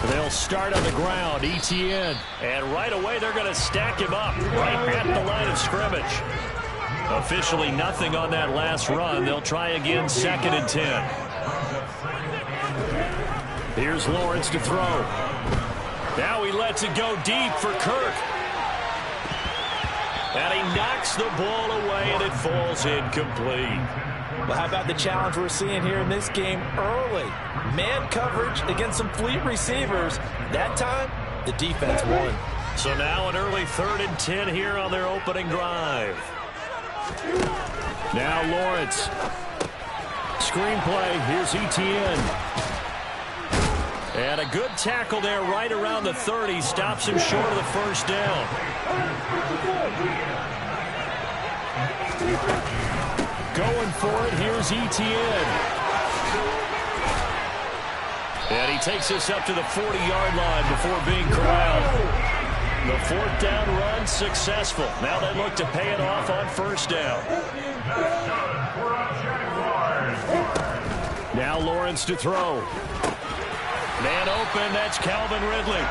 They'll start on the ground, ETN. And right away, they're going to stack him up right at the line of scrimmage. Officially nothing on that last run. They'll try again, 2nd and 10. Here's Lawrence to throw. Now he lets it go deep for Kirk. And he knocks the ball away, and it falls incomplete. Well, how about the challenge we're seeing here in this game early? Man coverage against some fleet receivers. That time, the defense won. So now an early 3rd and 10 here on their opening drive. Now Lawrence. Screenplay. Here's ETN. And a good tackle there right around the 30. Stops him short of the first down. Going for it. Here's ETN. And he takes us up to the 40-yard line before being corralled. The 4th down run successful. Now they look to pay it off on 1st down. Now Lawrence to throw. Man open, that's Calvin Ridley.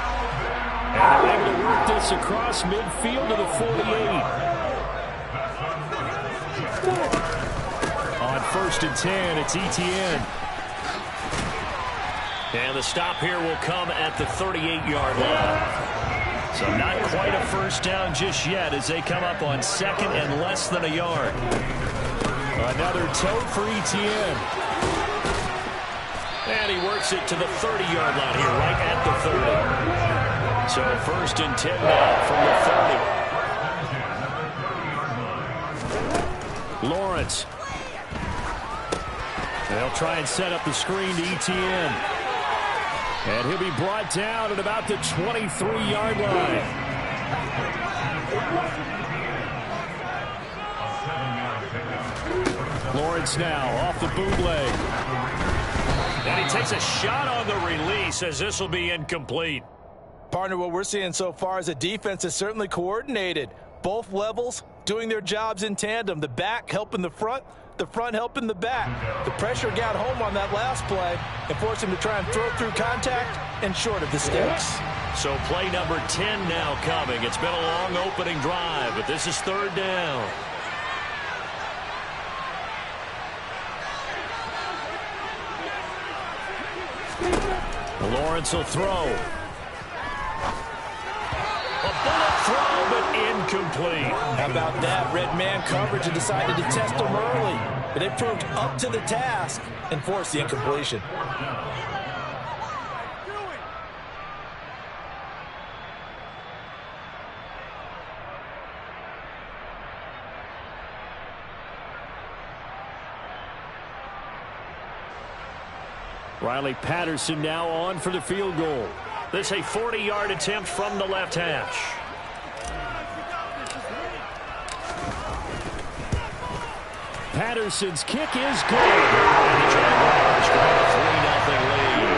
And they're able to work this across midfield to the 48. On 1st and 10, it's ETN. And the stop here will come at the 38-yard line. So not quite a 1st down just yet as they come up on 2nd and less than a yard. Another tote for ETN. And he works it to the 30-yard line here, right at the 30. So 1st and 10 now from the 30. Lawrence. They'll try and set up the screen to ETN. And he'll be brought down at about the 23-yard line. Lawrence now off the bootleg. And he takes a shot on the release as this will be incomplete. Partner, what we're seeing so far is a defense is certainly coordinated. Both levels doing their jobs in tandem. The back helping the front helping the back. The pressure got home on that last play and forced him to try and throw through contact and short of the sticks. So play number 10 now coming. It's been a long opening drive, but this is 3rd down. Lawrence will throw. A bullet throw, but incomplete. How about that? Red man coverage and decided to test him early. But it proved up to the task and forced the incompletion. Riley Patterson now on for the field goal. This is a 40-yard attempt from the left hash. Patterson's kick is good. And the Jaguars grab a 3-0 lead.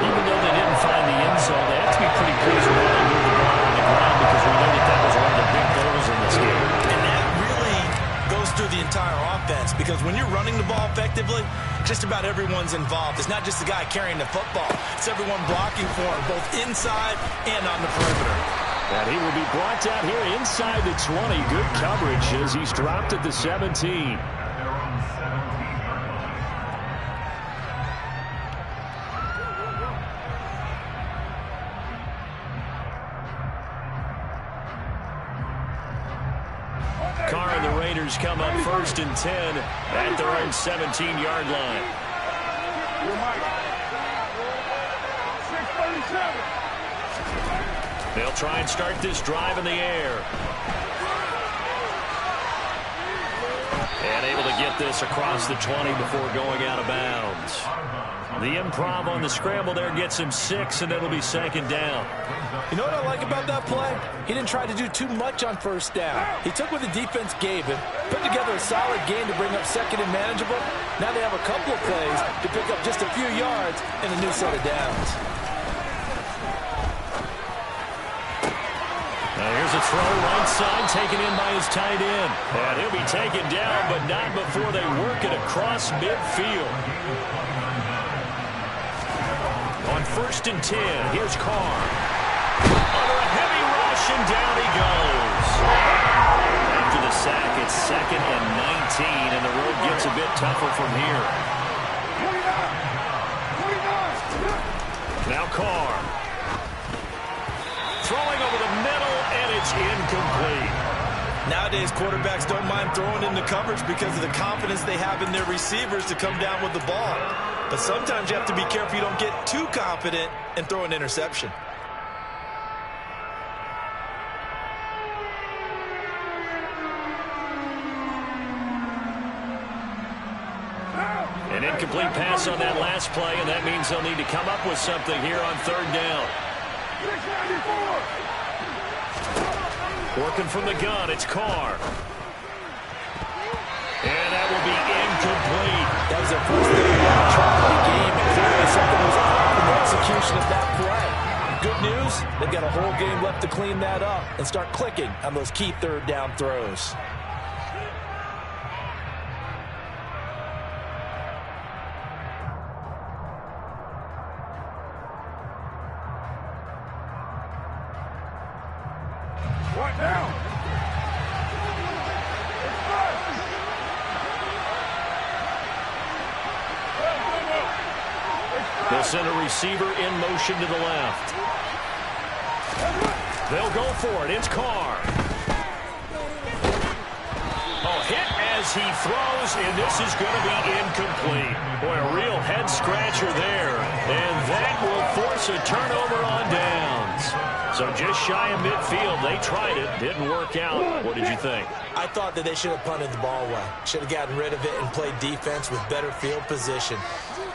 Even though they didn't find the end zone, they have to be pretty pleased with how they moved the ball on the ground because we know that was one of the big goals in this game. And that really goes through the entire offense because when you're running the ball effectively, just about everyone's involved. It's not just the guy carrying the football. It's everyone blocking for him, both inside and on the perimeter. And he will be brought down here inside the 20. Good coverage as he's dropped at the 17. Carr and the Raiders come up 1st and 10 at their own 17-yard line. They'll try and start this drive in the air. And able to get this across the 20 before going out of bounds. The improv on the scramble there gets him 6, and it'll be 2nd down. You know what I like about that play? He didn't try to do too much on 1st down. He took what the defense gave him, put together a solid game to bring up 2nd and manageable. Now they have a couple of plays to pick up just a few yards in a new set of downs. Here's a throw right side taken in by his tight end. And he'll be taken down, but not before they work it across midfield. On 1st and 10, here's Carr. Under a heavy rush, and down he goes. After the sack, it's 2nd and 19, and the road gets a bit tougher from here. Now Carr. Throwing over the middle, and it's incomplete. Nowadays, quarterbacks don't mind throwing into coverage because of the confidence they have in their receivers to come down with the ball. But sometimes you have to be careful you don't get too confident and throw an interception. An incomplete pass on that last play, and that means they'll need to come up with something here on 3rd down. Working from the gun, it's Carr. And that will be incomplete. That was their first third down try of the game, and clearly something was off in the execution of that play. Good news, they've got a whole game left to clean that up and start clicking on those key 3rd down throws. They'll send a receiver in motion to the left. They'll go for it. It's Carr. Oh, hit as he throws, and this is going to be incomplete. Boy, a real head-scratcher there. And that will force a turnover on downs. So just shy of midfield. They tried it. Didn't work out. What did you think? I thought that they should have punted the ball away. Should have gotten rid of it and played defense with better field position.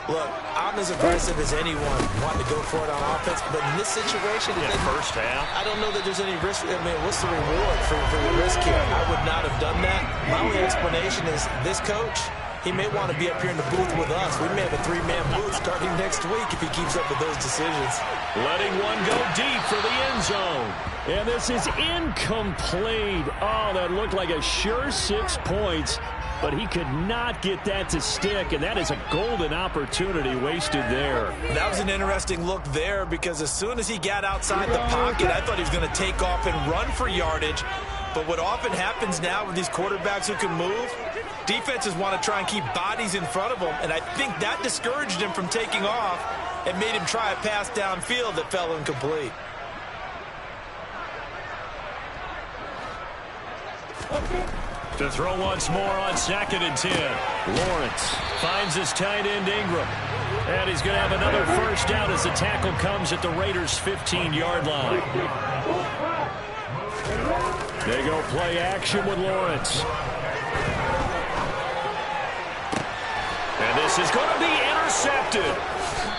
Look, I'm as aggressive as anyone wanting to go for it on offense, but in this situation, First half, I don't know that there's any risk. I mean, what's the reward for the risk here? I would not have done that. My only explanation is this coach, he may want to be up here in the booth with us. We may have a 3-man booth starting next week if he keeps up with those decisions. letting one go deep for the end zone. And this is incomplete. Oh, that looked like a sure 6 points. But he could not get that to stick, and that is a golden opportunity wasted there. That was an interesting look there because as soon as he got outside the pocket, I thought he was going to take off and run for yardage. But what often happens now with these quarterbacks who can move, defenses want to try and keep bodies in front of them, and I think that discouraged him from taking off and made him try a pass downfield that fell incomplete. To throw once more on 2nd and 10. Lawrence finds his tight end Ingram. And he's going to have another first down as the tackle comes at the Raiders' 15-yard line. They go play action with Lawrence. And this is going to be intercepted.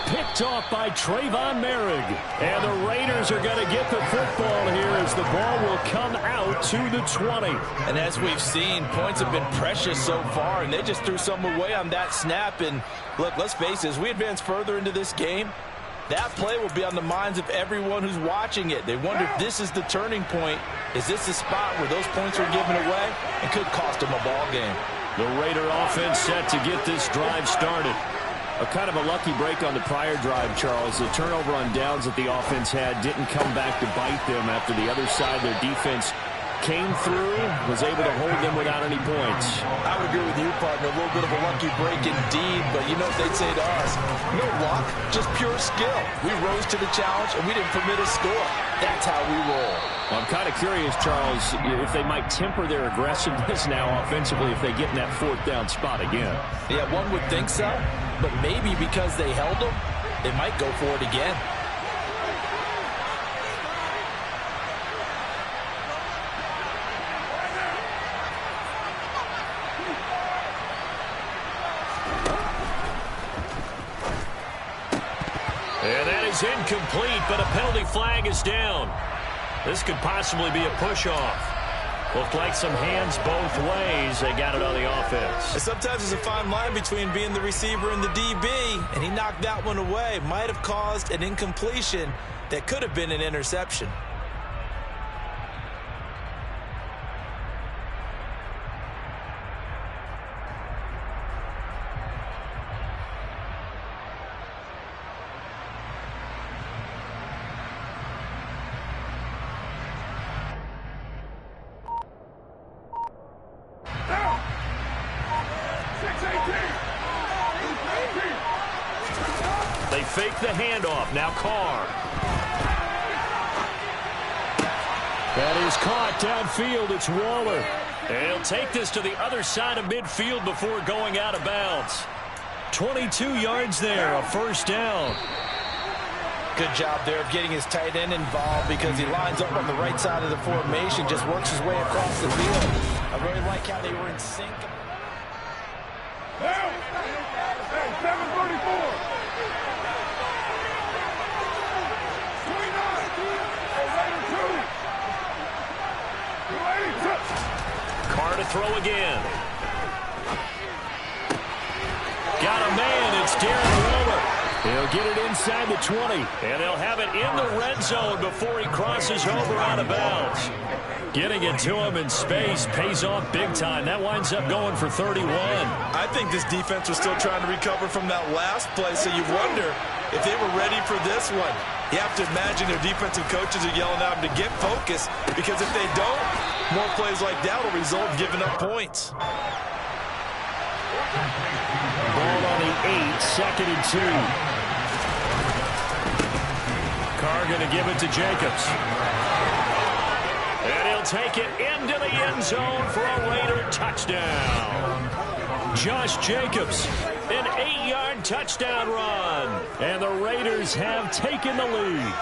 Picked off by Trayvon Merrick. And the Raiders are going to get the football here as the ball will come out to the 20. And as we've seen, points have been precious so far, and they just threw some away on that snap. And look, let's face it, as we advance further into this game, that play will be on the minds of everyone who's watching it. They wonder if this is the turning point. Is this the spot where those points are given away? It could cost them a ball game. The Raider offense set to get this drive started. A kind of a lucky break on the prior drive, Charles. The turnover on downs that the offense had didn't come back to bite them after the other side. Their defense came through, was able to hold them without any points. I would agree with you, partner. A little bit of a lucky break indeed, but you know what they'd say to us? No luck, just pure skill. We rose to the challenge, and we didn't permit a score. That's how we roll. Well, I'm kind of curious, Charles, if they might temper their aggressiveness now offensively if they get in that 4th down spot again. Yeah, one would think so, but maybe because they held them, they might go for it again. And that is incomplete, but a penalty flag is down. This could possibly be a push-off. Looked like some hands both ways. They got it on the offense. And sometimes there's a fine line between being the receiver and the DB, and he knocked that one away. Might have caused an incompletion that could have been an interception. They fake the handoff. Now Carr. That is caught downfield. It's Waller. And he'll take this to the other side of midfield before going out of bounds. 22 yards there, a first down. Good job there of getting his tight end involved because he lines up on the right side of the formation, just works his way across the field. I really like how they were in sync. Hey, 734. 29. Carr to throw again. Got a man. It's Darren Waller. He'll get it inside the 20, and they'll have it in the red zone before he crosses over out of bounds. Getting it to him in space pays off big time. That winds up going for 31. I think this defense was still trying to recover from that last play, so you wonder if they were ready for this one. You have to imagine their defensive coaches are yelling at them to get focused, because if they don't, more plays like that will result in giving up points. Ball on the 8, 2nd and 2. Carr going to give it to Jacobs. And he'll take it into the end zone for a Raider touchdown. Josh Jacobs, an 8-yard touchdown run. And the Raiders have taken the lead.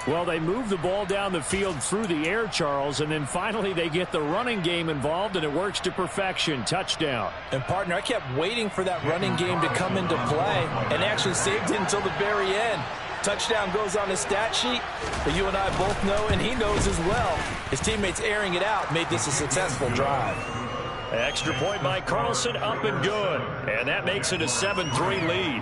Well, they move the ball down the field through the air, Charles, and then finally they get the running game involved, and it works to perfection. Touchdown. And, partner, I kept waiting for that running game to come into play and actually saved it until the very end. Touchdown goes on his stat sheet, but you and I both know, and he knows as well, his teammates airing it out made this a successful drive. Extra point by Carlson, up and good. And that makes it a 7-3 lead.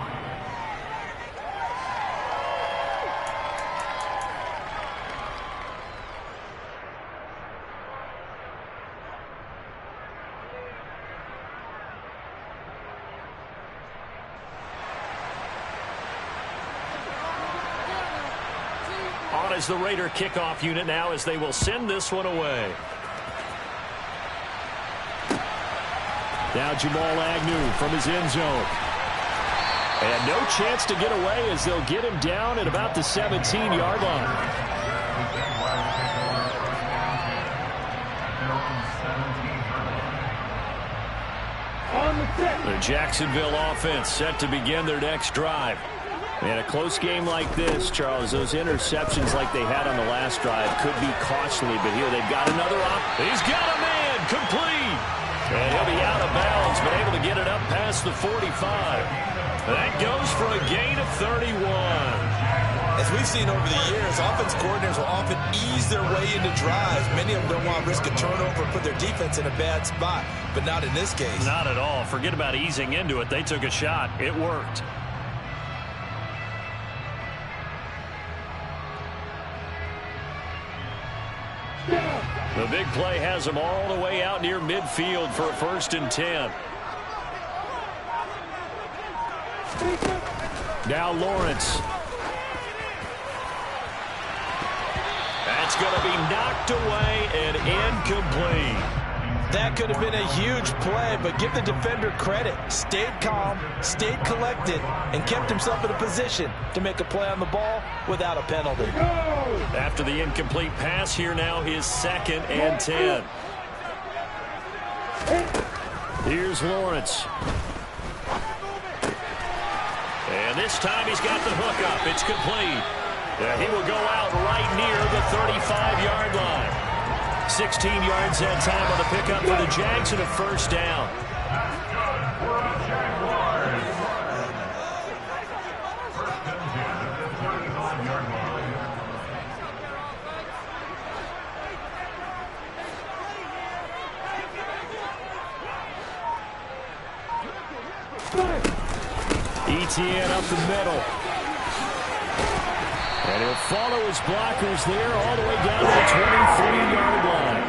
On is the Raider kickoff unit now as they will send this one away. Now Jamal Agnew from his end zone. And no chance to get away as they'll get him down at about the 17-yard line. The Jacksonville offense set to begin their next drive. And a close game like this, Charles, those interceptions like they had on the last drive could be costly, but here they've got another up. He's got a man, complete. And he'll be out of bounds, but able to get it up past the 45. That goes for a gain of 31. As we've seen over the years, offense coordinators will often ease their way into drives. Many of them don't want to risk a turnover or put their defense in a bad spot, but not in this case. Not at all. Forget about easing into it. They took a shot. It worked. The big play has them all the way out near midfield for a 1st and 10. Now Lawrence. That's going to be knocked away and incomplete. That could have been a huge play, but give the defender credit. Stayed calm, stayed collected, and kept himself in a position to make a play on the ball without a penalty. After the incomplete pass, here now is 2nd and 10. Here's Lawrence. And this time he's got the hook up. It's complete. He will go out right near the 35-yard line. 16 yards that time on the pickup for the Jags and a 1st down. Etienne up the middle. And he'll follow his blockers there all the way down to the 23-yard line.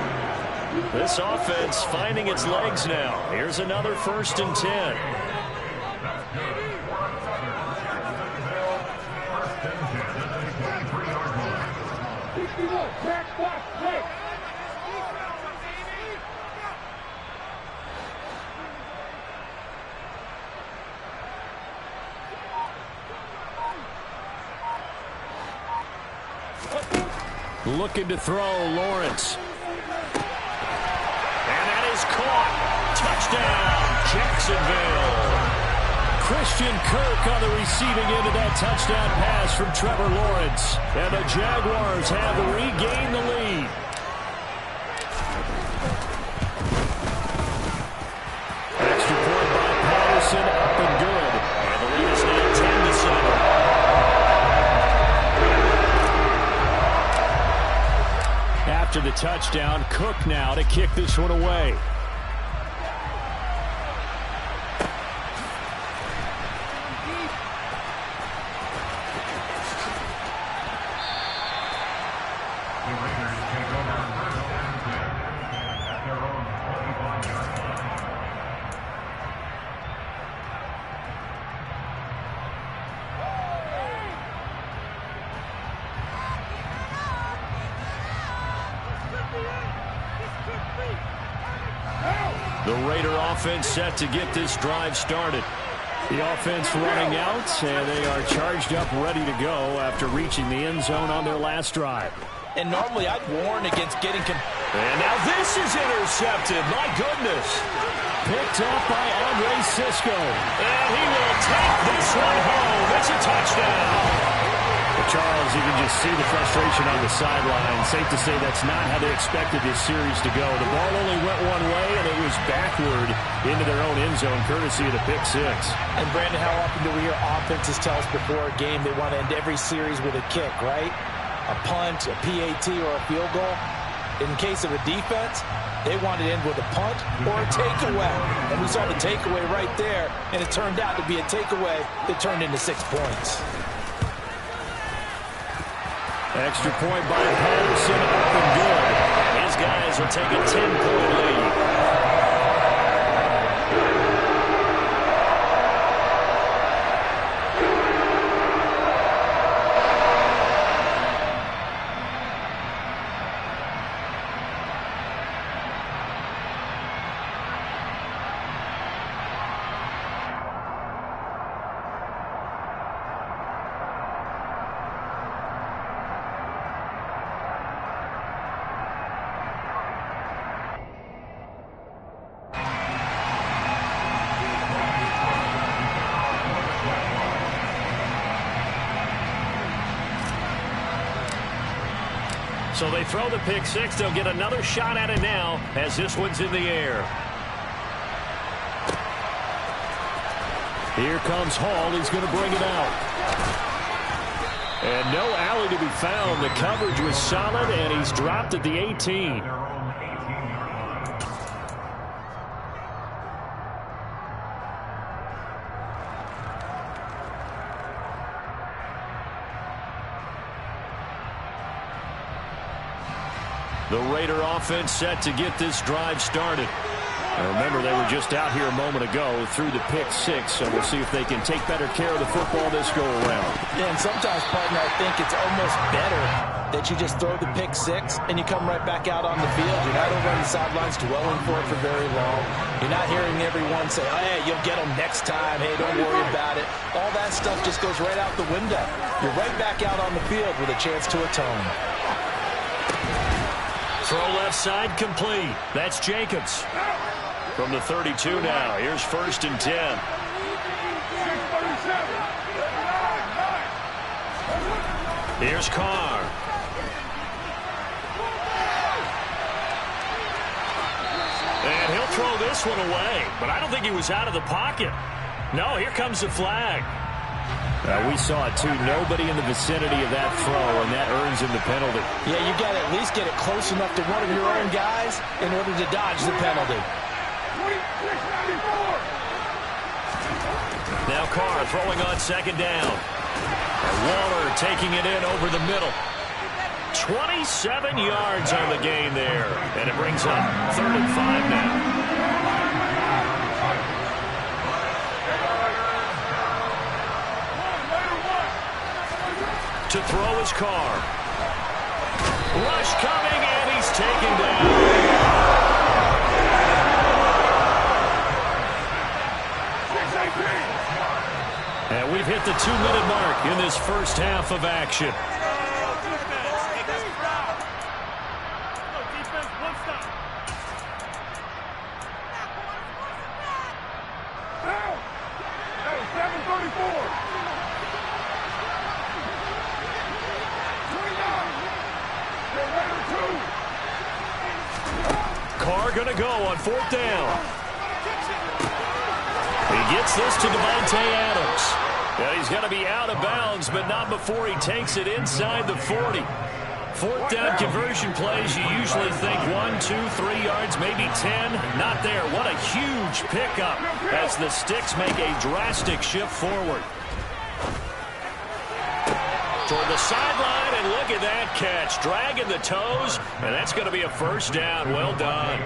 This offense finding its legs now. Here's another 1st and 10. Looking to throw, Lawrence. And that is caught. Touchdown, Jacksonville. Christian Kirk on the receiving end of that touchdown pass from Trevor Lawrence. And the Jaguars have regained the lead. Extra point by Patterson, up and good. And the lead is now 10-7. After the touchdown, Cook now to kick this one away. The Raider offense set to get this drive started. The offense running out, and they are charged up, ready to go after reaching the end zone on their last drive. And normally I'd warn against getting... And now this is intercepted. My goodness. Picked up by Andre Cisco. And he will take this one home. It's a touchdown. Charles, you can just see the frustration on the sideline. Safe to say that's not how they expected this series to go. The ball only went one way, and it was backward into their own end zone, courtesy of the pick six. And, Brandon, how often do we hear offenses tell us before a game they want to end every series with a kick, right? A punt, a PAT, or a field goal. In case of a defense, they want to end with a punt or a takeaway. And we saw the takeaway right there, and it turned out to be a takeaway that turned into 6 points. Extra point by Patterson, up and good. These guys will take a 10-point lead. So they throw the pick six. They'll get another shot at it now as this one's in the air. Here comes Hall. He's going to bring it out. And no alley to be found. The coverage was solid, and he's dropped at the 18. The Raider offense set to get this drive started. Now remember, they were just out here a moment ago through the pick six, so we'll see if they can take better care of the football this go around. Yeah, and sometimes, partner, I think it's almost better that you just throw the pick six and you come right back out on the field. You're not over on the sidelines dwelling for it for very long. You're not hearing everyone say, oh, hey, you'll get them next time. Hey, don't worry about it. All that stuff just goes right out the window. You're right back out on the field with a chance to atone. Throw left side complete. That's Jacobs. From the 32 now. Here's 1st and 10. Here's Carr. And he'll throw this one away. But I don't think he was out of the pocket. No, here comes the flag. We saw it, too. Nobody in the vicinity of that throw, and that earns him the penalty. Yeah, you got to at least get it close enough to one of your own guys in order to dodge the penalty. Now Carr throwing on 2nd down. And Waller taking it in over the middle. 27 yards on the gain there. And it brings up 3rd and 5 now. To throw his Carr. Rush coming, and he's taken down. And we've hit the 2-minute mark in this first half of action. going to go on 4th down. He gets this to Davante Adams. And he's going to be out of bounds, but not before he takes it inside the 40. 4th down conversion plays, you usually think 1, 2, 3 yards, maybe 10. Not there. What a huge pickup as the Sticks make a drastic shift forward. Toward the sideline, and look at that catch. Dragging the toes, and that's going to be a 1st down. Well done.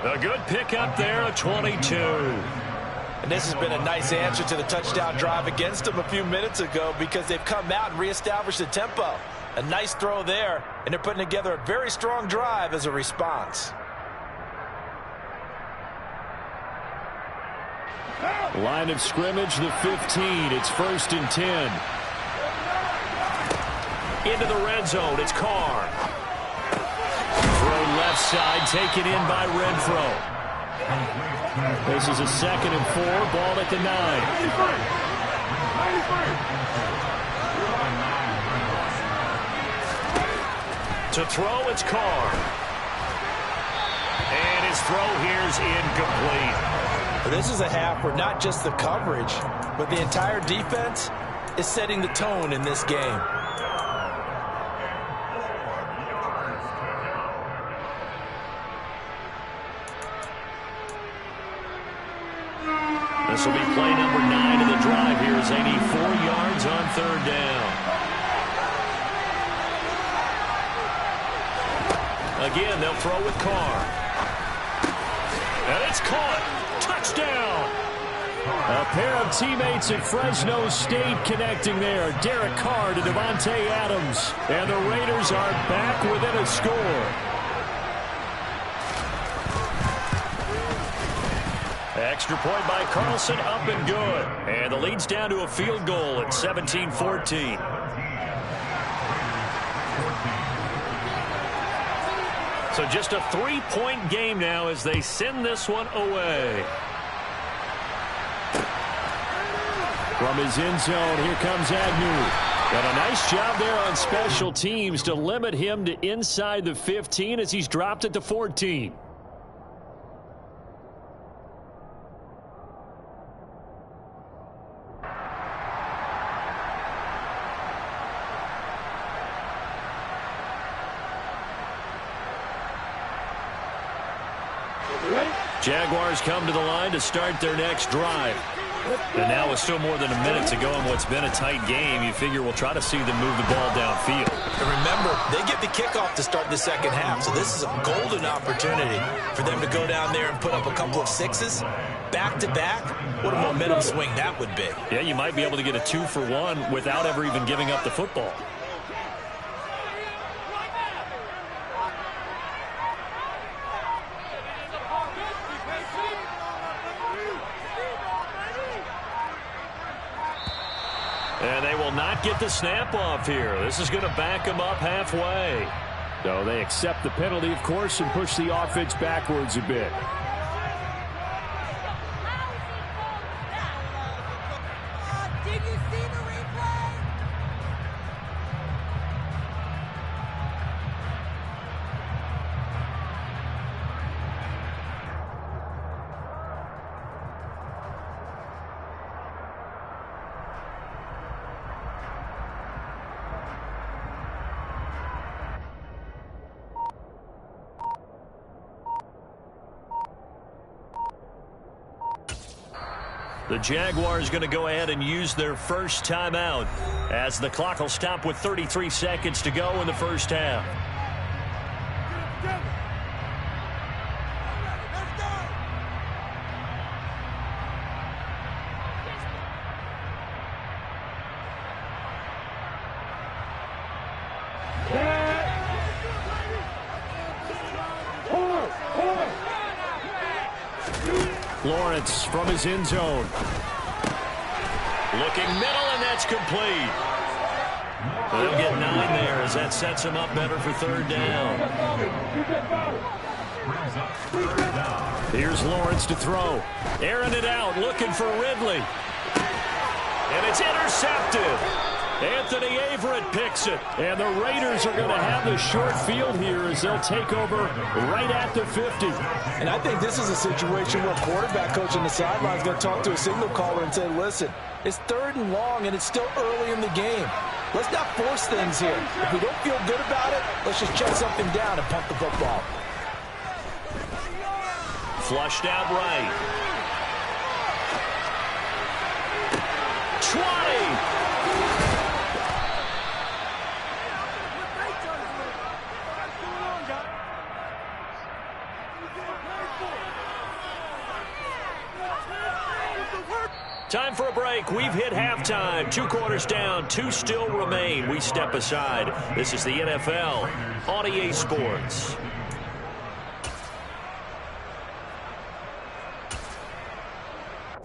A good pickup there, a 22. And this has been a nice answer to the touchdown drive against them a few minutes ago because they've come out and reestablished the tempo. A nice throw there, and they're putting together a very strong drive as a response. Line of scrimmage, the 15. It's 1st and 10. Into the red zone, it's Carr. Throw left side, taken in by Renfro. This is a 2nd and 4, ball at the 9. To throw, it's Carr. And his throw here is incomplete. This is a half where not just the coverage, but the entire defense is setting the tone in this game. This will be play number 9 of the drive here as they need 4 yards on 3rd down. Again, they'll throw with Carr. And it's caught. Touchdown. A pair of teammates at Fresno State connecting there. Derek Carr to Davante Adams. And the Raiders are back within a score. Extra point by Carlson, up and good. And the lead's down to a field goal at 17-14. So just a 3-point game now as they send this one away. From his end zone, here comes Agnew. And a nice job there on special teams to limit him to inside the 15 as he's dropped at the 14. Jaguars come to the line to start their next drive. And now with still more than a minute to go in what's been a tight game, you figure we'll try to see them move the ball downfield. And remember, they get the kickoff to start the 2nd half, so this is a golden opportunity for them to go down there and put up a couple of 6s back-to-back. What a momentum swing that would be. Yeah, you might be able to get a 2-for-1 without ever even giving up the football. And they will not get the snap off here. This is going to back them up halfway. So they accept the penalty, of course, and push the offense backwards a bit. Did you see the replay? The Jaguars going to go ahead and use their first timeout as the clock will stop with 33 seconds to go in the first half. Lawrence from his end zone. Looking middle, and that's complete. They'll get 9 there as that sets him up better for 3rd down. Here's Lawrence to throw. Airing it out, looking for Ridley. And it's intercepted. Anthony Averett picks it. And the Raiders are going to have the short field here as they'll take over right at the 50. And I think this is a situation where quarterback coach on the sideline is going to talk to a signal caller and say, listen, it's 3rd and long and it's still early in the game. Let's not force things here. If we don't feel good about it, let's just check something down and punt the football. Flushed out right. 20. Time for a break. We've hit halftime. 2 quarters down. 2 still remain. We step aside. This is the NFL on EA Sports.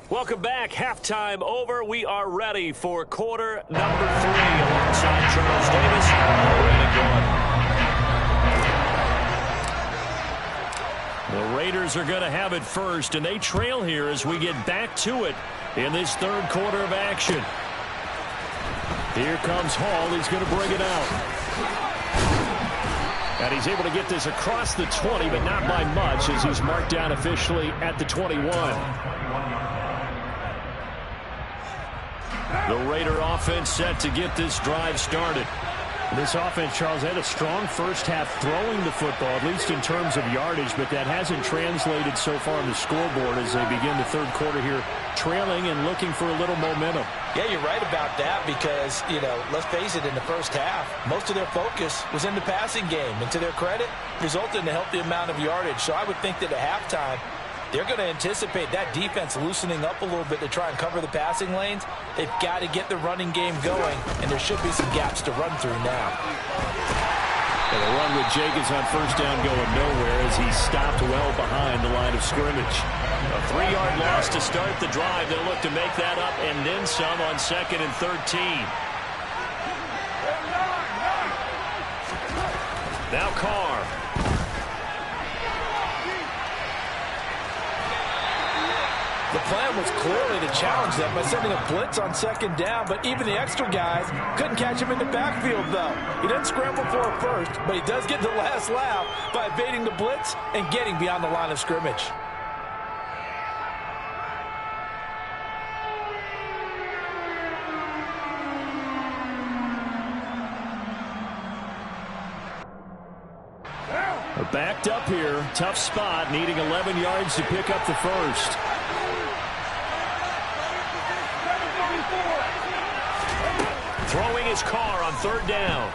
Welcome back. Halftime over. We are ready for quarter number 3 alongside Charles Davis and Brandon Gordon. The Raiders are going to have it first, and they trail here as we get back to it in this 3rd quarter of action. Here comes Hall. He's going to bring it out. And he's able to get this across the 20, but not by much as he's marked down officially at the 21. The Raider offense set to get this drive started. This offense, Charles, had a strong first half throwing the football, at least in terms of yardage, but that hasn't translated so far on the scoreboard as they begin the 3rd quarter here, trailing and looking for a little momentum. Yeah, you're right about that because, you know, let's face it, in the first half, most of their focus was in the passing game. And to their credit, resulted in a healthy amount of yardage. So I would think that at halftime, they're going to anticipate that defense loosening up a little bit to try and cover the passing lanes. They've got to get the running game going, and there should be some gaps to run through now. And the run with Jenkins on first down going nowhere as he stopped well behind the line of scrimmage. A 3-yard loss to start the drive. They'll look to make that up and then some on 2nd and 13. Now Carr. The plan was clearly to challenge them by sending a blitz on 2nd down, but even the extra guys couldn't catch him in the backfield, though. He didn't scramble for a first, but he does get the last laugh by evading the blitz and getting beyond the line of scrimmage. They're backed up here. Tough spot, needing 11 yards to pick up the first. Throwing his car on 3rd down.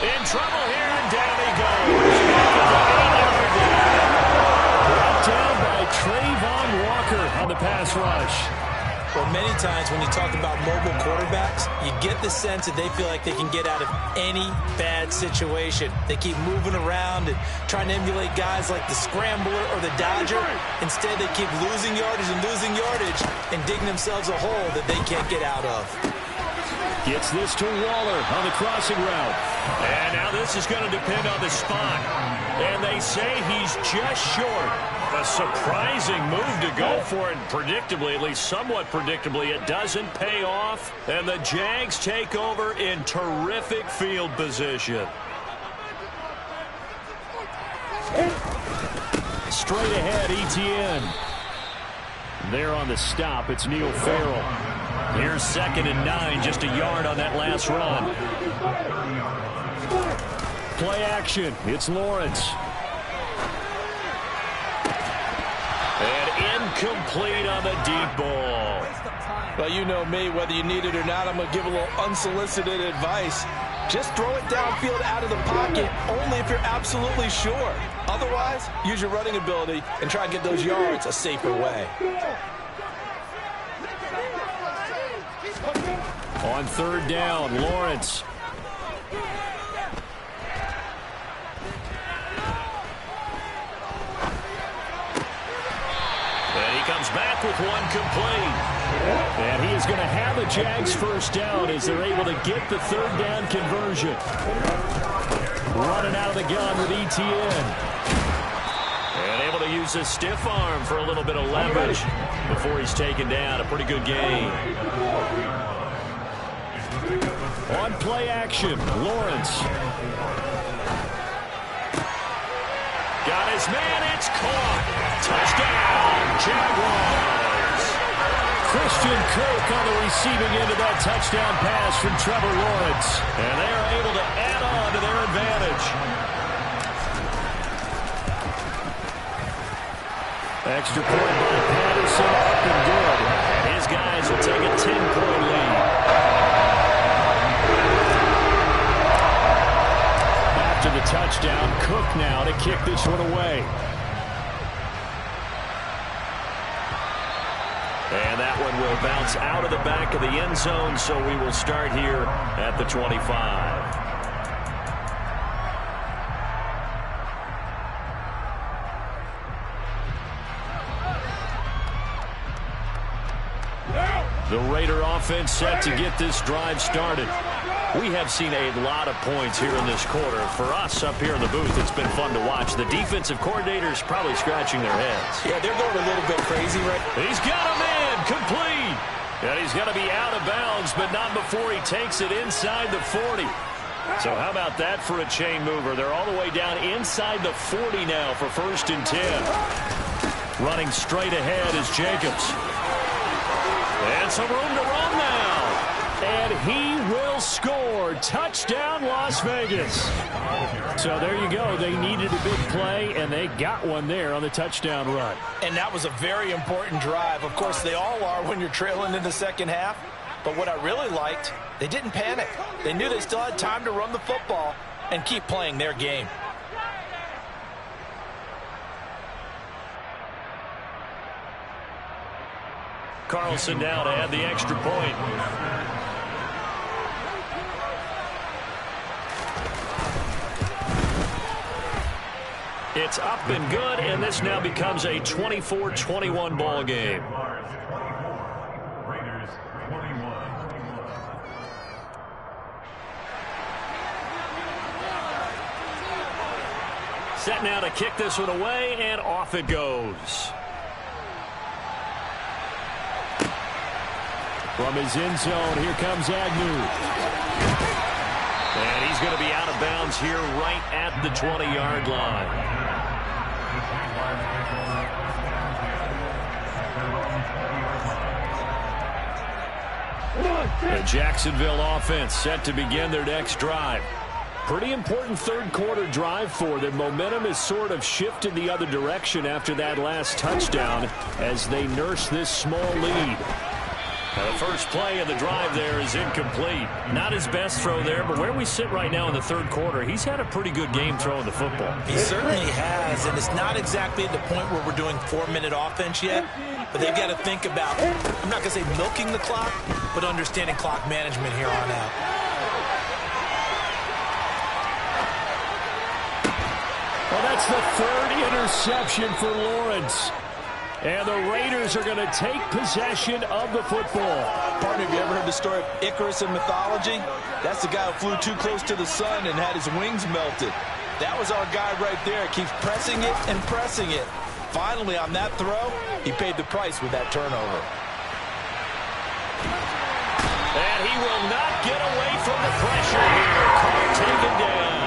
In trouble here, and down he goes. Brought down by Trayvon Walker on the pass rush. Well, many times when you talk about mobile quarterbacks, you get the sense that they feel like they can get out of any bad situation. They keep moving around and trying to emulate guys like the Scrambler or the Dodger. Instead, they keep losing yardage and digging themselves a hole that they can't get out of. Gets this to Waller on the crossing route. And now this is going to depend on the spot. And they say he's just short. A surprising move to go for it. Predictably, at least somewhat predictably, it doesn't pay off. And the Jags take over in terrific field position. Straight ahead, Etienne. There on the stop, it's Neil Farrell. Here's 2nd and 9, just a yard on that last run. Play action, it's Lawrence. And incomplete on the deep ball. Well, you know me, whether you need it or not, I'm going to give a little unsolicited advice. Just throw it downfield out of the pocket only if you're absolutely sure. Otherwise, use your running ability and try and get those yards a safer way. On 3rd down, Lawrence. And he comes back with one complete. And he is going to have a Jags first down as they're able to get the 3rd down conversion. Running out of the gun with Etienne. And able to use his stiff arm for a little bit of leverage before he's taken down. A pretty good game. On play action, Lawrence. Got his man, it's caught. Touchdown, Jaguars. Christian Kirk on the receiving end of that touchdown pass from Trevor Lawrence. And they are able to add on to their advantage. Extra point by Patterson, up and good. And his guys will take a 10-point lead. After the touchdown, Cook now to kick this one away. And that one will bounce out of the back of the end zone, so we will start here at the 25. The Raider offense set to get this drive started. We have seen a lot of points here in this quarter. For us up here in the booth, it's been fun to watch. The defensive coordinators probably scratching their heads. Yeah, they're going a little bit crazy, right? He's got a man, complete. And he's going to be out of bounds, but not before he takes it inside the 40. So how about that for a chain mover? They're all the way down inside the 40 now for 1st and 10. Running straight ahead is Jacobs. And some room to run now. And he will score. Touchdown, Las Vegas. So there you go. They needed a big play, and they got one there on the touchdown run. And that was a very important drive. Of course, they all are when you're trailing in the second half. But what I really liked, they didn't panic. They knew they still had time to run the football and keep playing their game. Carlson now to add the extra point. It's up and good, and this now becomes a 24-21 ball game. Raiders 21. Set now to kick this one away, and off it goes. From his end zone, here comes Agnew. And he's going to be out of bounds here right at the 20-yard line. The Jacksonville offense set to begin their next drive. Pretty important third-quarter drive for them. Momentum has sort of shifted the other direction after that last touchdown as they nurse this small lead. Now the first play of the drive there is incomplete. Not his best throw there, but where we sit right now in the third quarter, he's had a pretty good game throwing the football. He certainly has, and it's not exactly at the point where we're doing 4-minute offense yet, but they've got to think about, I'm not going to say milking the clock, but understanding clock management here on out. Well, that's the third interception for Lawrence. And the Raiders are going to take possession of the football. Partner, have you ever heard the story of Icarus in mythology? That's the guy who flew too close to the sun and had his wings melted. That was our guy right there. Keeps pressing it and pressing it. Finally, on that throw, he paid the price with that turnover. And he will not get away from the pressure here. Caught taken down.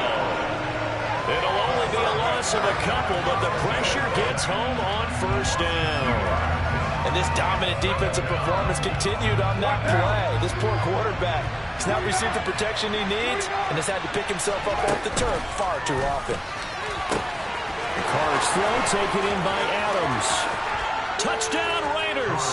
It'll only be a loss of a couple, but the pressure gets home on first down. And this dominant defensive performance continued on that play. This poor quarterback has not received the protection he needs and has had to pick himself up off the turf far too often. Carr's throw taken in by Adams. Touchdown Raiders.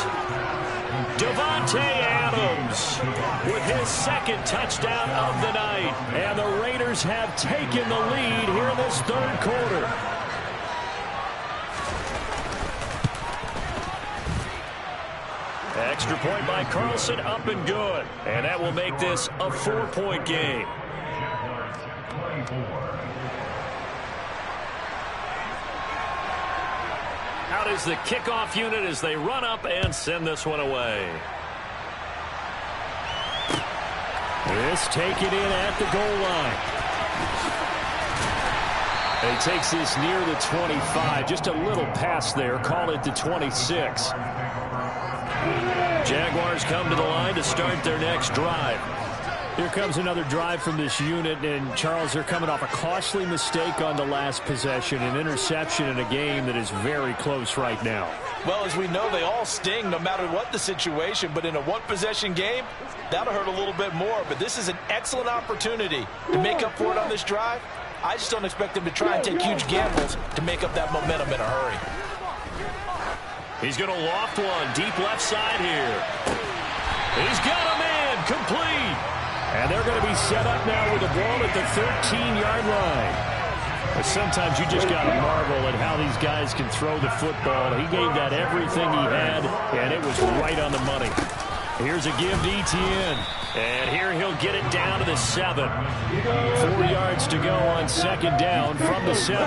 Devontae Adams with his second touchdown of the night. And the Raiders have taken the lead here in this third quarter. Extra point by Carlson, up and good. And that will make this a 4-point game. Out is the kickoff unit as they run up and send this one away. This taken in at the goal line. And he takes this near the 25. Just a little pass there. Call it the 26. Jaguars come to the line to start their next drive. Here comes another drive from this unit, and Charles, they're coming off a costly mistake on the last possession, an interception in a game that is very close right now. Well, as we know, they all sting no matter what the situation, but in a one-possession game, that'll hurt a little bit more. But this is an excellent opportunity to make up for it on this drive. I just don't expect them to try and take huge gambles to make up that momentum in a hurry. He's going to loft one deep left side here. He's got a man complete. And they're going to be set up now with the ball at the 13-yard line. But sometimes you just got to marvel at how these guys can throw the football. He gave that everything he had, and it was right on the money. Here's a give to Etienne. And here he'll get it down to the 7. 4 yards to go on second down from the 7.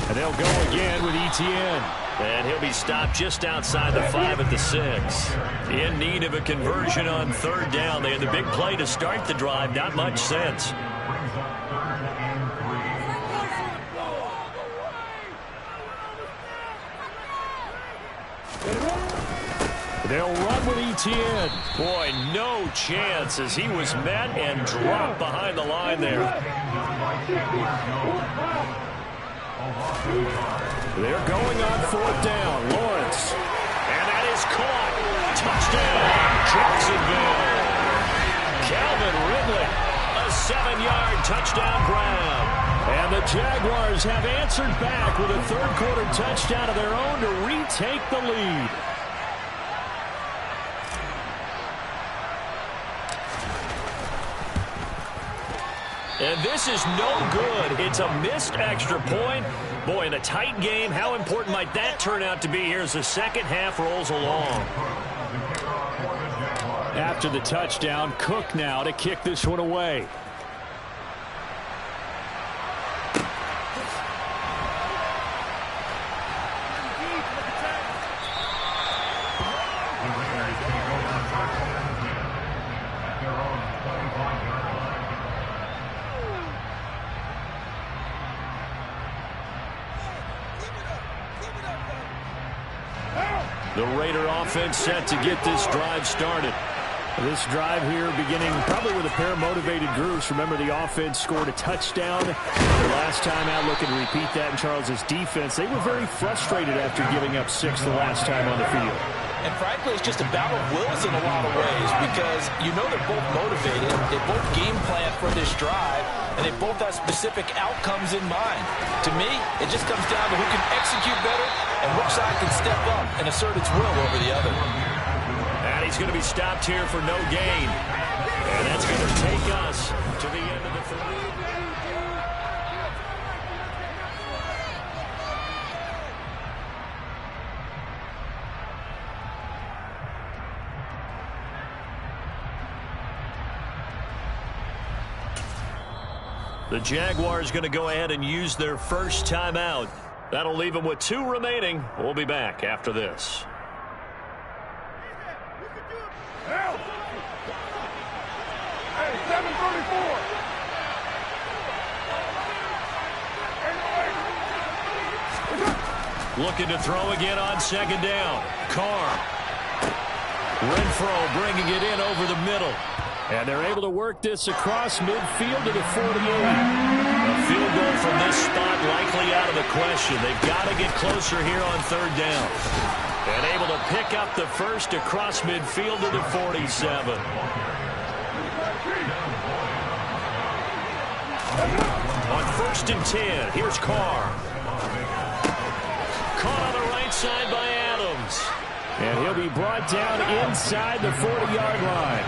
And they'll go again with Etienne. And he'll be stopped just outside the 5 at the 6. In need of a conversion on third down. They had the big play to start the drive. Not much sense. They'll run with Etienne. Boy, no chance as he was met and dropped behind the line there. They're going on fourth down. Lawrence. And that is caught. Touchdown, Jacksonville. Calvin Ridley. A 7-yard touchdown grab. And the Jaguars have answered back with a third-quarter touchdown of their own to retake the lead. And this is no good. It's a missed extra point. Boy, in a tight game, how important might that turn out to be here as the second half rolls along? After the touchdown, Cook now to kick this one away. The Raider offense set to get this drive started. This drive here beginning probably with a pair of motivated groups. Remember, the offense scored a touchdown the last time out. Looking to repeat that in Charles's defense. They were very frustrated after giving up 6 the last time on the field. And frankly, it's just a battle of wills in a lot of ways because you know they're both motivated. They both game plan for this drive, and they both have specific outcomes in mind. To me, it just comes down to who can execute better and which side can step up and assert its will over the other. And he's going to be stopped here for no gain. And that's going to take us to the end of the third. The Jaguars going to go ahead and use their first timeout. That'll leave them with 2 remaining. We'll be back after this. Hey, 7:34. Looking to throw again on second down. Carr. Renfro bringing it in over the middle. And they're able to work this across midfield to the 48. A field goal from this spot likely out of the question. They've got to get closer here on third down. And able to pick up the first across midfield to the 47. On 1st and 10, here's Carr. Caught on the right side by Adams. And he'll be brought down inside the 40-yard line.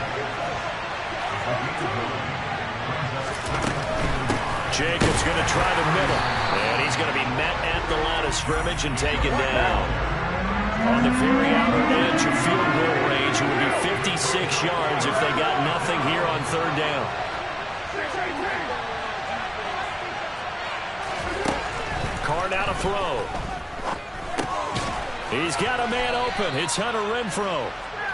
Jacobs going to try the middle. And he's going to be met at the line of scrimmage and taken down. On the very outer edge of field goal range, it would be 56 yards if they got nothing here on third down. Carr now to throw. He's got a man open. It's Hunter Renfro.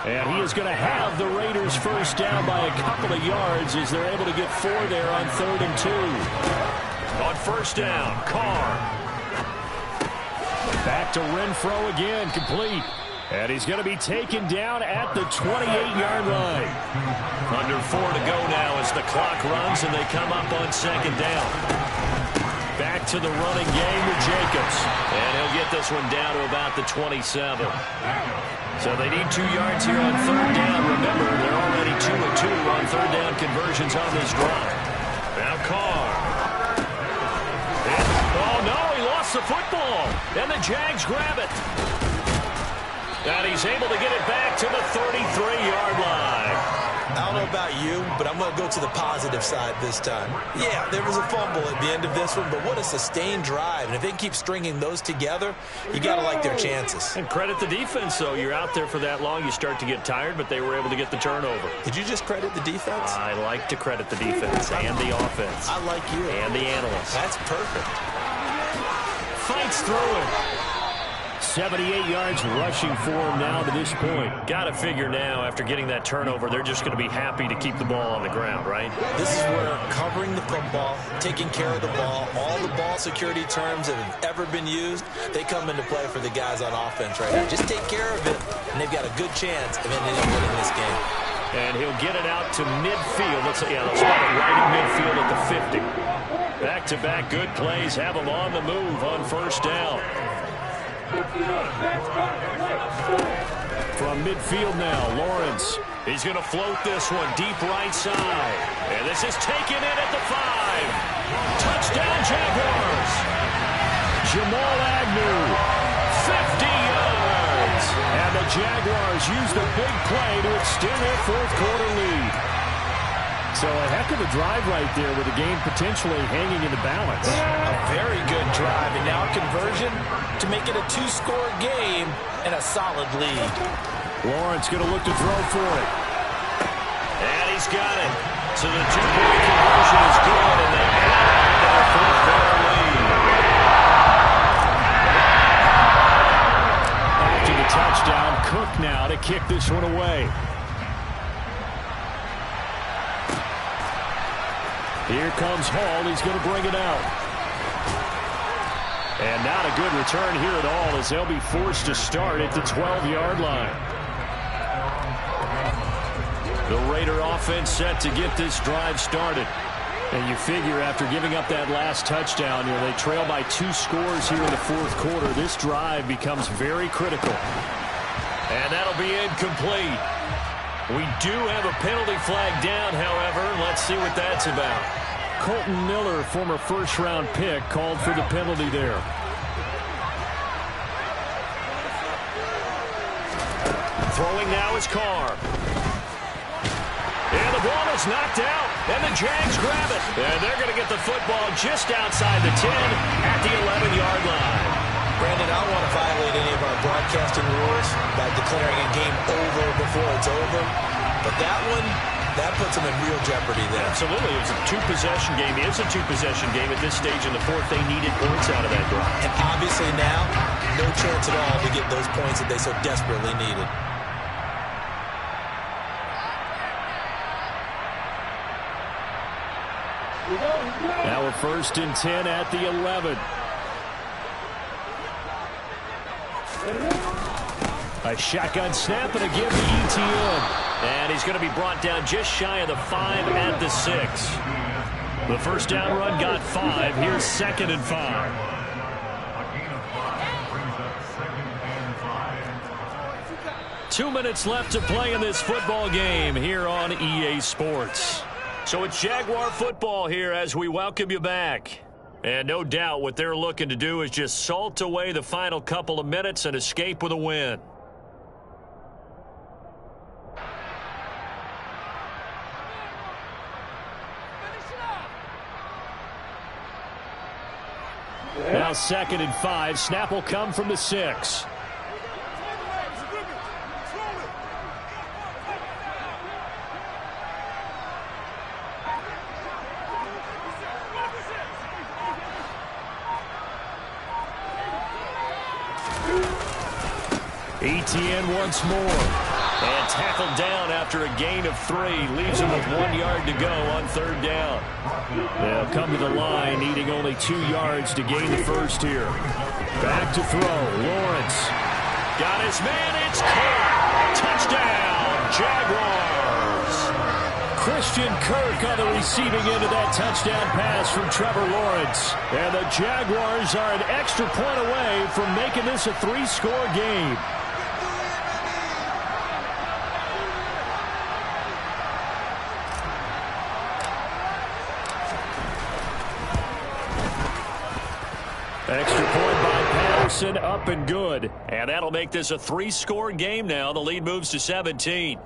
And he is going to have the Raiders first down by a couple of yards as they're able to get 4 there on 3rd and 2. On first down, Carr. Back to Renfro again, complete. And he's going to be taken down at the 28-yard line. Under 4 to go now as the clock runs and they come up on 2nd down. Back to the running game with Jacobs. And he'll get this one down to about the 27. So they need 2 yards here on 3rd down. Remember, they're already 2 of 2 on 3rd down conversions on this drive. Now Carr. Oh, no, he lost the football. And the Jags grab it. And he's able to get it back to the 33-yard line. I don't know about you, but I'm going to go to the positive side this time. Yeah, there was a fumble at the end of this one, but what a sustained drive. And if they keep stringing those together, you got to like their chances. And credit the defense, though. You're out there for that long, you start to get tired, but they were able to get the turnover. Did you just credit the defense? I like to credit the defense and the offense. I like you. And the analysts. That's perfect. Fights through it. 78 yards rushing for him now to this point. Got to figure now, after getting that turnover, they're just going to be happy to keep the ball on the ground, right? This is where covering the football, taking care of the ball, all the ball security terms that have ever been used, they come into play for the guys on offense right now. Just take care of it, and they've got a good chance of ending up winning this game. And he'll get it out to midfield. Let's spot it right in midfield at the 50. Back-to-back good plays have them on the move on first down. From midfield now, Lawrence. He's going to float this one deep right side. And this is taken in at the 5. Touchdown, Jaguars. Jamal Agnew, 50 yards. And the Jaguars use the big play to extend their 4th quarter lead. So a heck of a drive right there with the game potentially hanging in the balance. A very good drive, and now a conversion to make it a 2-score game and a solid lead. Lawrence going to look to throw for it. And he's got it. So the 2-point conversion is good, and they have their 4th quarter lead. After the touchdown, Cook now to kick this one away. Here comes Hall. He's going to bring it out. And not a good return here at all as they'll be forced to start at the 12-yard line. The Raider offense set to get this drive started. And you figure after giving up that last touchdown, they trail by 2 scores here in the 4th quarter. This drive becomes very critical. And that'll be incomplete. We do have a penalty flag down, however. Let's see what that's about. Colton Miller, former first-round pick, called for the penalty there. Throwing now is Carr. And the ball is knocked out, and the Jags grab it. And they're going to get the football just outside the 10 at the 11-yard line. Brandon, I don't want to violate any of our broadcasting rules by declaring a game over before it's over. But that one, that puts them in real jeopardy there. Absolutely. It was a 2-possession game. It is a 2-possession game at this stage in the 4th. They needed points out of that drive. And obviously now, no chance at all to get those points that they so desperately needed. Now a 1st and 10 at the 11. A shotgun snap and a give to ETN. And he's going to be brought down just shy of the 5 at the 6. The first down run got 5. Here's 2nd and 5. Two minutes left to play in this football game here on EA Sports. So it's Jaguar football here as we welcome you back. And no doubt what they're looking to do is just salt away the final couple of minutes and escape with a win. Now 2nd and 5. Snap will come from the 6. ETN once more. And tackled down after a gain of 3. Leaves him with 1 yard to go on 3rd down. They'll come to the line, needing only 2 yards to gain the first here. Back to throw. Lawrence. Got his man. It's caught. Touchdown, Jaguars. Christian Kirk on the receiving end of that touchdown pass from Trevor Lawrence. And the Jaguars are an extra point away from making this a 3-score game. Extra point by Patterson, up and good. And that'll make this a 3-score game now. The lead moves to 17.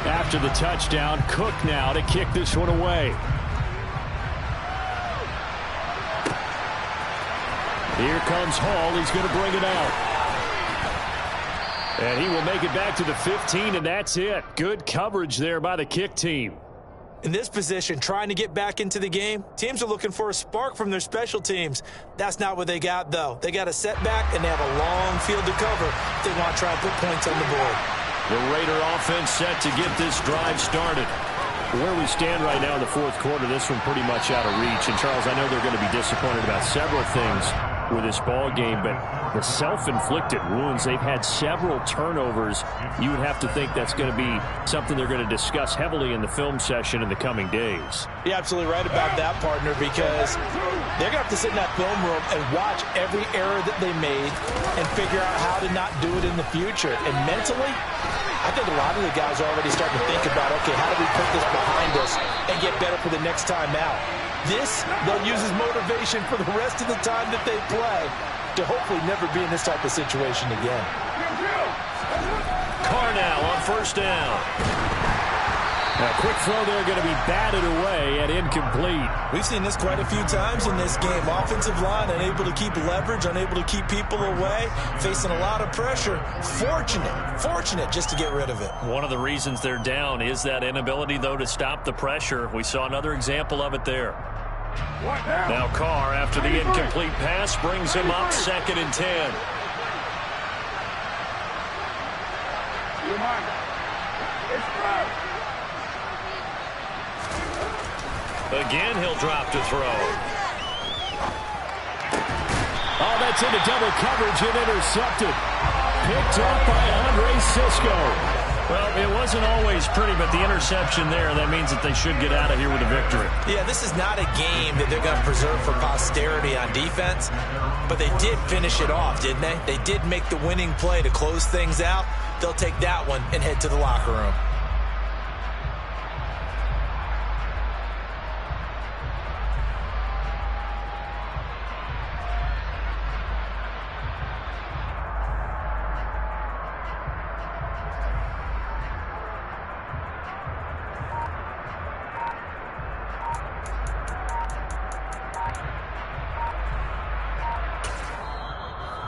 After the touchdown, Cook now to kick this one away. Here comes Hall. He's going to bring it out. And he will make it back to the 15, and that's it. Good coverage there by the kick team. In this position, trying to get back into the game, teams are looking for a spark from their special teams. That's not what they got, though. They got a setback, and they have a long field to cover if they want to try and put points on the board. The Raider offense set to get this drive started. Where we stand right now in the 4th quarter, this one pretty much out of reach. And, Charles, I know they're going to be disappointed about several things with this ball game, but the self-inflicted wounds, they've had several turnovers. You would have to think that's going to be something they're going to discuss heavily in the film session in the coming days. You're absolutely right about that, partner, because they're going to have to sit in that film room and watch every error that they made and figure out how to not do it in the future. And mentally, I think a lot of the guys are already starting to think about, okay, how do we put this behind us and get better for the next time out? This, they'll use as motivation for the rest of the time that they play to hopefully never be in this type of situation again. Carr now on 1st down. A quick throw there going to be batted away and incomplete. We've seen this quite a few times in this game. Offensive line unable to keep leverage, unable to keep people away, facing a lot of pressure. Fortunate just to get rid of it. One of the reasons they're down is that inability, though, to stop the pressure. We saw another example of it there. Now Carr, after the incomplete pass, brings him up 2nd and 10. Again, he'll drop to throw. Oh, that's into double coverage and intercepted. Picked up by Andre Cisco. Well, it wasn't always pretty, but the interception there, that means that they should get out of here with a victory. Yeah, this is not a game that they're going to preserve for posterity on defense, but they did finish it off, didn't they? They did make the winning play to close things out. They'll take that one and head to the locker room.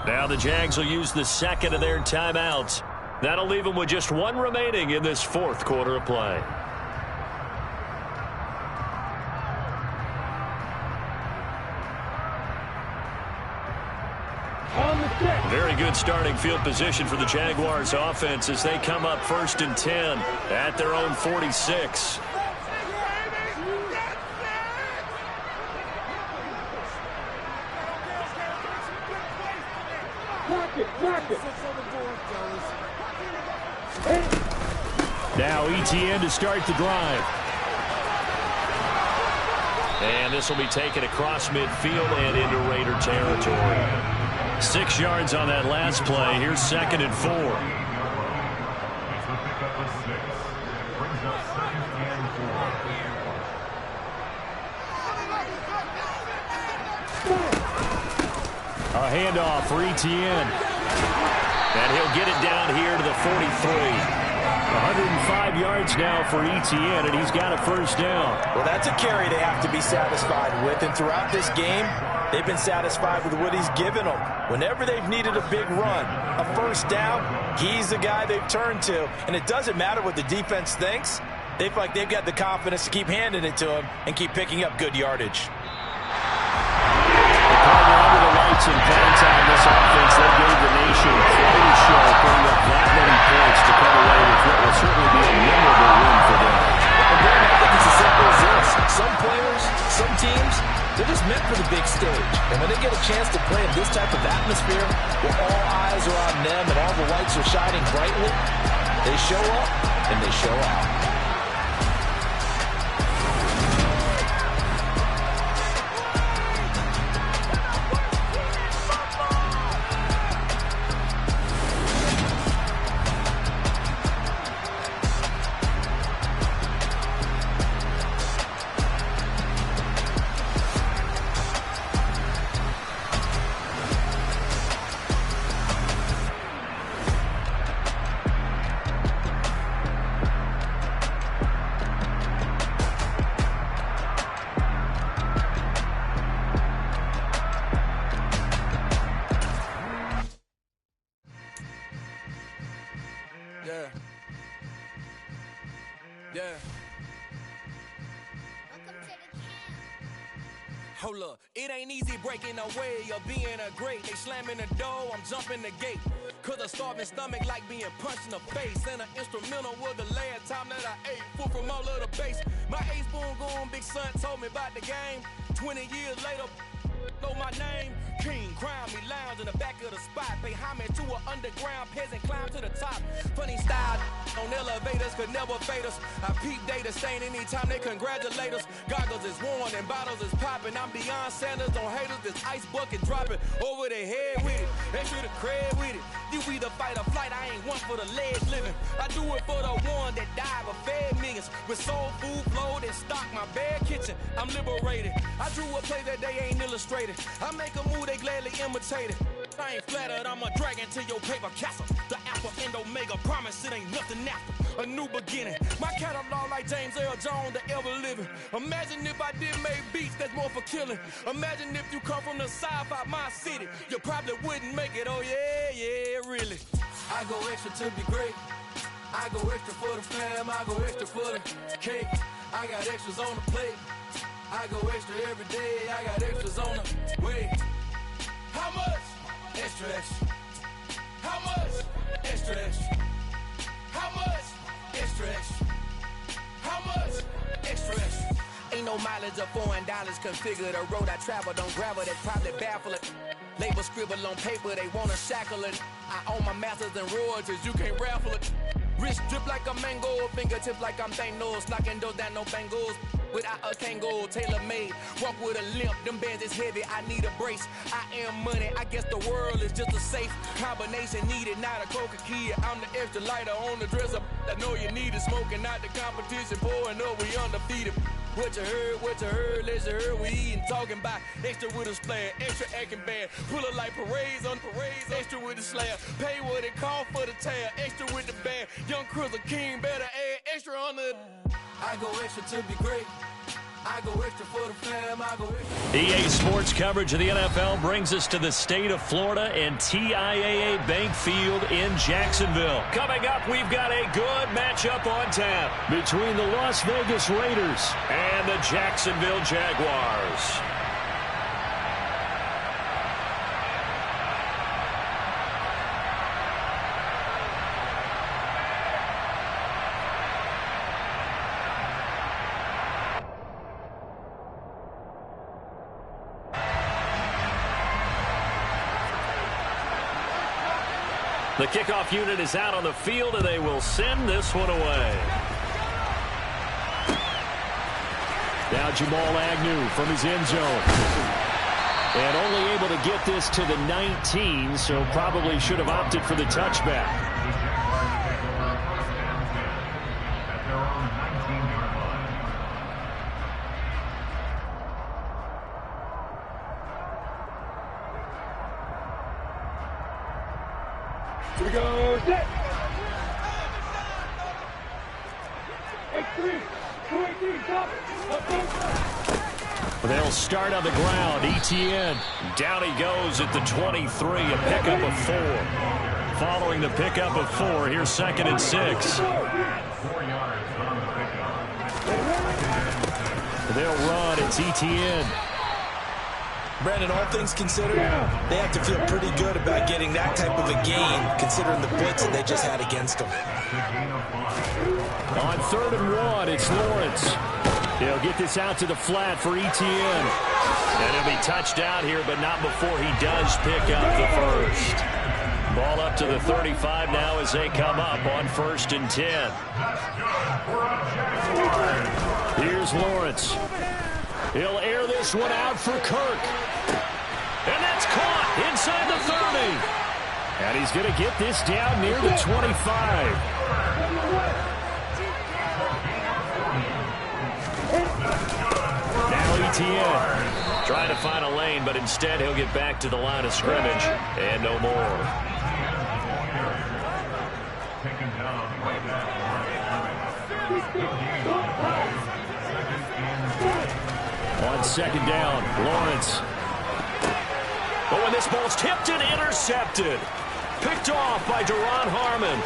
Now the Jags will use the 2nd of their timeouts. That'll leave them with just 1 remaining in this 4th quarter of play. Very good starting field position for the Jaguars offense as they come up 1st and 10 at their own 46. Now Etienne to start the drive. And this will be taken across midfield and into Raider territory. 6 yards on that last play. Here's 2nd and 4. A handoff for Etienne. And he'll get it down here to the 43. 105 yards now for Etienne, and he's got a 1st down. Well, that's a carry they have to be satisfied with, and throughout this game, they've been satisfied with what he's given them. Whenever they've needed a big run, a 1st down, he's the guy they've turned to, and it doesn't matter what the defense thinks. They feel like they've got the confidence to keep handing it to him and keep picking up good yardage. chance to play in this type of atmosphere where all eyes are on them and all the lights are shining brightly, they show up and they show out. Hold up, it ain't easy breaking away or being a great. They slamming the door, I'm jumping the gate. Cause a starving stomach like being punched in the face. And an instrumental was the last time that I ate. Food from all of the base. My ace boom goon, big son told me about the game. 20 years later, know my name. King, crown me, lounge in the back of the spot. Pay homage to an underground peasant, climb to the top. Funny style on elevators could never fade us. I peep data stain anytime they congratulate us. Goggles is worn and bottles is popping. I'm beyond Sanders on haters, this ice bucket dropping over their head with it. They should have cred with it. You either fight or flight, I ain't one for the ledge living. I do it for the one that died but fed millions. With soul food flowed and stocked my bare kitchen. I'm liberated. I drew a play that they ain't illustrated. I make a move, they gladly imitate it. I ain't flattered, I'm a dragon to your paper castle. The alpha and omega, promise it ain't nothing after. A new beginning. My catalog like James Earl Jones, the ever living. Imagine if I did make beats that's more for killing. Imagine if you come from the south out my city. You probably wouldn't make it, oh yeah, really. I go extra to be great. I go extra for the fam, I go extra for the cake. I got extras on the plate. I go extra every day, I got extras on the way. How much? Extra, extra. How much? Extra, extra. How much? Extra, extra. How much? Extra, extra. Ain't no mileage of $4 configure the road I travel. Don't gravel, that probably baffle it. Label scribble on paper, they wanna shackle it. I own my masters and royalties, you can't raffle it. Wrist drip like a mango, fingertips like I'm Thanos. Knocking those down, no bangles. Without a Kango, tailor-made. Walk with a limp, them bands is heavy, I need a brace. I am money, I guess the world is just a safe combination needed, not a coca key. I'm the extra lighter on the dresser. I know you need it, smoking out the competition, pouring up, we undefeated. What you heard, let you heard, we eatin', talking about extra with a splash, extra acting bad. Pull it like parades on parades, extra with the slab. Pay what it cost for the tab, extra with the band. Young Cruiser King, better add extra on the. I go extra to be great. I go extra for the fam, I go extra. EA Sports coverage of the NFL brings us to the state of Florida and TIAA Bank Field in Jacksonville. Coming up, we've got a good matchup on tap between the Las Vegas Raiders and the Jacksonville Jaguars. The kickoff unit is out on the field, and they will send this one away. Now Jamal Agnew from his end zone. And only able to get this to the 19, so probably should have opted for the touchback. Here we go, set! 8-3, 2-18, top, They'll start on the ground. ETN. Down he goes at the 23, a pickup of 4. Following the pickup of 4, here's 2nd and 6. They'll run. It's ETN. Brandon, all things considered, they have to feel pretty good about getting that type of a gain, considering the blitz that they just had against them. On 3rd and 1, it's Lawrence. He'll get this out to the flat for Etienne. And he'll be touched out here, but not before he does pick up the first. Ball up to the 35 now as they come up on 1st and 10. Here's Lawrence. He'll air this one out for Kirk. And that's caught inside the 30. And he's going to get this down near the 25. Now Etienne trying to find a lane, but instead he'll get back to the line of scrimmage and no more. On 2nd down, Lawrence. But when this ball's tipped and intercepted, picked off by Duron Harmon.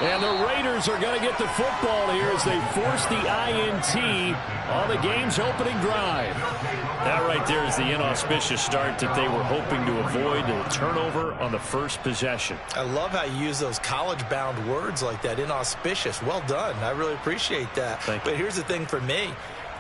And the Raiders are going to get the football here as they force the INT on the game's opening drive. That right there is the inauspicious start that they were hoping to avoid, a turnover on the first possession. I love how you use those college-bound words like that, inauspicious. Well done. I really appreciate that. But here's the thing for me.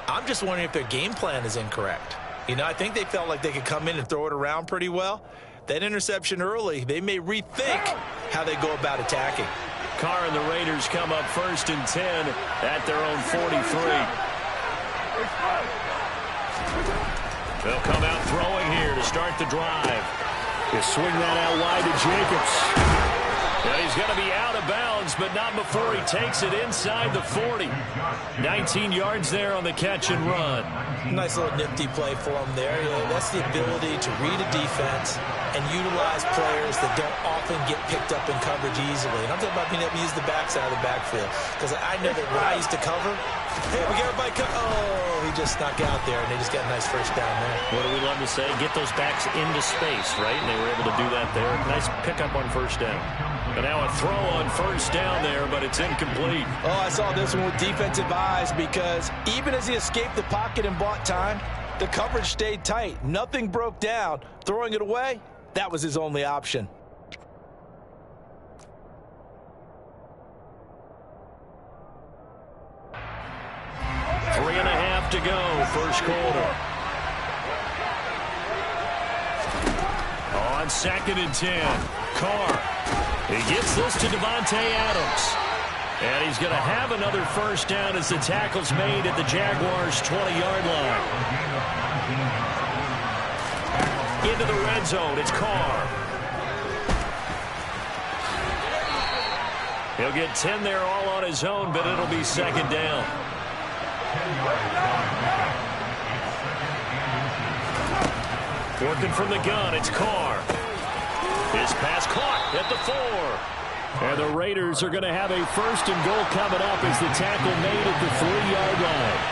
I'm just wondering if their game plan is incorrect. You know, I think they felt like they could come in and throw it around pretty well. That interception early, they may rethink how they go about attacking. Carr and the Raiders come up 1st and 10 at their own 43. They'll come out throwing here to start the drive. He'll swing that out wide to Jacobs. And he's going to be out of bounds, but not before he takes it inside the 40. 19 yards there on the catch and run. Nice little nifty play for him there. Yeah, that's the ability to read a defense and utilize players that don't often get picked up in coverage easily. And I'm talking about being able to use the backside of the backfield. Because I know that when I used to cover, hey, we get everybody oh, he just snuck out there, and they just got a nice first down there. What do we love to say? Get those backs into space, right? And they were able to do that there. Nice pickup on 1st down. And now a throw on 1st down there, but it's incomplete. Oh, I saw this one with defensive eyes because even as he escaped the pocket and bought time, the coverage stayed tight. Nothing broke down. Throwing it away, that was his only option. Three and a half to go, 1st quarter. On 2nd and 10, Carr. He gets this to Davante Adams. And he's going to have another 1st down as the tackle's made at the Jaguars' 20-yard line. Into the red zone, it's Carr. He'll get 10 there all on his own, but it'll be 2nd down. Working from the gun, it's Carr. His pass caught at the 4. And the Raiders are going to have a 1st and goal coming up as the tackle made at the 3-yard line.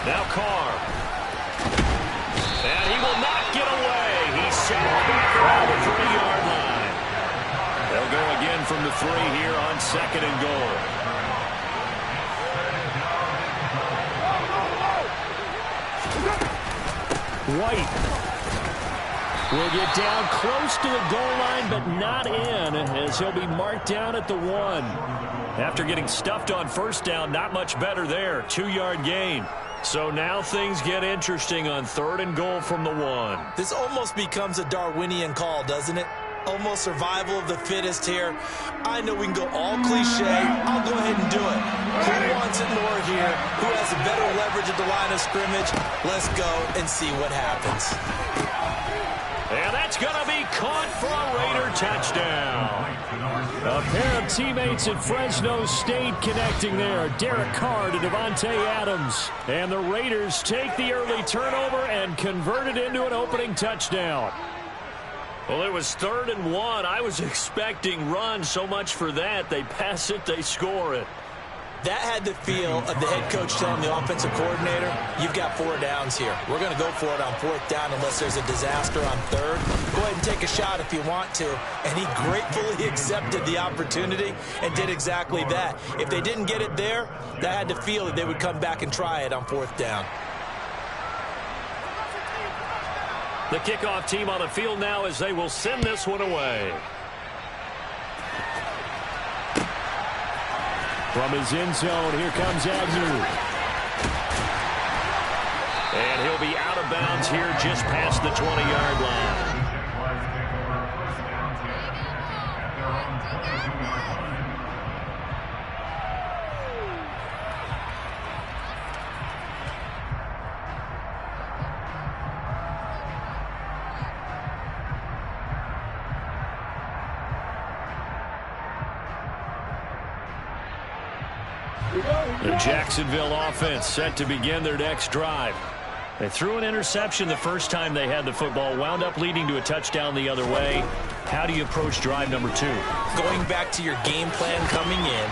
Now Carr. And he will not get away. He's sacked back around the 3-yard line. They'll go again from the 3 here on 2nd and goal. White will get down close to the goal line, but not in, as he'll be marked down at the 1. After getting stuffed on 1st down, not much better there. 2-yard gain. So now things get interesting on 3rd and goal from the 1. This almost becomes a Darwinian call, doesn't it? Almost survival of the fittest here. I know we can go all cliche. I'll go ahead and do it. Who wants it more here? Who has a better leverage at the line of scrimmage? Let's go and see what happens. And that's going to be caught for a Raider touchdown. A pair of teammates at Fresno State connecting there. Derek Carr to Davante Adams. And the Raiders take the early turnover and convert it into an opening touchdown. Well, it was 3rd and 1. I was expecting run, so much for that. They pass it, they score it. That had the feel of the head coach telling the offensive coordinator, you've got 4 downs here. We're going to go for it on 4th down unless there's a disaster on 3rd. Go ahead and take a shot if you want to. And he gratefully accepted the opportunity and did exactly that. If they didn't get it there, that had the feel that they would come back and try it on 4th down. The kickoff team on the field now as they will send this one away. From his end zone, here comes Agnew. And he'll be out of bounds here just past the 20-yard line. The Jacksonville offense set to begin their next drive. They threw an interception the first time they had the football, wound up leading to a touchdown the other way. How do you approach drive number 2? Going back to your game plan coming in,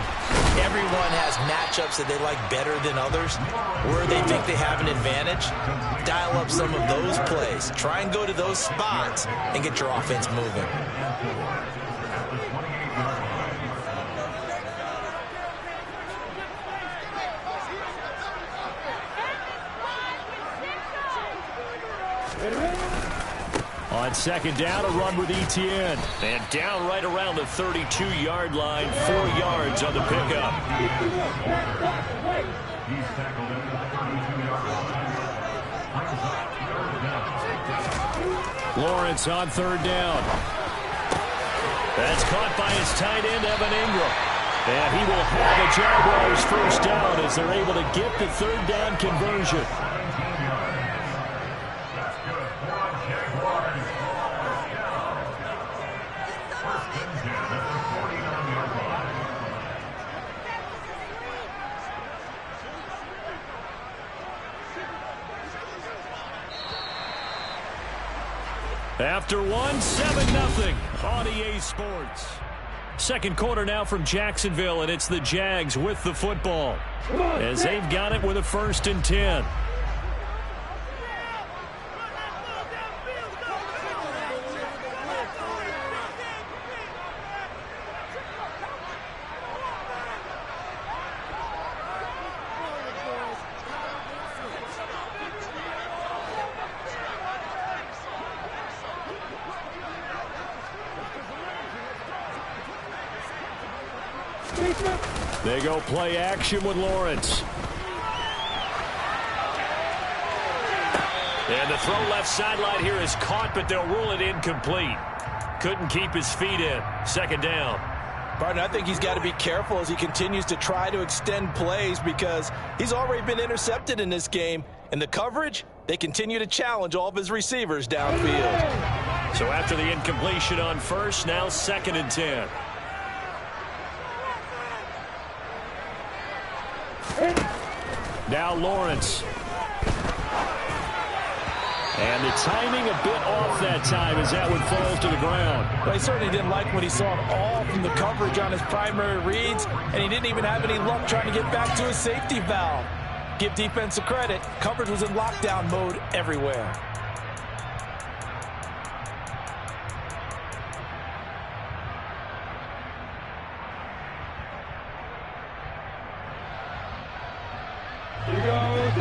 everyone has matchups that they like better than others. Where they think they have an advantage, dial up some of those plays. Try and go to those spots and get your offense moving. On second down, a run with Etienne. And down right around the 32-yard line, 4 yards on the pickup. Lawrence on third down. That's caught by his tight end, Evan Ingram. And he will have a Jaguars first down as they're able to get the third down conversion. After one, 7-0 on EA Sports. Second quarter now from Jacksonville, and it's the Jags with the football as they've got it with a 1st and 10. They go play action with Lawrence. And the throw left sideline here is caught, but they'll rule it incomplete. Couldn't keep his feet in. Second down. Partner, I think he's got to be careful as he continues to try to extend plays because he's already been intercepted in this game. And the coverage, they continue to challenge all of his receivers downfield. So after the incompletion on first, now 2nd and 10. Now Lawrence. And the timing a bit off that time as that one falls to the ground. Well, he certainly didn't like what he saw at all from the coverage on his primary reads, and he didn't even have any luck trying to get back to his safety valve. Give defense a credit. Coverage was in lockdown mode everywhere.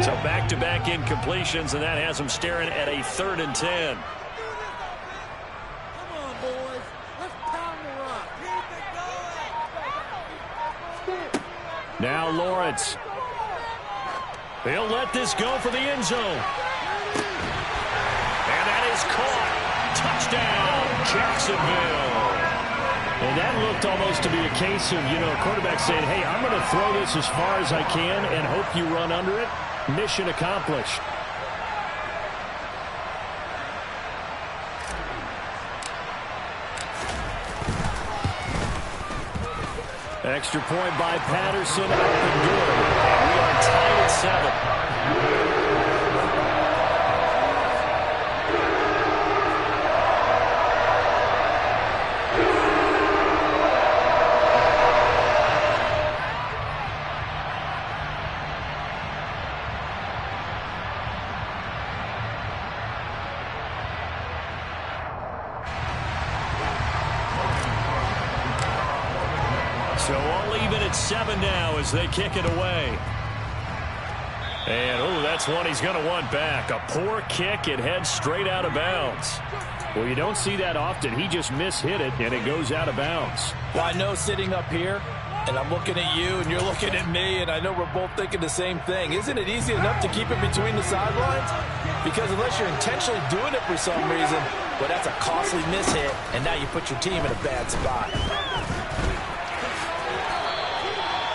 So back-to-back incompletions, and that has them staring at a 3rd and 10. Come on, boys. Let's pound the rock. Keep it going. Now Lawrence. He'll let this go for the end zone. And that is caught. Touchdown, Jacksonville. And that looked almost to be a case of, a quarterback saying, hey, I'm going to throw this as far as I can and hope you run under it. Mission accomplished. Extra point by Patterson. Up and good. And we are tied at 7. So all even at 7 now as they kick it away. And, that's one he's going to want back. A poor kick. It heads straight out of bounds. Well, you don't see that often. He just mishit it, and it goes out of bounds. Well, I know sitting up here, And I'm looking at you, and you're looking at me, and I know we're both thinking the same thing. Isn't it easy enough to keep it between the sidelines? Because unless you're intentionally doing it for some reason, well, that's a costly mishit, and now you put your team in a bad spot.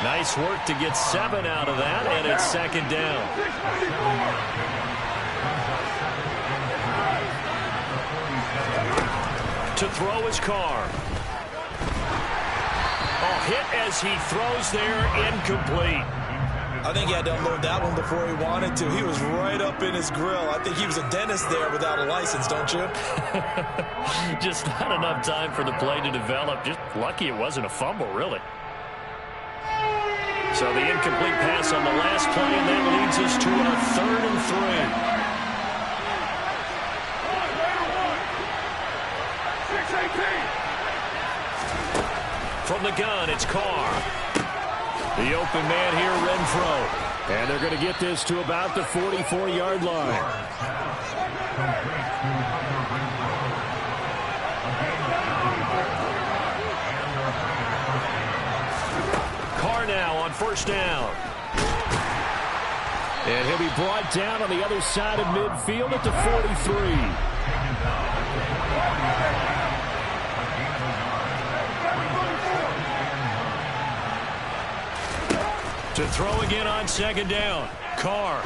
Nice work to get 7 out of that, and it's second down. To throw his car. Oh, hit as he throws there, incomplete. I think he had to unload that one before he wanted to. He was right up in his grill. I think he was a dentist there without a license, don't you? Just not enough time for the play to develop. Just lucky it wasn't a fumble, really. So the incomplete pass on the last play, and that leads us to a 3rd and 3. From the gun, it's Carr. The open man here, Renfro. And they're going to get this to about the 44-yard line. Carr now on 1st down. And he'll be brought down on the other side of midfield at the 43. To throw again on 2nd down. Carr.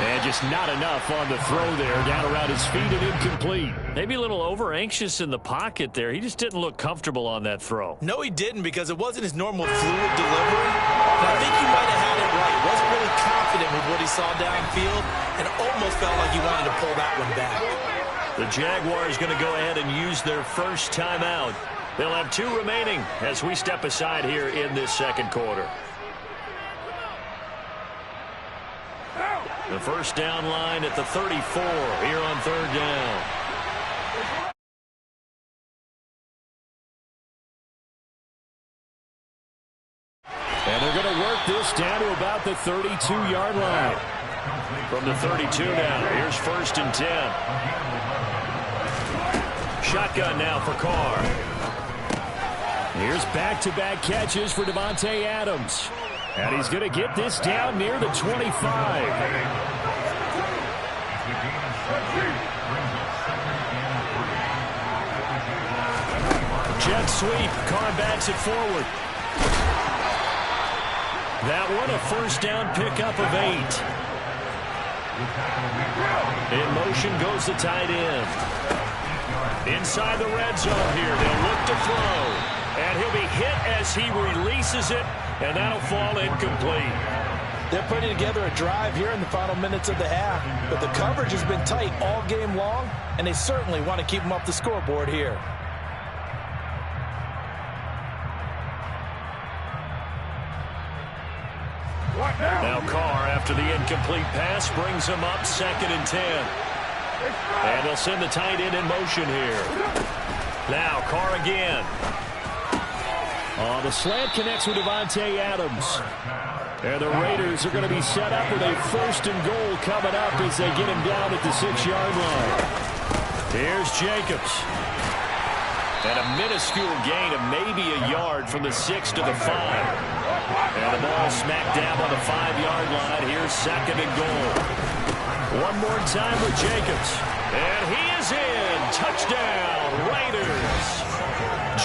And just not enough on the throw there. Down around his feet and incomplete. Maybe a little over-anxious in the pocket there. He just didn't look comfortable on that throw. No, he didn't, because it wasn't his normal fluid delivery. And I think he might have had it right. He wasn't really confident with what he saw downfield, and almost felt like he wanted to pull that one back. The Jaguars going to go ahead and use their first timeout. They'll have 2 remaining as we step aside here in this 2nd quarter. The 1st down line at the 34 here on 3rd down. And they're going to work this down to about the 32-yard line. From the 32 now, here's 1st and 10. Shotgun now for Carr. Here's back-to-back catches for Davante Adams. And he's going to get this down near the 25. Jet sweep. Carr backs it forward. That one a 1st down pickup of 8. In motion goes the tight end. Inside the red zone here. They'll look to throw. And he'll be hit as he releases it. And that'll fall incomplete. They're putting together a drive here in the final minutes of the half, but the coverage has been tight all game long, and they certainly want to keep them off the scoreboard here. Now Carr, after the incomplete pass, brings him up 2nd and 10. And they'll send the tight end in motion here. Now Carr again. The slant connects with Davante Adams. And the Raiders are going to be set up with a 1st and goal coming up as they get him down at the 6-yard line. Here's Jacobs. And a minuscule gain of maybe a yard from the 6 to the 5. And the ball smacked down on the 5-yard line. Here's 2nd and goal. One more time with Jacobs. And he is in. Touchdown, Raiders.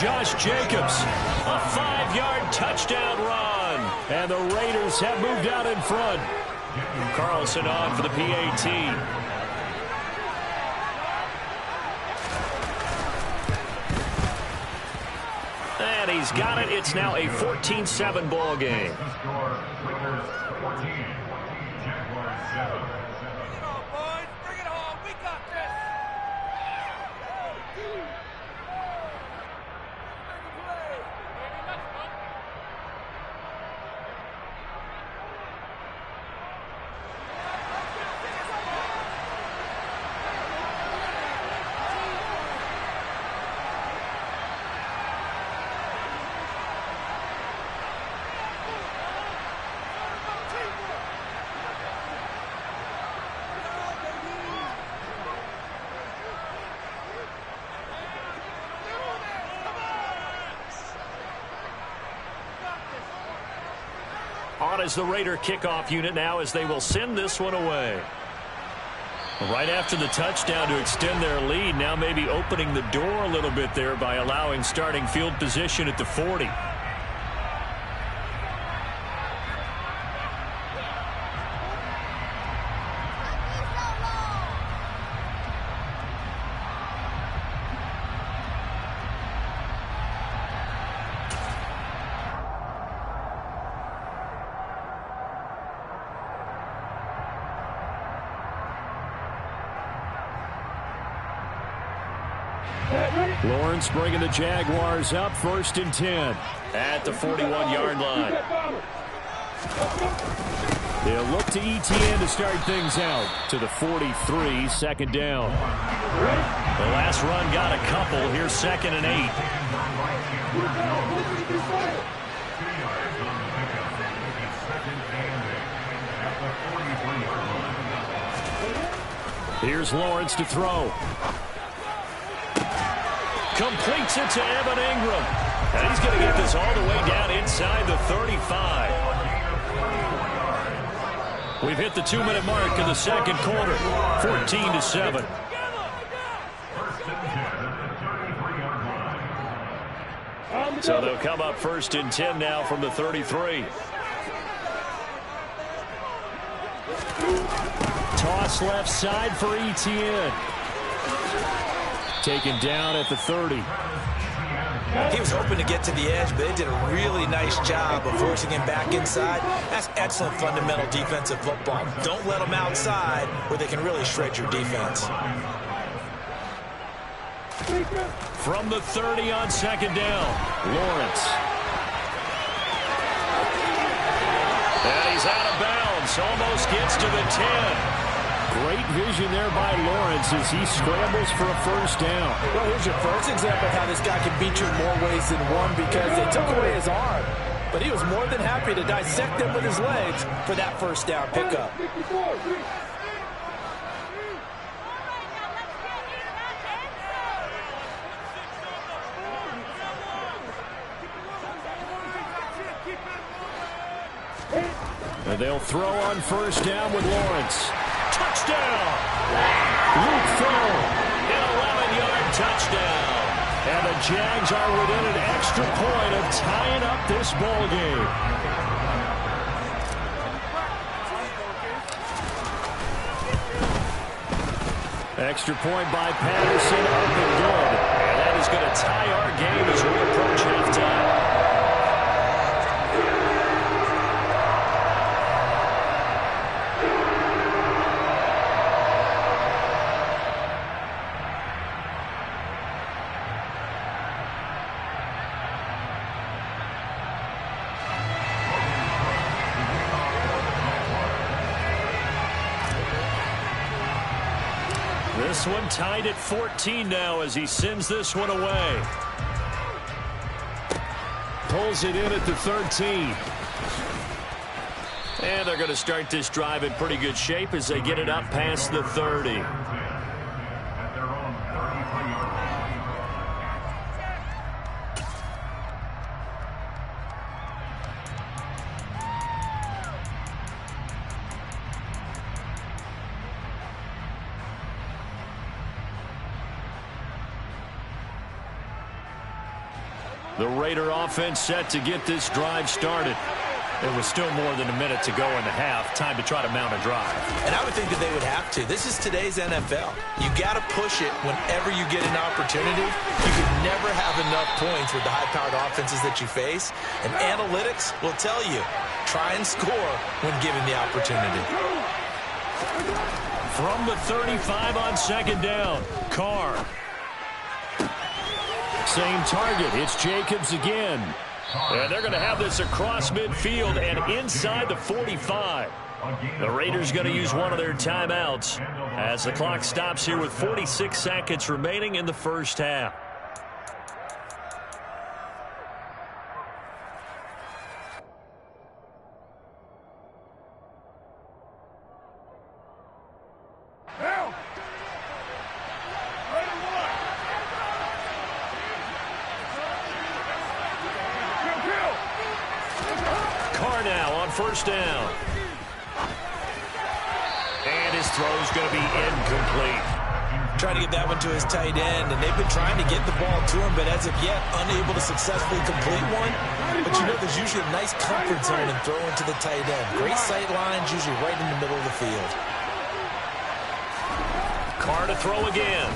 Josh Jacobs, a 5-yard touchdown run. And the Raiders have moved out in front. Carlson on for the PAT. And he's got it. It's now a 14-7 ball game. as the Raider kickoff unit now as they will send this one away. Right after the touchdown to extend their lead, now maybe opening the door a little bit there by allowing starting field position at the 40. Lawrence bringing the Jaguars up 1st and 10 at the 41-yard line. They'll look to ETN to start things out to the 43, 2nd down. The last run got a couple. Here's 2nd and 8. Here's Lawrence to throw. Completes it to Evan Ingram. And he's going to get this all the way down inside the 35. We've hit the 2-minute mark in the 2nd quarter. 14-7. So they'll come up 1st and 10 now from the 33. Toss left side for ETN. Taken down at the 30. He was hoping to get to the edge, but they did a really nice job of forcing him back inside. That's excellent fundamental defensive football. Don't let them outside where they can really shred your defense. From the 30 on 2nd down, Lawrence. And he's out of bounds. Almost gets to the 10. Great vision there by Lawrence as he scrambles for a 1st down. Well, here's your first example of how this guy can beat you in more ways than one, because they took away his arm. But he was more than happy to dissect them with his legs for that 1st down pickup. And they'll throw on 1st down with Lawrence. Touchdown! Luke Farrell, an 11-yard touchdown. And the Jags are within an extra point of tying up this ball game. Extra point by Patterson, up and good. And that is going to tie our game as we approach halftime. This one tied at 14 now as he sends this one away. Pulls it in at the 13. And they're going to start this drive in pretty good shape as they get it up past the 30. The Raider offense set to get this drive started. There was still more than a minute to go in the half. Time to try to mount a drive. And I would think that they would have to. This is today's NFL. You got to push it whenever you get an opportunity. You can never have enough points with the high-powered offenses that you face. And analytics will tell you, try and score when given the opportunity. From the 35 on 2nd down, Carr. Same target. It's Jacobs again. And they're going to have this across midfield and inside the 45. The Raiders going to use one of their timeouts as the clock stops here with 46 seconds remaining in the 1st half. first down. And his throw's going to be incomplete. Trying to get that one to his tight end, and they've been trying to get the ball to him, but as of yet, unable to successfully complete one. But you know there's usually a nice comfort zone in throwing to the tight end. Great sight lines, usually right in the middle of the field. Carr to throw again.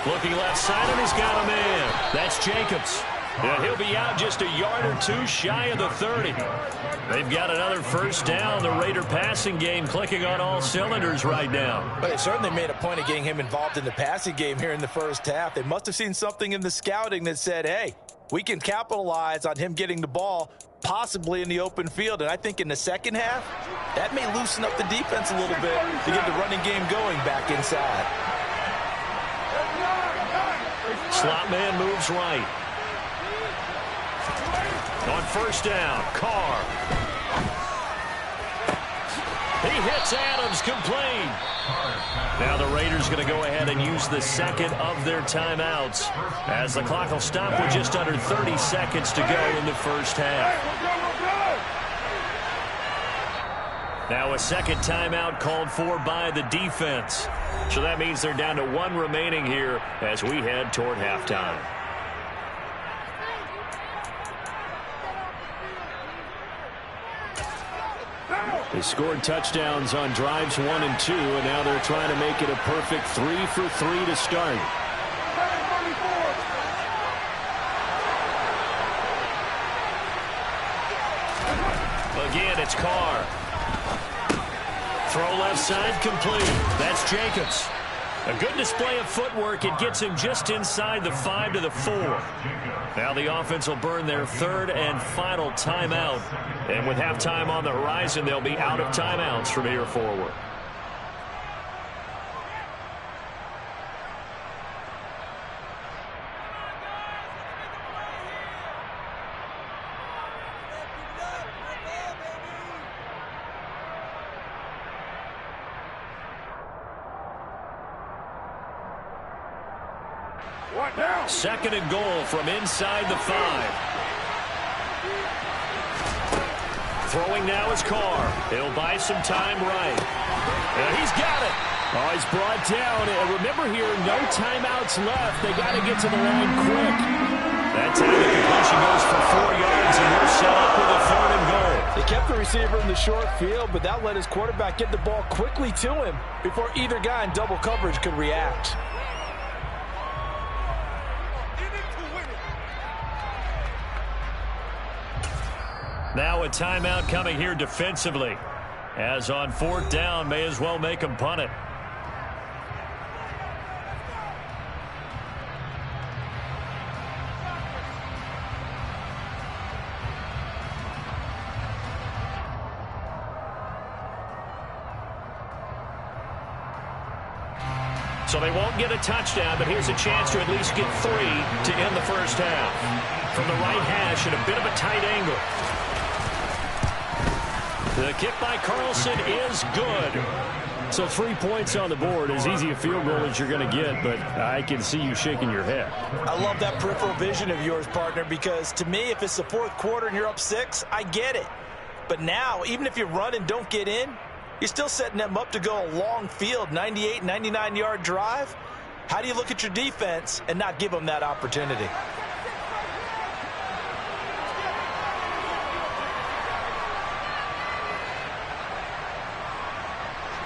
Looking left side, and he's got a man. That's Jacobs. Yeah, he'll be out just a yard or two shy of the 30. They've got another first down. The Raider passing game clicking on all cylinders right now. But they certainly made a point of getting him involved in the passing game here in the first half. They must have seen something in the scouting that said, hey, we can capitalize on him getting the ball possibly in the open field. And I think in the second half, that may loosen up the defense a little bit to get the running game going back inside. Slot man moves right. On first down, Carr. He hits Adams, complete. Now the Raiders going to go ahead and use the second of their timeouts as the clock will stop with just under 30 seconds to go in the first half. Now a second timeout called for by the defense. So that means they're down to one remaining here as we head toward halftime. They scored touchdowns on drives 1 and 2, and now they're trying to make it a perfect 3 for 3 to start. Again, it's Carr. Throw left side, complete. That's Jacobs. A good display of footwork. It gets him just inside the 5 to the 4. Now the offense will burn their third and final timeout. And with halftime on the horizon, they'll be out of timeouts from here forward. Second and goal from inside the 5. Throwing now is Carr. He'll buy some time right. And he's got it. Oh, he's brought down. And remember here, no timeouts left. They got to get to the line quick. That time the completion goes for 4 yards, and we're set up with a 3rd and goal. They kept the receiver in the short field, but that let his quarterback get the ball quickly to him before either guy in double coverage could react. Now a timeout coming here defensively. As on 4th down, may as well make them punt it. So they won't get a touchdown, but here's a chance to at least get 3 to end the first half. From the right hash at a bit of a tight angle. The kick by Carlson is good. So 3 points on the board, as easy a field goal as you're going to get, but I can see you shaking your head. I love that peripheral vision of yours, partner, because to me, if it's the 4th quarter and you're up 6, I get it. But now, even if you run and don't get in, you're still setting them up to go a long field, 98, 99-yard drive. How do you look at your defense and not give them that opportunity?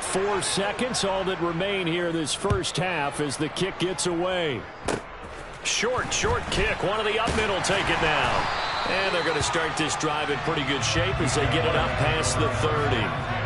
4 seconds, all that remain here this first half as the kick gets away. Short kick. One of the up middle take it now. And they're going to start this drive in pretty good shape as they get it up past the 30.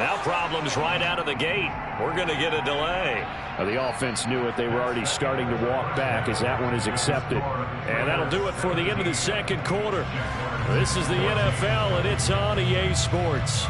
Now problems right out of the gate. We're going to get a delay. The offense knew it. They were already starting to walk back as that one is accepted. And that'll do it for the end of the second quarter. This is the NFL, and it's on EA Sports.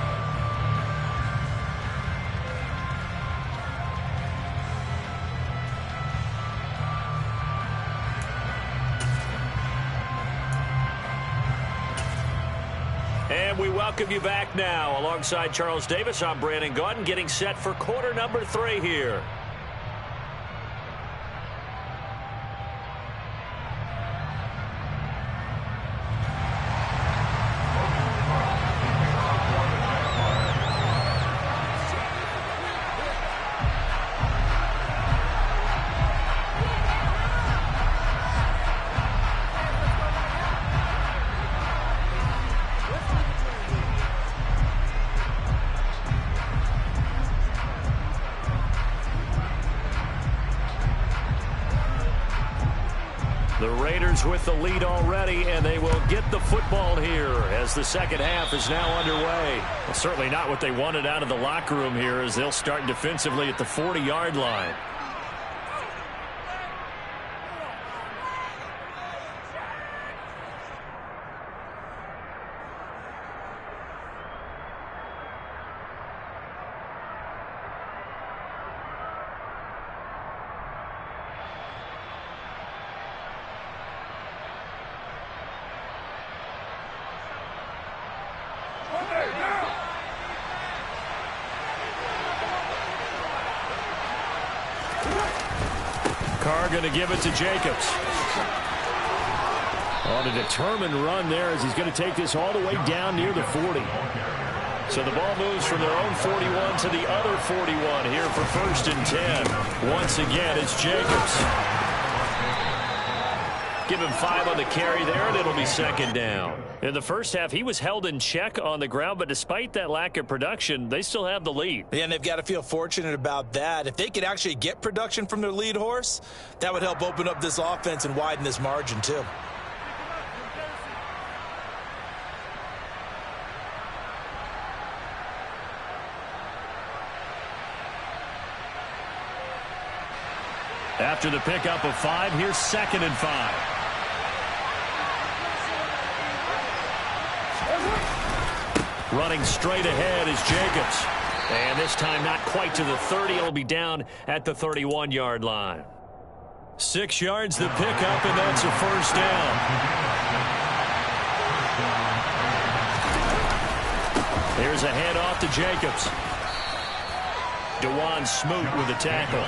And we welcome you back now. Alongside Charles Davis, I'm Brandon Gaudin, getting set for quarter number 3 here. The Raiders with the lead already, and they will get the football here as the second half is now underway. Well, certainly not what they wanted out of the locker room here as they'll start defensively at the 40-yard line. Carr going to give it to Jacobs. On a determined run there as he's going to take this all the way down near the 40. So the ball moves from their own 41 to the other 41 here for 1st and 10. Once again, it's Jacobs. Give him 5 on the carry there, and it'll be 2nd down. In the first half, he was held in check on the ground, but despite that lack of production, they still have the lead. Yeah, and they've got to feel fortunate about that. If they could actually get production from their lead horse, that would help open up this offense and widen this margin too. After the pickup of 5, here's 2nd and 5. Running straight ahead is Jacobs. And this time not quite to the 30. It'll be down at the 31-yard line. 6 yards the pickup, and that's a 1st down. Here's a handoff to Jacobs. DeJuan Smoot with the tackle.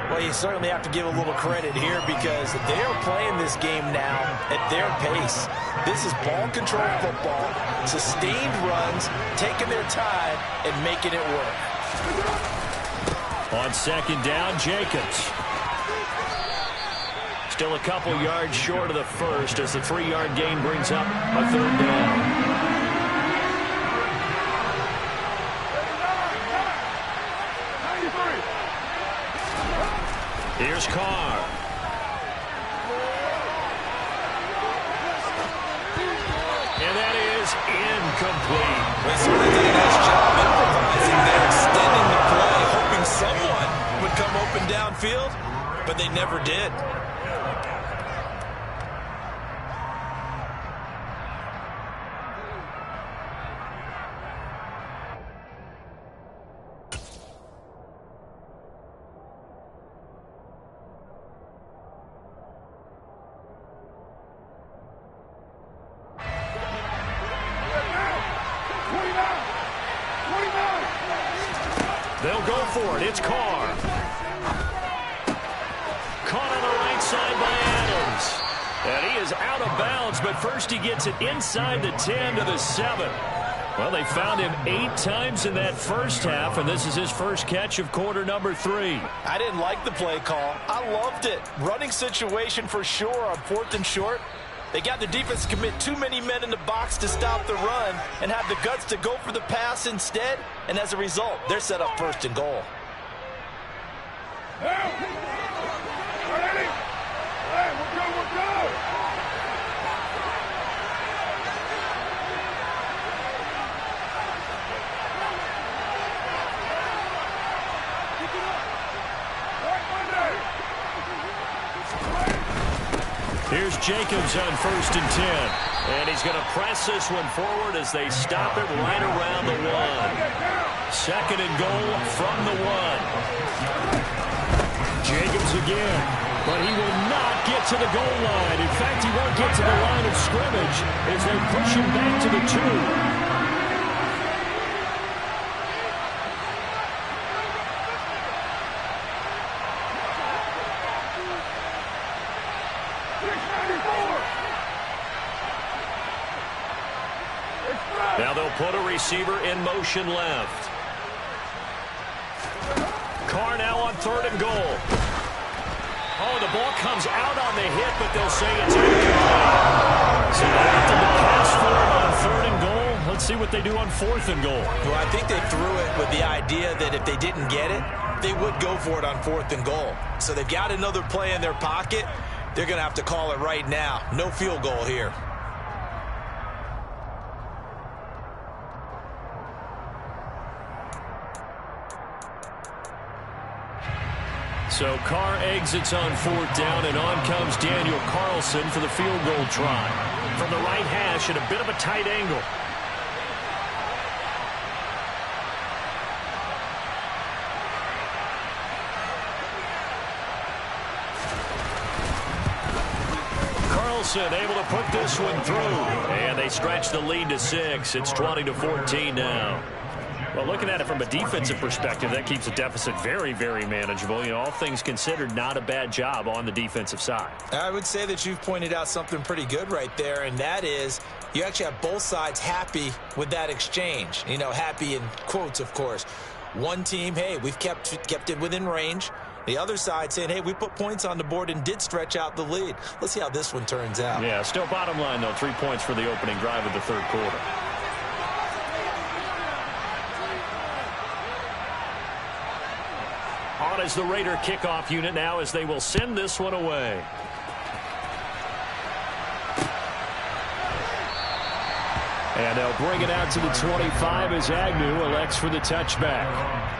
Well, you certainly have to give a little credit here because they are playing this game now at their pace. This is ball control football, sustained runs, taking their time and making it work. On 2nd down, Jacobs. Still a couple yards short of the first as the 3-yard gain brings up a 3rd down. Here's Carr. And that is incomplete. They sort of did a nice job improvising there, extending the play, hoping someone would come open downfield, but they never did. They'll go for it. It's Carr. Caught on the right side by Adams. And he is out of bounds, but first he gets it inside the 10 to the 7. Well, they found him 8 times in that first half, and this is his first catch of quarter number 3. I didn't like the play call. I loved it. Running situation for sure on 4th and short. They got the defense to commit too many men in the box to stop the run and have the guts to go for the pass instead. And as a result, they're set up 1st and goal. Jacobs on 1st and 10. And he's going to press this one forward as they stop it right around the 1. 2nd and goal from the 1. Jacobs again, but he will not get to the goal line. In fact, he won't get to the line of scrimmage as they push him back to the 2. Now they'll put a receiver in motion left. Carr now on 3rd and goal. Oh, the ball comes out on the hit, but they'll say it's incomplete. So they opted to pass for it on 3rd and goal. Let's see what they do on 4th and goal. Well, I think they threw it with the idea that if they didn't get it, they would go for it on 4th and goal. So they've got another play in their pocket. They're going to have to call it right now. No field goal here. So Carr exits on 4th down, and on comes Daniel Carlson for the field goal try. From the right hash at a bit of a tight angle. Carlson able to put this one through. And they stretch the lead to 6. It's 20-14 now. Well, looking at it from a defensive perspective, that keeps the deficit very, very manageable. You know, all things considered, not a bad job on the defensive side. I would say that you've pointed out something pretty good right there, and that is you actually have both sides happy with that exchange. You know, happy in quotes, of course. One team, hey, we've kept it within range. The other side saying, hey, we put points on the board and did stretch out the lead. Let's see how this one turns out. Yeah, still bottom line, though, 3 points for the opening drive of the 3rd quarter. On is the Raider kickoff unit now as they will send this one away. And they'll bring it out to the 25 as Agnew elects for the touchback.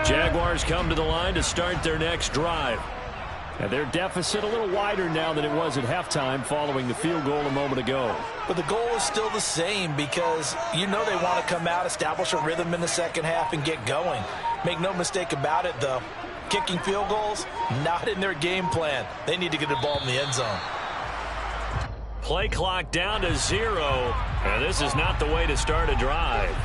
Jaguars come to the line to start their next drive. And their deficit a little wider now than it was at halftime following the field goal a moment ago. But the goal is still the same because you know they want to come out, establish a rhythm in the second half, and get going. Make no mistake about it, though. Kicking field goals, not in their game plan. They need to get the ball in the end zone. Play clock down to 0. And this is not the way to start a drive.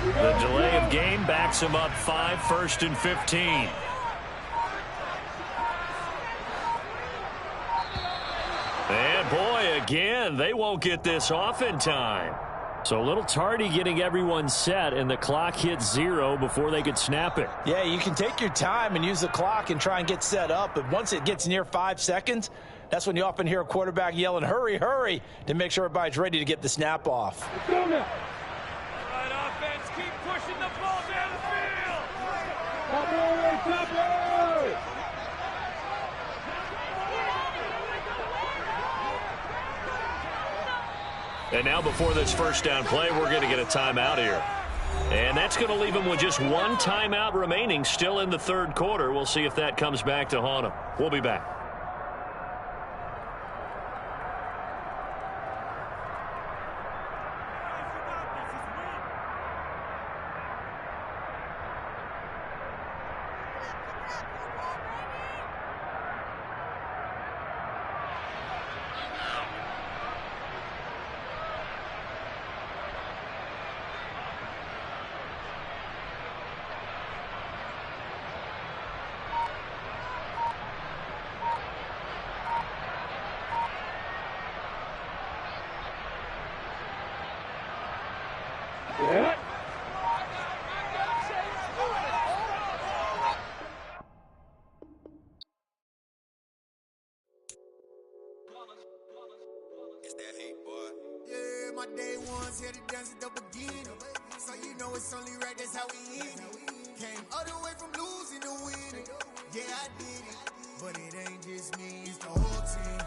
The delay of game backs him up 5, 1st and 15. And boy, again, they won't get this off in time. So a little tardy getting everyone set, and the clock hits 0 before they could snap it. Yeah, you can take your time and use the clock and try and get set up, but once it gets near 5 seconds, that's when you often hear a quarterback yelling, hurry, hurry, to make sure everybody's ready to get the snap off. Keep pushing the ball down the field. And now before this first down play, we're going to get a timeout here. And that's going to leave them with just one timeout remaining still in the 3rd quarter. We'll see if that comes back to haunt them. We'll be back. Set. It's that hate, boy. Yeah, my day ones here to dance at the beginning. So you know it's only right, that's how we end it. Came all the way from losing to winning. Yeah, I did it. But it ain't just me, it's the whole team.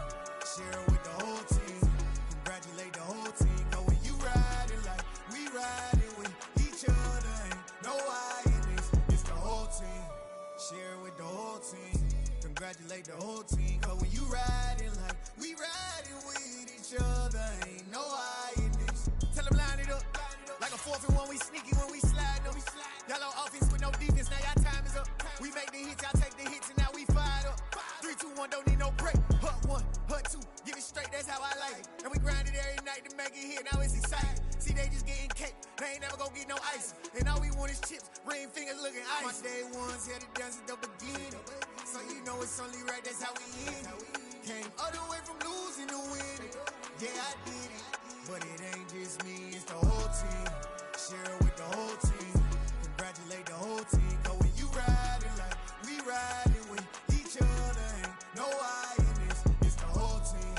Share it with the whole team. Congratulate the whole team. Cause when you riding like we riding with each other, ain't no I in this. It's the whole team. Share it with the whole team. Congratulate the whole team. Cause when you riding like we riding with each other, ain't no I in this. Tell them line it up. Like a 4th and 1, we sneaky when we slide up. Y'all on offense with no defense, now y'all time is up. We make the hits, y'all take the hits, and now we fired up. 3, 2, 1, don't need no break. Hut 1, hut 2, give it straight, that's how I like it. And we grind it every night to make it hit, now it's exciting. See, they just getting cake, they ain't never gonna get no ice. And all we want is chips, ring fingers looking ice. My day ones here to dance at the beginning. So you know it's only right, that's how we end it. Came all the way from losing to winning. Yeah, I did it. But it ain't just me, it's the whole team. Share it with the whole team. Congratulate the whole team. Cause when you riding like we riding with each other, ain't no I in this. It's the whole team.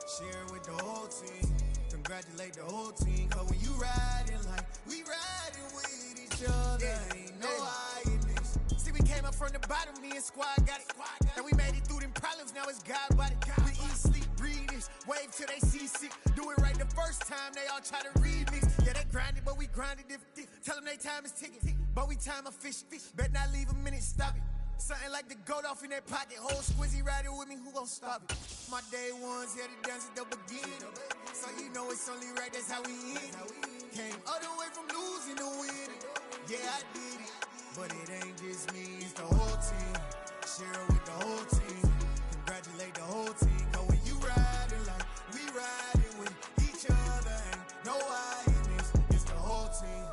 Share it with the whole team. Congratulate the whole team. Cause when you riding like we riding with each other, ain't no I in this. See, we came up from the bottom, me and squad got it. And we made it through them problems, now it's God body. We eat, sleep, breathe this, wave till they see sick. Do it right the first time, they all try to remix. Yeah, they grinded, but we grinded different. Tell them they time is ticking, but we time efficient. Bet not leave a minute, stop it. Something like the goat off in their pocket. Whole squizzy riding with me, who gon' stop it? My day ones here to dance at the beginning. So you know it's only right, that's how we end it. Came all the way from losing to winning. Yeah, I did it. But it ain't just me, it's the whole team. Share it with the whole team. Congratulate the whole team. Cause when you riding like we riding with each other, ain't no I in this. It's the whole team.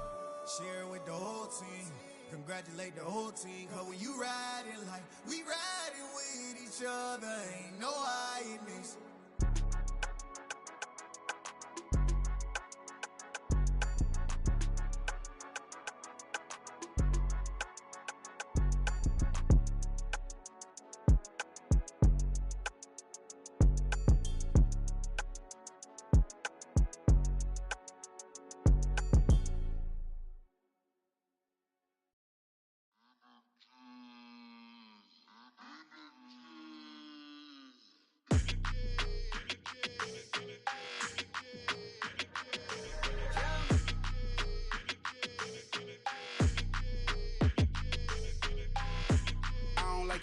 Share it with the whole team. Congratulate the whole team. Cause when you riding like we riding with each other, ain't no I in this.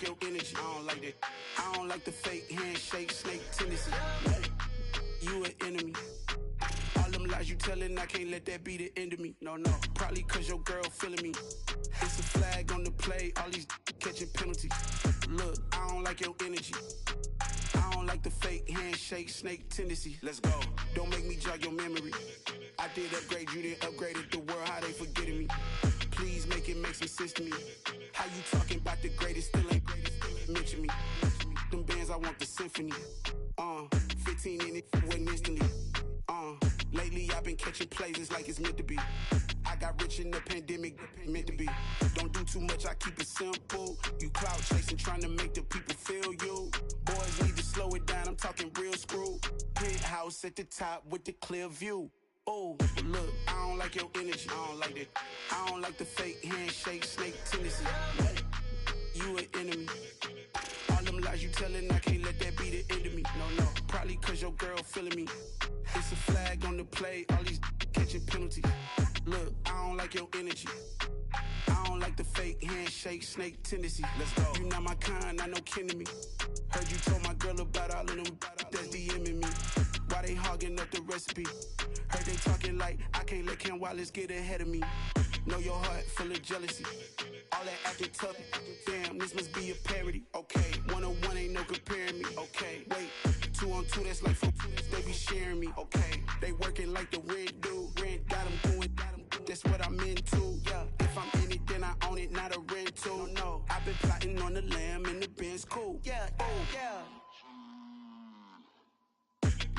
Your energy, I don't like that. I don't like the fake handshake, snake tendency. You an enemy. All them lies you telling, I can't let that be the end of me. No, probably cause your girl feeling me. It's a flag on the play, all these catching penalties. Look, I don't like your energy. I don't like the fake handshake, snake tendency. Let's go. Don't make me jog your memory. I did upgrade, you didn't upgrade it. The world, how they forgetting me. Please make it make some sense to me. How you talking about the greatest, still ain't greatest, mention me. Them bands, I want the symphony. 15 in it, wasn't instantly. Lately I've been catching plays, it's like it's meant to be. I got rich in the pandemic, meant to be. Don't do too much, I keep it simple. You clout chasing, trying to make the people feel you. Boys need to slow it down, I'm talking real screw. Penthouse at the top with the clear view. Oh, look, I don't like your energy, I don't like that. I don't like the fake handshake, snake tendency. You an enemy. All them lies you telling, I can't let that be the end of me. No, probably cause your girl feeling me. It's a flag on the play, all these catching penalties. Look, I don't like your energy. I don't like the fake handshake, snake tendency. Let's go. You not my kind, I know kin to me. Heard you told my girl about all of them that's DMing me. Why they hogging up the recipe? Heard they talking like I can't let Ken Wallace get ahead of me. Know your heart full of jealousy. All that acting tough, damn, this must be a parody. Okay, 1-on-1 ain't no comparing me. Okay, wait, 2-on-2, that's like 4, they be sharing me. Okay, they working like the rent do. Rent got them doing, that's what I'm into. Yeah, if I'm in it, then I own it, not a rental. No, I've been plotting on the lamb and the Benz cool. Yeah, oh, yeah.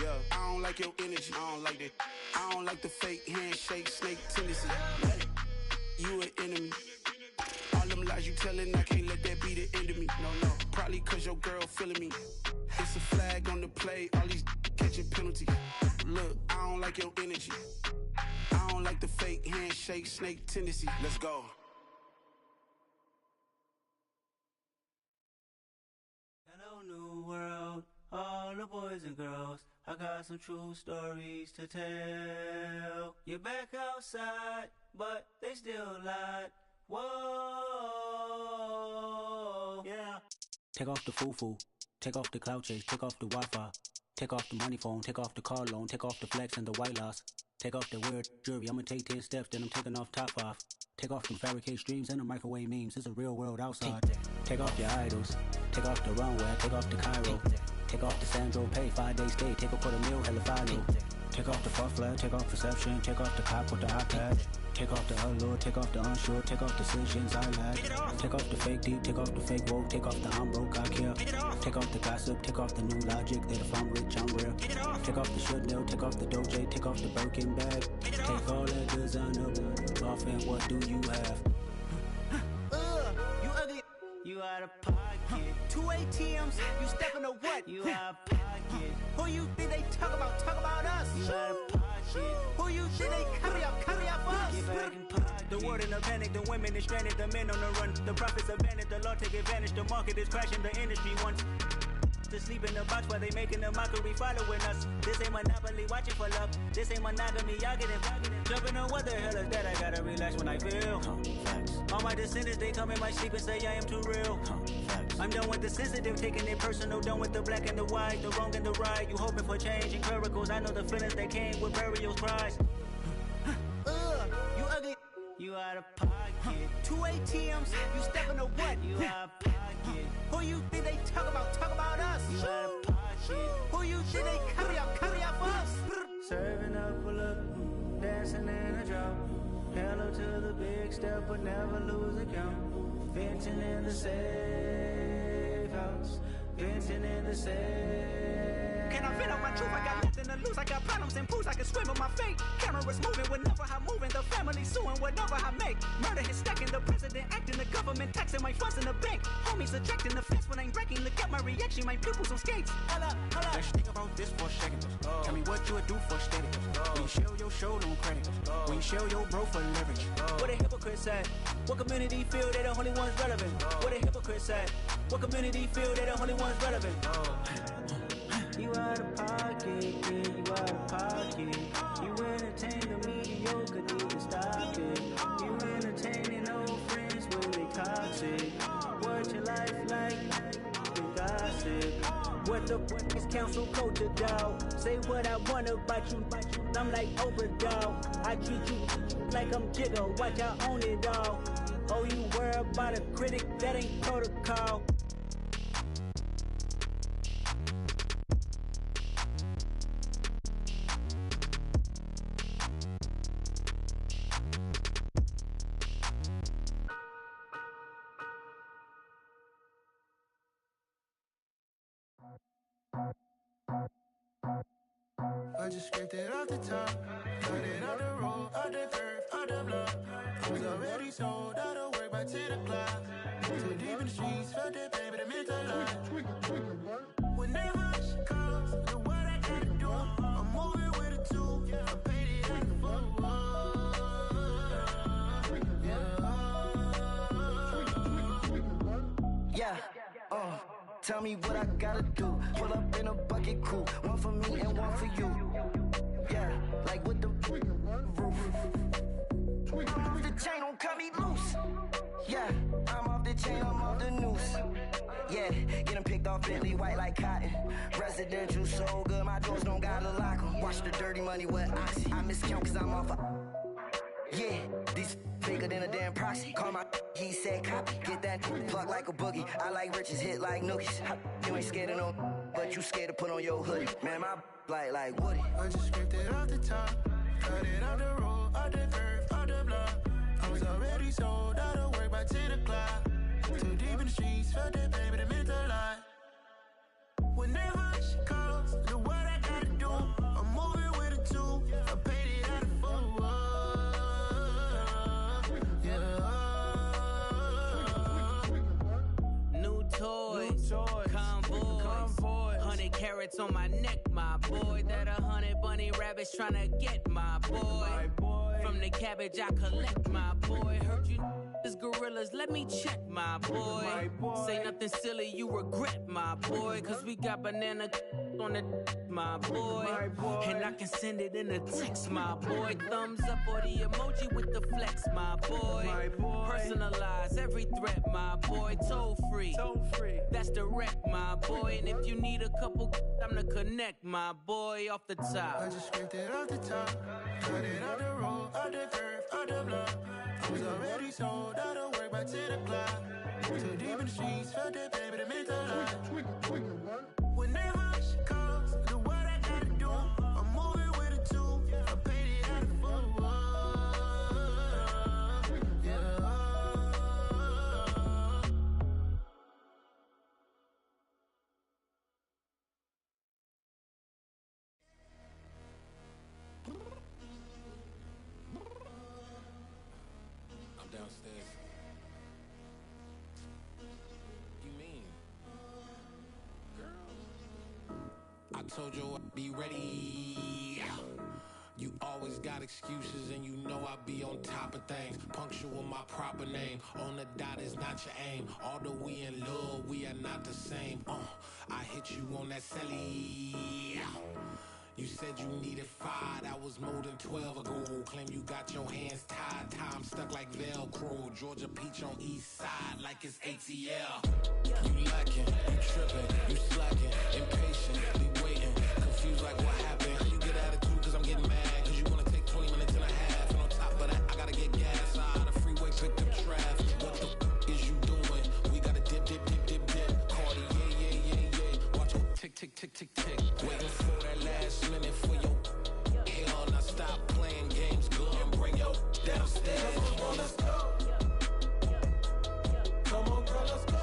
Yeah, I don't like your energy. I don't like that. I don't like the fake handshake, snake tendency. You an enemy. All them lies you telling, I can't let that be the end of me. No, probably cause your girl feeling me. It's a flag on the play, all these catching penalties. Look, I don't like your energy. I don't like the fake handshake, snake tendency. Let's go. Hello, new world, all the boys and girls. I got some true stories to tell. You're back outside, but they still lied. Whoa, yeah. Take off the foo-foo, take off the cloud chase, take off the Wi-Fi, take off the money phone, take off the car loan, take off the flex and the white loss. Take off the weird jewelry, I'ma take 10 steps, then I'm taking off top 5. Take off them fabricate streams and the microwave memes, it's a real world outside. Take off your idols, take off the runway, take off the Cairo. Take off the Sandro pay, 5-day stay, take off for the meal, hella follow. Take off the fuck flag, take off perception, take off the cop with the iPad. Take off the allure, take off the unsure, take off decisions I lack. Take off the fake deep, take off the fake woke, take off the I'm broke, I care. Take off the gossip, take off the new logic, that if I'm rich, I'm real. Take off the Chanel, take off the Doja, take off the Birkin bag. Take all that designer off and what do you have? You ugly, you out of pocket. 2 ATMs, you stepping to what? You out of pocket. Who you think they talk about us? You out of pocket. Who you think they carry up us? Get back in pocket. The world in a panic, the women is stranded, the men on the run. The profits abandoned, the law take advantage, the market is crashing, the industry wants to sleep in the box while they making a mockery following us. This ain't Monopoly, watching for love. This ain't monogamy, y'all get it. Jumping on what the hell is that? I gotta relax when I feel. All my descendants, they come in my sleep and say I am too real. I'm done with the sensitive, taking it personal. Done with the black and the white, the wrong and the right. You hoping for change and miracles. I know the feelings that came with burial cries. You ugly, you out of pocket. 2 ATMs, you stepping to what? You out of pocket. Who you think they talk about us? You out of pocket. Who you think they carry up us? Serving up a look, dancing in a drop. Hello to the big step, but never lose a count. Venting in the safe house, venting in the safe. Can I vent out my truth? I got nothing to lose. I got problems and pools. I can swim with my fate. Cameras moving whenever I'm moving. The family suing whatever I make. Murder is stacking. The president acting. The government taxing my funds in the bank. Homies ejecting the fence when I'm breaking. Look at my reaction. My pupils on skates. Hold up. Let's think about this for a second. Tell me what you would do for steady. When you show your show no credit. When you show your bro for leverage. What a hypocrite said. What community feel they the only ones relevant? What a hypocrite said. What community feel they the only ones relevant? You out of pocket, yeah, you out of pocket. You entertain the mediocre, need to stop it. You entertaining old friends when they toxic. What your life like? The gossip. What the fuck is council culture, dog? Say what I want about you, I'm like overdog. I treat you like I'm Jigga, watch I own it all. Oh, you worry about a critic, that ain't protocol. I just scraped it off the top, cut it out the road, out the curve, out the block. I was already sold, out of work by 10 o'clock. Too deep in the streets, felt that baby, the mental lie. Whenever she calls, know what I gotta do. I'm moving with a two, I paid it at the full. Yeah, tell me what I gotta do. Pull up in a bucket crew, one for me and one for you. Yeah, like with the roof. I'm off the chain, don't cut me loose. Yeah, I'm off the chain, I'm off the noose. Yeah, getting picked off Bentley white like cotton. Residential so good, my doors don't gotta lock 'em. Watch the dirty money with oxy. I miscount cause I'm off a. Yeah, these bigger than a damn proxy. Call my he said copy. Get that plug like a boogie. I like riches, hit like nookies. You ain't scared of no, but you scared to put on your hoodie. Man, my like Woody. I just scraped it off the top, cut it out the road, out the curve, out the block. I was already sold, out of work by 10 o'clock. Too deep in the streets, felt that baby, the mental lie. Whenever she calls, know what I gotta do. I'm carats on my neck, my boy. That 100 bunny rabbits tryna get, my boy. From the cabbage I collect, my boy. Heard you is gorillas, let me check, my boy. Say nothing silly, you regret, my boy. Cause we got banana on the my boy. And I can send it in a text, my boy. Thumbs up or the emoji with the flex, my boy. Personalize every threat, my boy. Toll free, that's direct, my boy. And if you need a couple, I'm to connect, my boy, off the top. I just scraped it off the top, cut it out the road, out the curve, out the block. I was already sold out of work by 10 o'clock. Too deep in the streets, felt that baby, the mental lie. Whenever she calls, do what I gotta do. I'm moving with a two, I paid it out of full. Yeah. I'm downstairs. You mean? Girl, I told you I'd be ready. You always got excuses and you know I be on top of things. Punctual my proper name. On the dot is not your aim. Although we in love, we are not the same. I hit you on that celly. You said you needed 5, that was more than 12 ago. Claim you got your hands tied, time stuck like Velcro. Georgia Peach on east side like it's ATL. You lacking, you tripping, you slacking, impatient, be waiting, confused like what happened. You get attitude cause I'm getting mad, cause you wanna take 20 minutes and a half. And on top of that, I gotta get gas out of the freeway, picked up traffic. What the is you doing? We gotta dip, dip, dip, dip, dip. Cardi, yeah. Watch your tick, tick, tick, tick, tick. Waiting for that last minute for your hell. Now stop playing games, go and bring your downstairs. Come on, let's go. Come on, girl, let's go.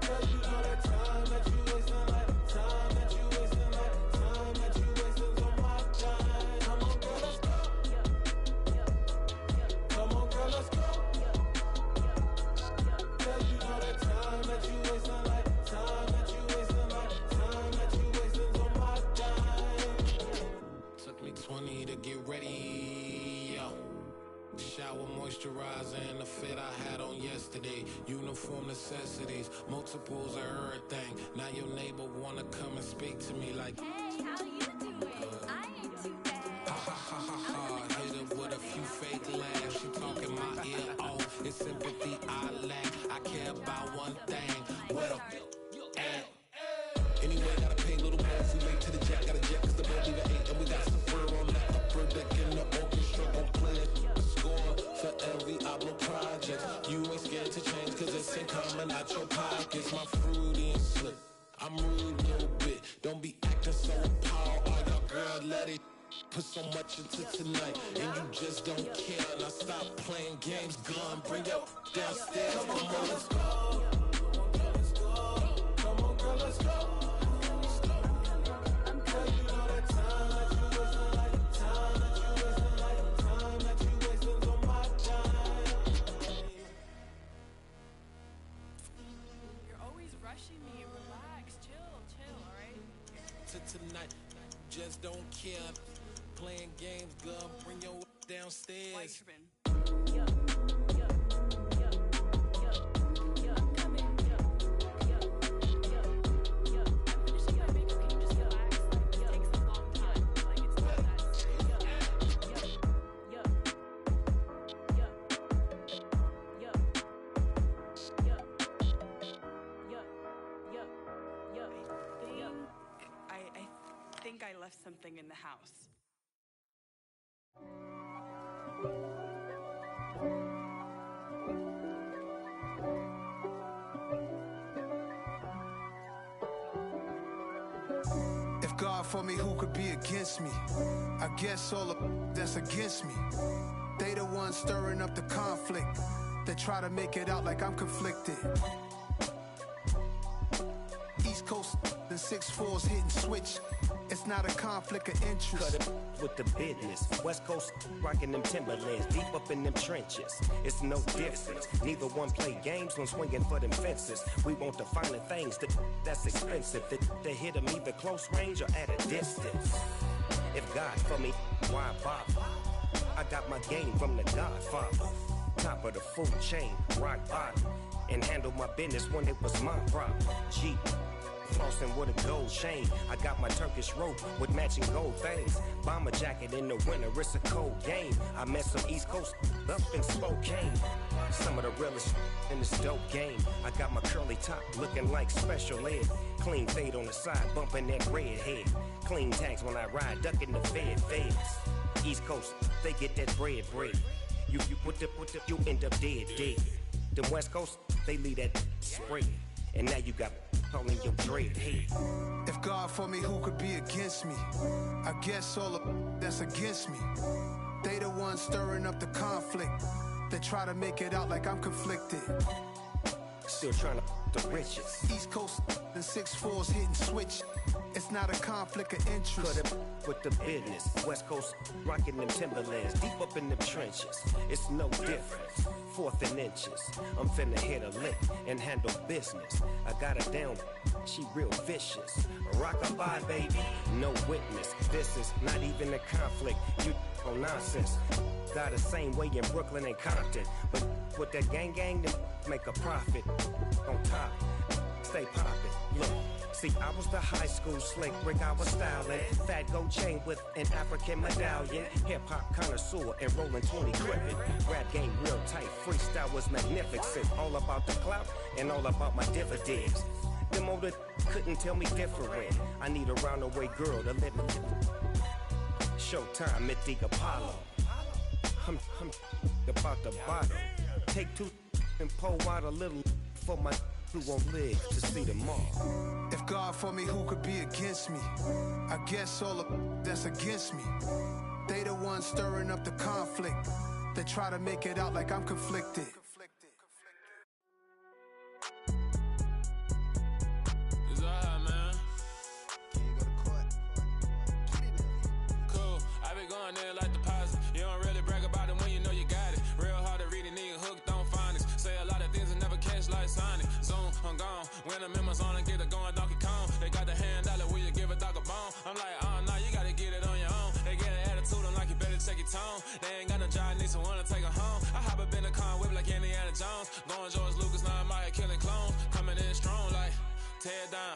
Cause you know that time that you wasting, like time that you wasting, like time that you wasting on my time. Come on, girl, let's go. Come on, girl, let's go. Cause you know that time that you wasting, like time that you wasting, like time that you wasting on my time. Took me 20 to get ready, yo. Shower moisturizer and the fit I had on yesterday. Uniform necessities, multiples of everything. Now your neighbor wanna come and speak to me like, hey, how you doing? I ain't too bad. Ha ha ha ha ha. Hit her with a few fake laughs. She talking my ear off. It's sympathy I lack. I care about one thing. What up? Anyway, gotta pay a little more if we late to the jack. Gotta jet cause the boat leave at 8. And we got some fur on that upper deck in the orchestra. Gon' play it. Score for every Ablo project. You ain't scared to change cause it's in common out your pockets. My fruity and slip. I'm rude a little bit. Don't be acting so appalled. All y'all girl, let it put so much into tonight. And you just don't care. Now stop playing games. Gun, bring your downstairs. Come on, let's go. Come on, girl, let's go. Cause you know that time that you wasting, like time that you wasting, like time that you wasting on my time. You're always rushing me. Relax, chill, alright? Tonight, just don't care. Playing games, girl, bring your downstairs. Why you tripping? I think I left something in the house. If God for me, who could be against me? I guess all of that's against me. They the ones stirring up the conflict. They try to make it out like I'm conflicted. East Coast, the 6'4s hitting switch. It's not a conflict of interest. Cut it with the business. West Coast rocking them Timberlands, deep up in them trenches. It's no difference. Neither one play games when swinging for them fences. We want the finer things that's expensive. That hit them either close range or at a distance. If God for me, why bother? I got my game from the Godfather. Top of the food chain, rock bottom. And handle my business when it was my problem. G. Flossing with a gold chain. I got my Turkish rope with matching gold things. Bomber jacket in the winter, it's a cold game. I met some East Coast up in Spokane. Some of the realest in this dope game. I got my curly top looking like special ed. Clean fade on the side, bumping that red head. Clean tags when I ride, ducking the feds. East Coast, they get that bread. You end up dead. Them West Coast, they leave that spread. And now you got all in your dread head. If God for me, who could be against me? I guess all of that's against me. They the ones stirring up the conflict. They try to make it out like I'm conflicted. Still trying to the riches. East Coast and 6'4s hitting switch. It's not a conflict of interest. Cut it with the business. West Coast rocking them Timberlands, deep up in them trenches. It's no difference. 4th and inches. I'm finna hit a lick and handle business. I got her down, she real vicious. Rock-a-bye, baby, no witness. This is not even a conflict. You on nonsense. Got the same way in Brooklyn and Compton. But with that gang, then make a profit. On top, stay poppin'. Look. See, I was the high school slick Rick, I was styling. Fat gold chain with an African medallion. Hip-hop connoisseur and rolling 20 crippin'. Rap game real tight, freestyle was magnificent. All about the clout and all about my dividends. Them older couldn't tell me different. I need a roundaway girl to let me Showtime at the Apollo. I'm about the bottom. Take 2 and pour out a little for my who won't live to see tomorrow. If God for me, who could be against me? I guess all of that's against me. They the ones stirring up the conflict. They try to make it out like I'm conflicted. It's alright, man. Can you go to court? Cool. I be going there like deposit. You don't really brag about it when you know you got it. Real hard to read a nigga hooked on phonics. Say a lot of things and never catch like Sonic. Zoom, I'm gone. When I'm in my zone and get it going Donkey Kong. They got the hand dollar, will you give a dog a bone? I'm like, oh, no, you gotta get it on your own. They get an attitude, I'm like, you better check your tone. They ain't got no job, need someone to take her home. I hop up in a car, whip like Indiana Jones. Going George Lucas, now I'm out here killing clones. Coming in strong like, tear down,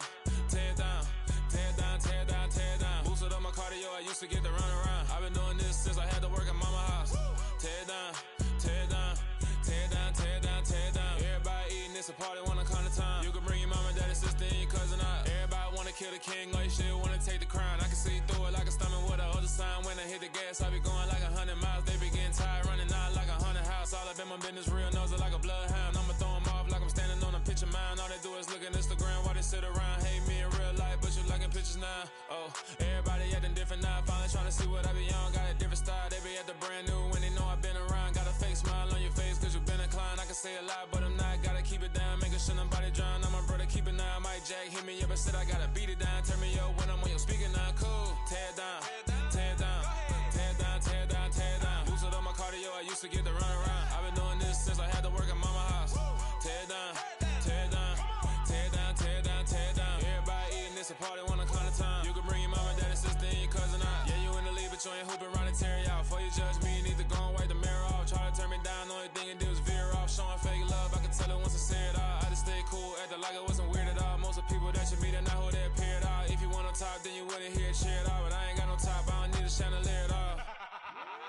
tear down, tear down, tear down, tear down. Boosted up my cardio, I used to get to run around. I've been doing this since I had to work at mama house. Tear down, tear down, tear down, tear down, tear down. Everybody eating, it's a party, wanna come to time. You can bring your mama, daddy, sister, and your cousin out. Everybody wanna kill the king, or you still wanna take the crown. I can see through it like a stomach with a other sign. When I hit the gas, I be going like 100 miles. They be getting tired, running out like 100 house. All up in my business, real nose like a bloodhound. I'ma throw them off like I'm standing on a picture mound. All they do is look at Instagram while they sit around. Hate me in real life, but you liking pictures now. Oh, everybody acting different now. Finally trying to see what I be on. Got a different style, they be at the brand new when they know I've been around. Got a fake smile on your face cause you been inclined. I can say a lot, but I'm not. Gotta keep it down, making sure nobody drown. I'm my brother, keep it now. Mike Jack hit me up and said I gotta beat it down. Turn me up when I'm on your speaker now. Cool, tear down, tear down, tear down, tear down, tear down. Boosted up my cardio, I used to get to run around. I've been doing this since I had to work at mama house. Tear down, tear down, tear down, tear down, tear down. Everybody eating, it's a party, wanna come to time. You can bring your mama, daddy, sister, and your cousin out. Yeah, you in the lead, but you ain't hooping around and tear you out. Before you judge me, you need to go and wipe the mirror off. Try to turn me down, only thing you did was veer off. Showing fake love, I can tell it once I say it all. I just stay cool, acting like it wasn't weird at all. Most of the people that you meet are not who they appear at all. If you want on top, then you wouldn't hear it cheer at all. But I ain't got no top, I don't need a chandelier at all.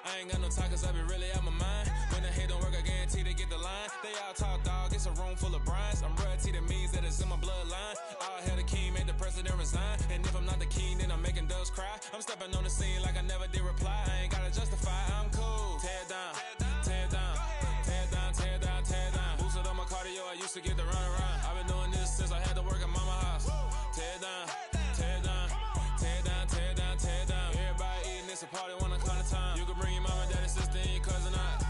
I ain't got no talk cause I be really out my mind. When the hate don't work, I guarantee they get the line. They all talk dog, it's a room full of brines. I'm royalty, that means that it's in my bloodline. All hell the king, made the president resign. And if I'm not the king, then I'm making doves cry. I'm stepping on the scene like I never did reply. I ain't gotta justify, I'm cool. Tear down, tear down, tear down, tear down, tear down. Boosted up my cardio, I used to get to run around. I've been doing this since I had to work at mama house. Tear down, tear down, tear down, tear down, tear down. Everybody eating, it's a party, wanna come to time. You can bring your mama, daddy, sister, and your cousin out.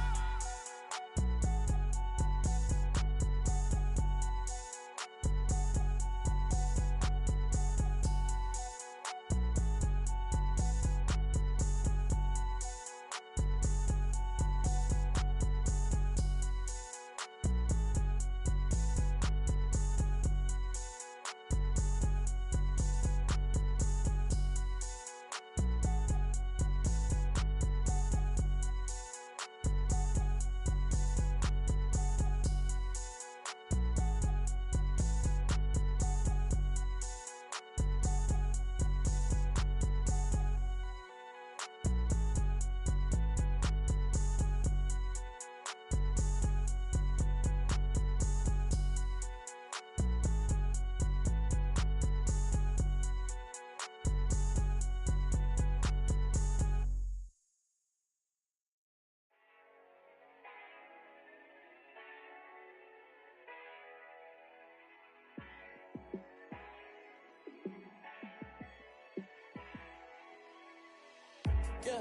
Yeah,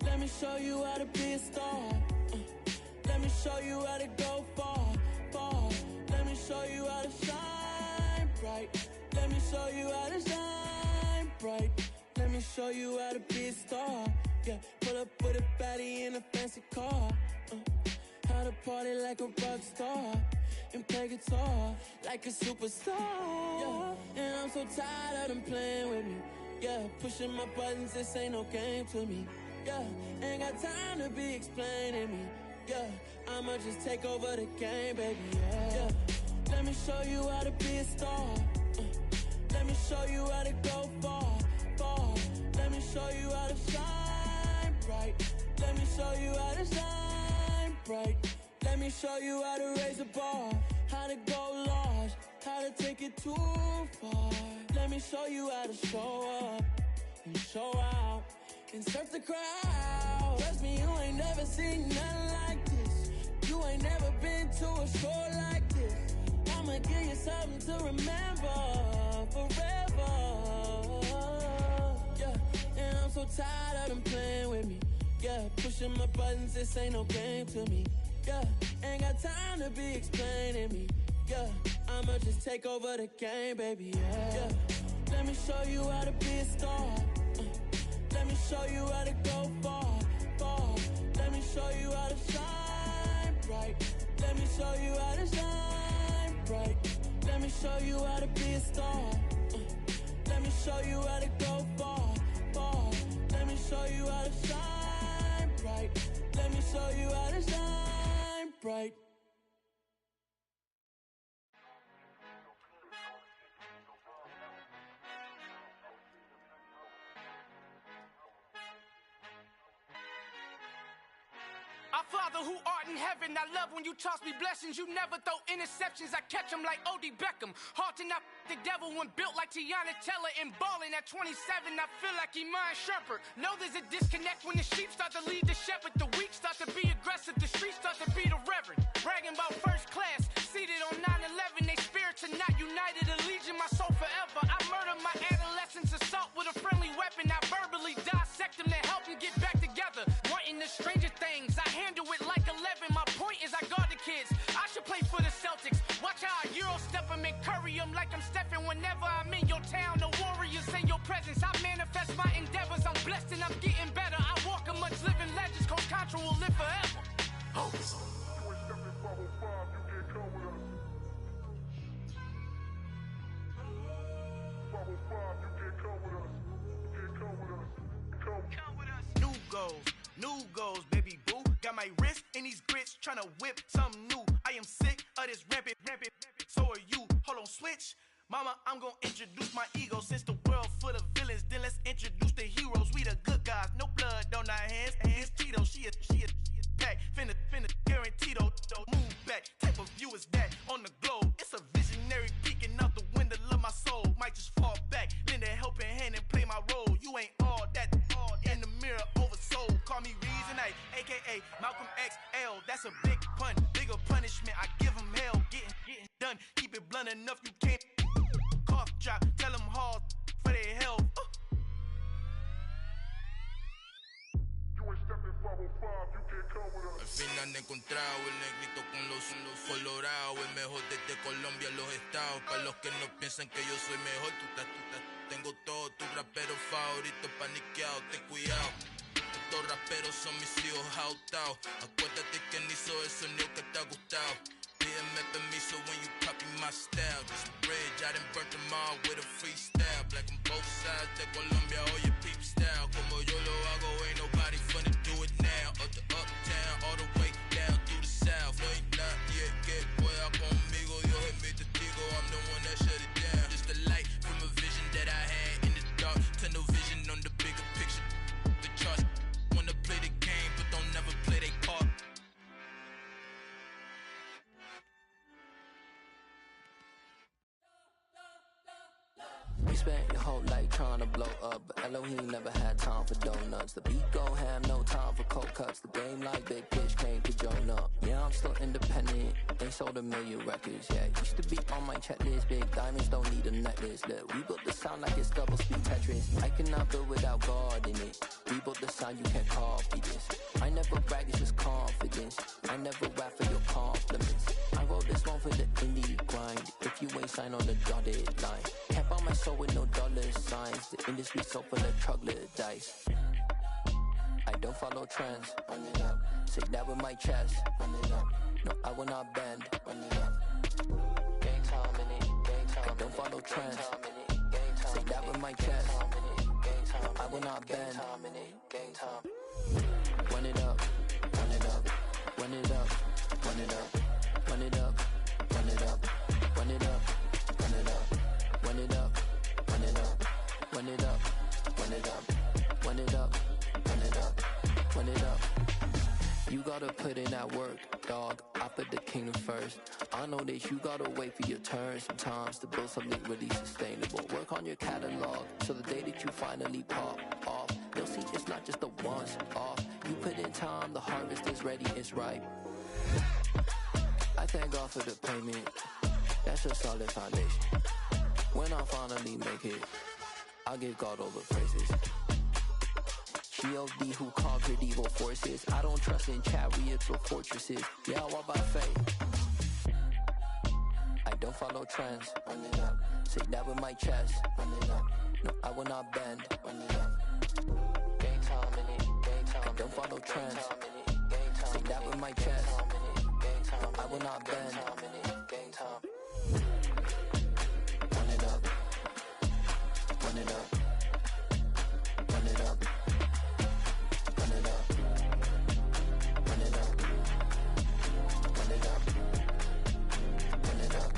let me show you how to be a star. Let me show you how to go far, far. Let me show you how to shine bright. Let me show you how to shine bright. Let me show you how to be a star. Yeah, pull up with a baddie in a fancy car. How to party like a rock star and play guitar like a superstar. Yeah, and I'm so tired of them playing with me. Yeah, pushing my buttons, this ain't no game to me. Yeah, ain't got time to be explaining me. Yeah, I'ma just take over the game, baby. Yeah, let me show you how to be a star. Let me show you how to go far, far. Let me show you how to shine bright. Let me show you how to shine bright. Let me show you how to raise a bar, how to go large, how to take it too far. Let me show you how to show up and show out and surf the crowd. Trust me, you ain't never seen nothing like this. You ain't never been to a show like this. I'ma give you something to remember forever. Yeah, and I'm so tired of them playing with me. Yeah, pushing my buttons, this ain't no game to me. Yeah, ain't got time to be explaining me. Yeah, I'ma just take over the game, baby. Yeah, let me show you how to be a star. Let me show you how to go far, far. Let me show you how to shine bright. Let me show you how to shine bright. Let me show you how to be a star. Let me show you how to go far, far. Let me show you how to shine bright. Let me show you how to shine bright. Our Father who art in heaven, I love when you toss me blessings. You never throw interceptions, I catch them like O.D. Beckham. Hard to knock the devil when built like Tiana Teller. And balling at 27, I feel like Iman Shumpert. Know there's a disconnect when the sheep start to lead the shepherd. The weak start to be aggressive, the streets start to be the reverend. Bragging about first class, seated on 9/11. They spirits are not united, a legion, my soul forever. I murder my adolescence, assault with a friendly weapon. I verbally dissect them to help them get back together. Wanting the stranger things, I handle it like 11. My point is I guard the kids. I should play for the Celtics. Watch how I Euro step them and curry them like I'm Stephen. Whenever I'm in your town, the Warriors in your presence. I manifest my endeavors. I'm blessed and I'm getting better. I walk amongst living legends. Coach Contra will live forever. Oh. New goals, baby boo. Got my wrist in these grits, tryna whip something new. I am sick of this rampant. So are you. Hold on, switch. Mama, I'm gonna introduce my ego. Since the world full of villains, then let's introduce the heroes. We the good guys, no blood on our hands. Hands Tito, she a pack. Finna guaranteed move back. Type of view is that on the globe? It's a visionary peeking out the window of my soul. Might just fall back, lend a helping hand and play my role. You ain't all that in the mirror oversold. Call me Reason A, aka Malcolm XL. That's a big pun, bigger punishment. I give him hell, getting done. Keep it blunt enough, you can't cough drop. Tell them hard for their health. Al fin han encontrado el negrito con los colorados, el mejor desde Colombia, los estados. Para los que no piensan que yo soy mejor, tengo todo, tus raperos favoritos paniqueados, ten cuidado. Estos raperos son mis hijos adoptados. Acuérdate que ni hizo el sonido que te ha gustado. Pídeme permiso when you copy my style. Just a bridge, I done burnt them all with a freestyle. Black on both sides de Colombia, oye peep style. Como yo lo hago, ain't nobody finna do it now. Up to uptown, all the way down through the south. No ain't not yet, que pueda conmigo. Dios es mi testigo, I'm the one that shut it down. Just a light from a vision that I had in the dark. Tunnel vision on the bigger picture. The charts wanna play the game, but don't never play their part. We spent your whole life trying to blow up, but Elohim never had time for donuts. The beat go ham, no time for cold cuts. The game like Big Fish came to Jonah. Yeah, I'm still independent. They sold 1 million records. Yeah, used to be on my checklist. Big diamonds don't need a necklace. Look, we built the sound like it's double speed Tetris. I cannot build without God in it. We built the sound sound, you can't copy this. I never brag, it's just confidence. I never rap for your compliments. I wrote this one for the indie grind. If you ain't signed on the dotted line, can't buy my soul with no dollar signs. The industry so full of troglodytes. I don't follow trends. Run it up. Say that with my chest. Run it up. No, I will not bend. Run it up. Gang time in it. Gang time. I don't follow trends. Say that with my chest. I will not bend. Gang time. Run it up. Run it up. Run it up. Run it up. Run it up. Run it up. Run it up. Run it up. Run it up. Run it up. Run it up. Run it up. Run it up. Run it up. Run it up. You gotta put in that work, dog. I put the kingdom first. I know that you gotta wait for your turn sometimes to build something really sustainable. Work on your catalog, so the day that you finally pop off, you'll see it's not just a once off. You put in time, the harvest is ready, it's ripe. I thank God for the payment. That's a solid foundation. When I finally make it, I'll give God all the praises. G.O.D. who conquered evil forces. I don't trust in chariots or fortresses. Yeah, I walk by faith. I don't follow trends. Run it up. Say that with my chest. Run it up. No, I will not bend. Run it up. Gang time in it. Gang time. I don't follow trends. Say that with my chest. I will not bend. Gang time. Run it up. Run it up. Run it up. Run it up. Run it up. Run it up. Run it up.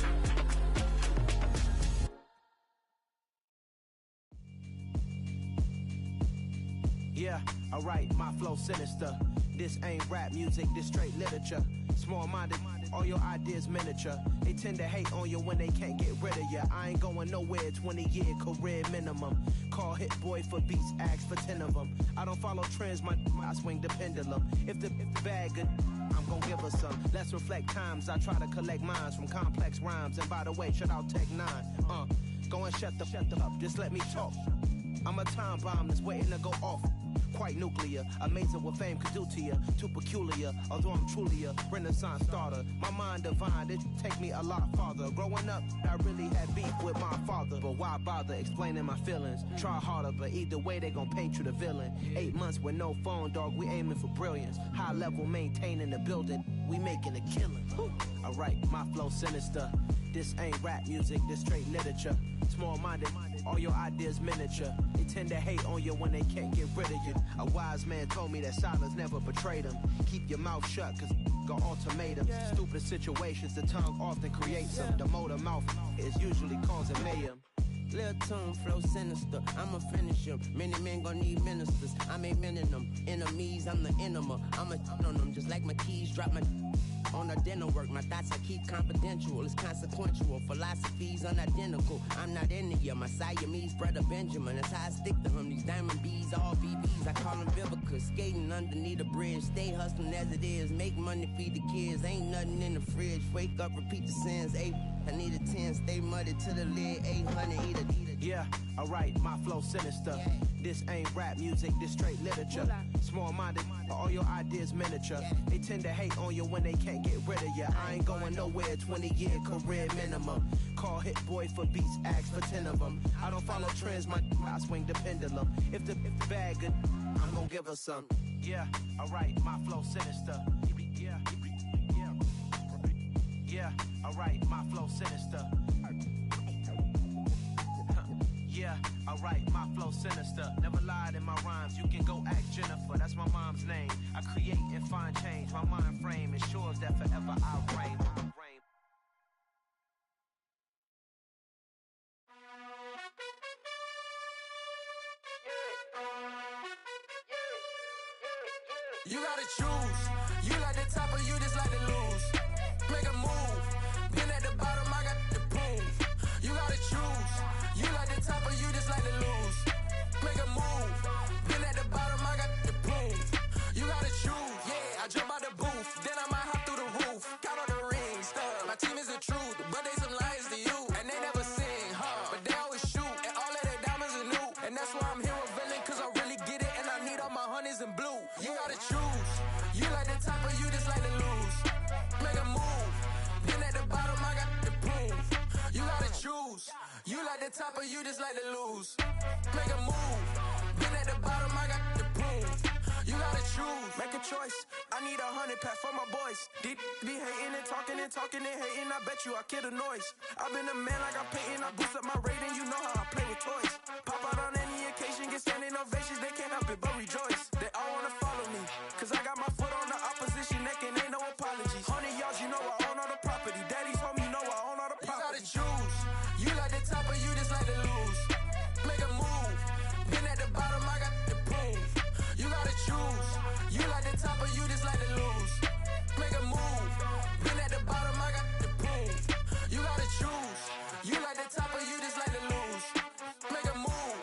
Yeah, alright, my flow sinister. This ain't rap music, this straight literature. Small-minded, all your ideas miniature. They tend to hate on you when they can't get rid of you. I ain't going nowhere, 20-year career minimum. Call Hit Boy for beats, ask for 10 of them. I don't follow trends, I swing the pendulum. If the bag good, I'm gon' give her some. Let's reflect times, I try to collect minds from complex rhymes. And by the way, shout out Tech 9. Go and shut the up, just let me talk. I'm a time bomb that's waiting to go off. Quite nuclear, amazing what fame could do to you. Too peculiar, although I'm truly a renaissance starter. My mind divine, it take me a lot farther. Growing up, I really had beef with my father. But why bother explaining my feelings? Try harder, but either way they gon' paint you the villain. 8 months with no phone, dog, we aiming for brilliance. High level maintaining the building, we making a killing. Alright, my flow sinister. This ain't rap music, this straight literature. Small-minded, all your ideas miniature. They tend to hate on you when they can't get rid of you. A wise man told me that silence never betrayed him. Keep your mouth shut, cause got ultimatums. Stupid situations, the tongue often creates them. The motor mouth is usually causing mayhem. Lil' tune, flow sinister, I'ma finish him. Many men gon' need ministers, I'm aiming them. Enemies, I'm the enema. I'ma on them, just like my keys, drop my on the dinner work. My thoughts I keep confidential, it's consequential. Philosophies unidentical, I'm not into you. My Siamese brother Benjamin, that's how I stick to him. These diamond bees, all BBs, I call them Vivica. Skating underneath the bridge, stay hustling as it is. Make money, feed the kids, ain't nothing in the fridge. Wake up, repeat the sins, 8, I need a 10, stay muddy to the lid, 800, eat it. Yeah, alright, my flow sinister. This ain't rap music, this straight literature. Small-minded, all your ideas miniature. They tend to hate on you when they can't get rid of you. I ain't going nowhere, 20-year career minimum. Call Hit Boy for beats, ask for 10 of them. I don't follow trends, I swing the pendulum. If the bag good, I'm gon' give her some. Yeah, alright, my flow sinister. Yeah, alright, my flow sinister. Yeah, alright, my flow sinister. Never lied in my rhymes, you can go ask Jennifer. That's my mom's name. I create and find change. My mind frame ensures that forever I reign. You gotta choose. You like the top or you just like to lose. Make a move. Been at the bottom, I got the prove. You gotta choose. You like the top or you just like to lose. Make a move. Been at the bottom, I got the prove. You gotta choose. Yeah, I jump out the booth. Then I might hop through the roof. Count on the rings. My team is the truth, but they some liars to you. And they never sing, but they always shoot. And all of their diamonds are new. And that's why I'm here with villain, cause I really get it. And I need all my honeys and You gotta choose. You like the top or you just like to lose. Make a move. Been at the bottom, I got the proof. You gotta choose. You like the top or you just like to lose. Make a move. Been at the bottom, I got the proof. You gotta choose. Make a choice. I need 100 pack for my boys. Deep be hating and talking and talking and hating. I bet you I kill the noise. I've been a man like I'm Peyton. I boost up my rating. You know how I play with toys. Pop out on any occasion, get standing ovations. They can't help it but rejoice. They all wanna follow me, cause I got my foot on the opposition neck and ain't no apologies. 100 yards, you know I own all the property. Daddy's home, you know I own all the property. You gotta choose. You like the top or you just like to lose. Make a move. Been at the bottom, I got the proof. You gotta choose. You like the top or you just like to lose. Make a move. Been at the bottom, I got the proof. You gotta choose. You like the top or you just like to lose. Make a move.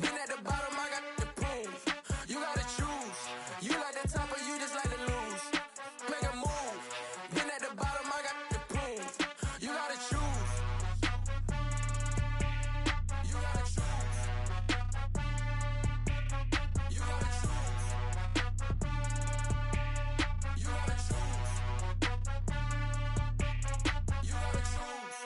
Been at the bottom, I got the proof. You gotta choose. You like the top or you just like to lose. Make a move. Been at the bottom, I got the proof. You gotta choose. You gotta choose. You gotta choose. You gotta choose. You gotta choose.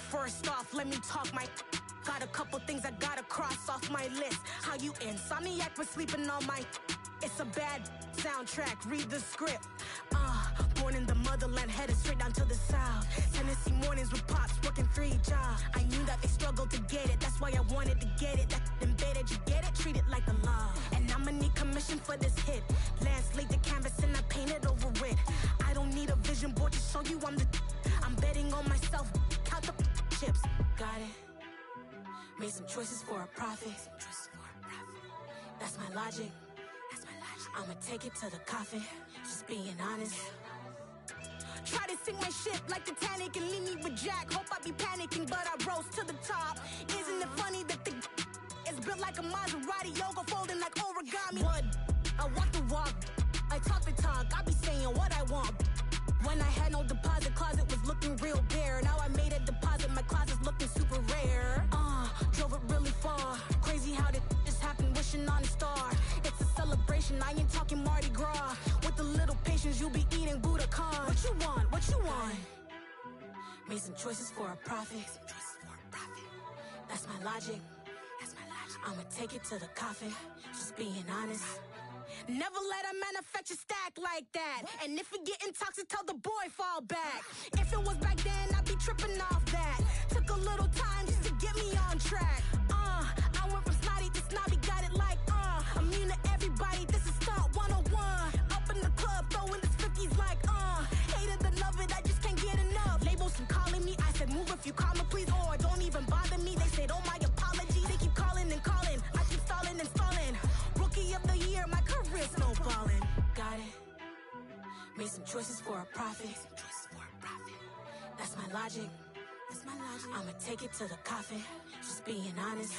First off, let me talk my. Got a couple things I gotta cross off my list. How you insomniac for sleeping on my. It's a bad soundtrack, read the script. Born in the motherland, headed straight down to the south. Tennessee mornings with pops, working 3 jobs. I knew that they struggled to get it, that's why I wanted to get it. That embedded, you get it, treat it like the law. And I'ma need commission for this hit. Lance laid the canvas and I painted over it. I don't need a vision board to show you I'm the. I'm betting on myself, count the chips. Got it. Made some choices for a profit. That's my logic. I'ma take it to the coffin. Just being honest. Try to sink my ship like Titanic and leave me with Jack. Hope I be panicking, but I rose to the top. Isn't it funny that the is built like a Maserati, yoga folding like origami? What? I walk the walk, I talk the talk. I be saying what I want. When I had no deposit, closet was looking real bare. Now I made a deposit, my closet's looking super rare. Drove it really far. Crazy how did this happen, wishing on a star. It's a celebration, I ain't talking Mardi Gras. With a little patience, you'll be eating Budokan. What you want? What you want? Made some choices for a profit. That's my logic. I'ma take it to the coffin. Just being honest. Never let a manufacture stack like that. And if it getting toxic, tell the boy fall back. If it was back then, I'd be tripping off that. Took a little time just to get me on track. I went from snotty to snobby, got it like immune to everybody, this is stunt 101. Up in the club, throwing the 50s like hate it and love it, I just can't get enough. Labels keep calling me, I said move if you call me please, or don't even bother me. They said oh my apologies, they keep calling and calling. I keep stalling and stalling. Rookie of the year, my career snowballing. Got it. Made some choices for a profit. That's my logic. I'ma take it to the coffin. Just being honest.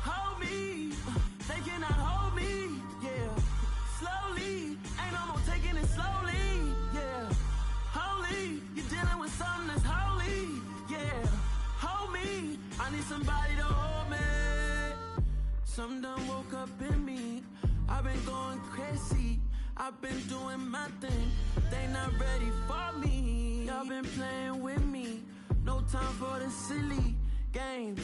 Hold me, they cannot hold me, yeah. Slowly, ain't no more taking it slowly, yeah. Holy, you're dealing with something that's holy, yeah. Hold me, I need somebody to hold me. Something done woke up in me, I've been going crazy. I've been doing my thing, they not ready for me. Y'all been playing with me. No time for the silly games.